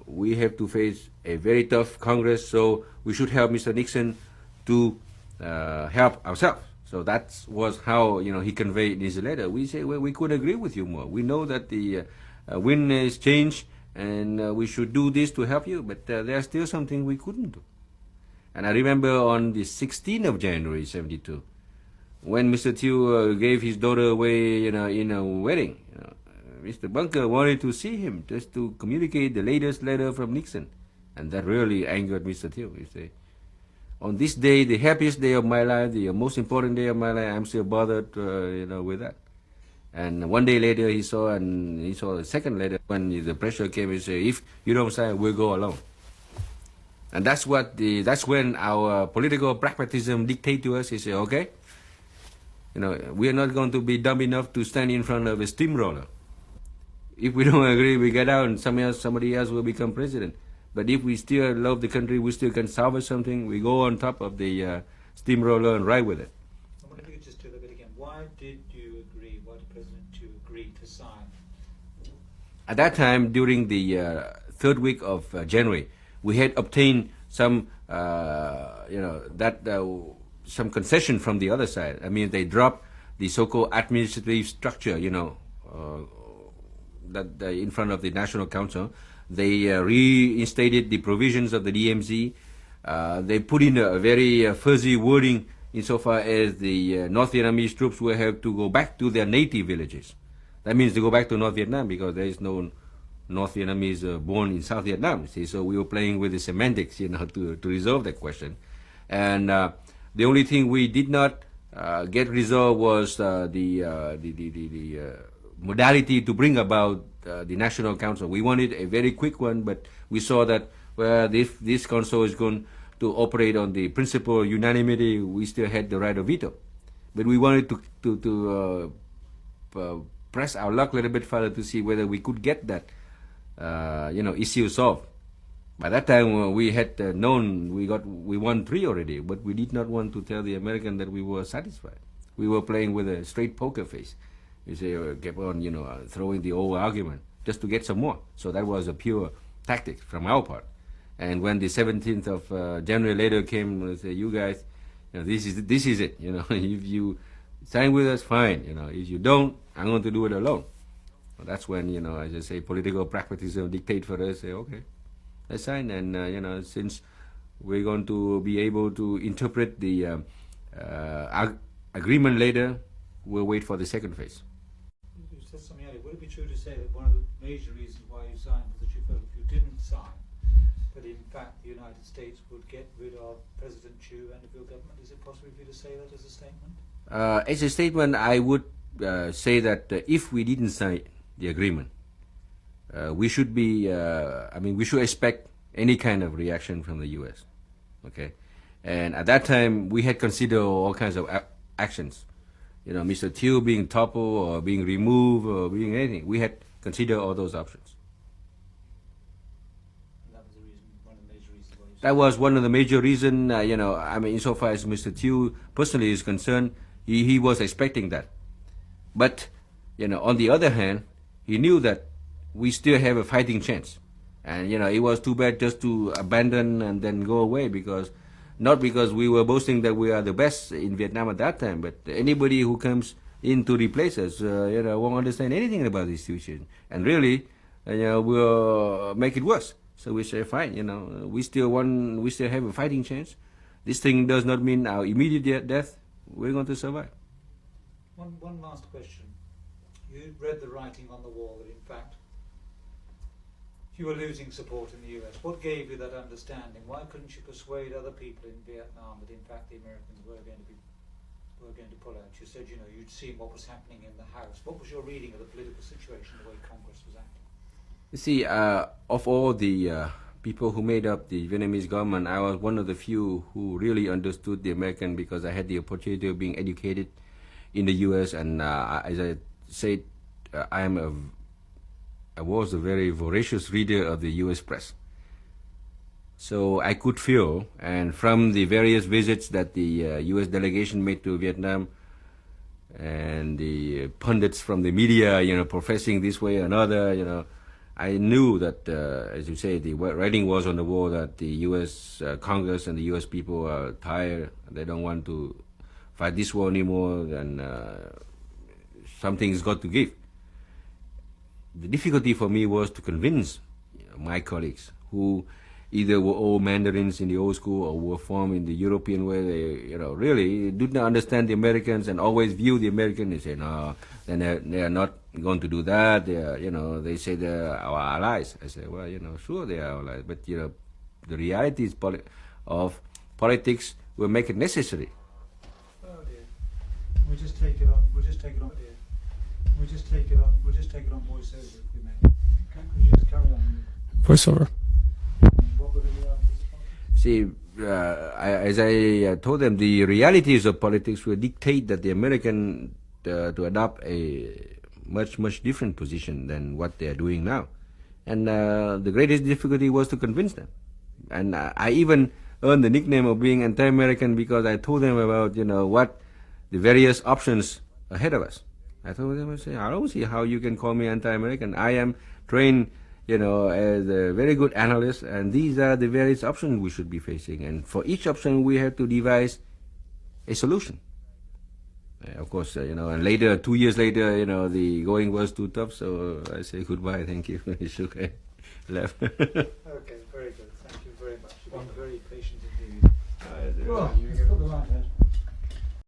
we have to face a very tough Congress. So we should help Mr. Nixon to help ourselves. So that was how he conveyed in his letter. We say, well, we could agree with you more. We know that the wind has changed, and we should do this to help you, but there's still something we couldn't do. And I remember on the 16th of January, 72, when Mr. Thiệu gave his daughter away in a wedding, Mr. Bunker wanted to see him just to communicate the latest letter from Nixon. And that really angered Mr. Thiệu. He said, on this day, the happiest day of my life, the most important day of my life, I'm still bothered, with that. And one day later, he saw a second letter. When the pressure came, he said, if you don't sign, we'll go alone. And that's when our political pragmatism dictated to us. He said, okay, we are not going to be dumb enough to stand in front of a steamroller. If we don't agree, we get out and somebody else will become president. But if we still love the country, we still can salvage something, we go on top of the steamroller and ride with it. I wonder if you could just do that bit again. Why did President Thiệu agree to sign? At that time, during the third week of January, we had obtained some, some concession from the other side. I mean, they dropped the so-called administrative structure, that in front of the National Council. They reinstated the provisions of the DMZ. They put in a very fuzzy wording insofar as the North Vietnamese troops will have to go back to their native villages. That means to go back to North Vietnam, because there is no North Vietnamese born in South Vietnam. See, so we were playing with the semantics, to resolve that question. And the only thing we did not get resolved was the modality to bring about the National Council. We wanted a very quick one, but we saw that if this council is going to operate on the principle of unanimity, we still had the right of veto. But we wanted to press our luck a little bit further to see whether we could get that issue solved. By that time, we had known we won 3 already, but we did not want to tell the American that we were satisfied. We were playing with a straight poker face. We say, kept on, throwing the old argument just to get some more. So that was a pure tactic from our part. And when the 17th of January later came, we say, you guys, this is it. If you sign with us, fine. If you don't, I'm going to do it alone. Well, that's when, as I say, political pragmatism dictate for us. Say, okay, let's sign. And since we're going to be able to interpret the agreement later, we'll wait for the second phase. You said something earlier. Would it be true to say that one of the major reasons why you signed was that you felt if you didn't sign, that in fact the United States would get rid of President Thiệu and the Bill government? Is it possible for you to say that as a statement? As a statement, I would say that if we didn't sign the agreement, we should be, we should expect any kind of reaction from the U.S. Okay, and at that time we had considered all kinds of actions. Mr. Thiệu being toppled or being removed or being anything. We had considered all those options. And that was the reason, one of the major reasons why you That was one of the major reasons, insofar as Mr. Thiệu personally is concerned, he was expecting that. But, on the other hand, he knew that we still have a fighting chance. And, it was too bad just to abandon and then go away, not because we were boasting that we are the best in Vietnam at that time, but anybody who comes in to replace us, won't understand anything about the situation. And really, will make it worse. So we say, fine, we still have a fighting chance. This thing does not mean our immediate death. We're going to survive. One last question. You read the writing on the wall that in fact you were losing support in the US. What gave you that understanding? Why couldn't you persuade other people in Vietnam that in fact the Americans were going to pull out? You said, you'd seen what was happening in the House. What was your reading of the political situation, the way Congress was acting? You see, of all the people who made up the Vietnamese government, I was one of the few who really understood the American, because I had the opportunity of being educated in the US, and as I said, I was a very voracious reader of the US press. So I could feel, and from the various visits that the US delegation made to Vietnam, and the pundits from the media, professing this way or another, I knew that, as you say, the writing was on the wall that the US Congress and the US people are tired. They don't want to fight this war anymore, and something's got to give. The difficulty for me was to convince my colleagues, who either were old Mandarins in the old school or were formed in the European way. They, really did not understand the Americans and always view the Americans and say, no, they are not going to do that. They are, they say they're our allies. I say, well, sure they are allies, but the realities of politics will make it necessary. Oh dear. We'll just take it on. We'll just take it on, dear. We'll just take it on. We'll just take it on voiceover if you may. Could you just carry on? Voiceover. What were the realities of politics? See, as I told them, the realities of politics will dictate that the American to adopt a much different position than what they are doing now. And the greatest difficulty was to convince them. And I even earned the nickname of being anti-American because I told them about, what the various options ahead of us. I told them, I don't see how you can call me anti-American. I am trained, as a very good analyst, and these are the various options we should be facing. And for each option, we have to devise a solution. Of course, and later, 2 years later, the going was too tough, so I say goodbye, thank you. He shook hands, left. Okay, very good. Thank you very much. You've been very patient indeed. Well, put the right hand.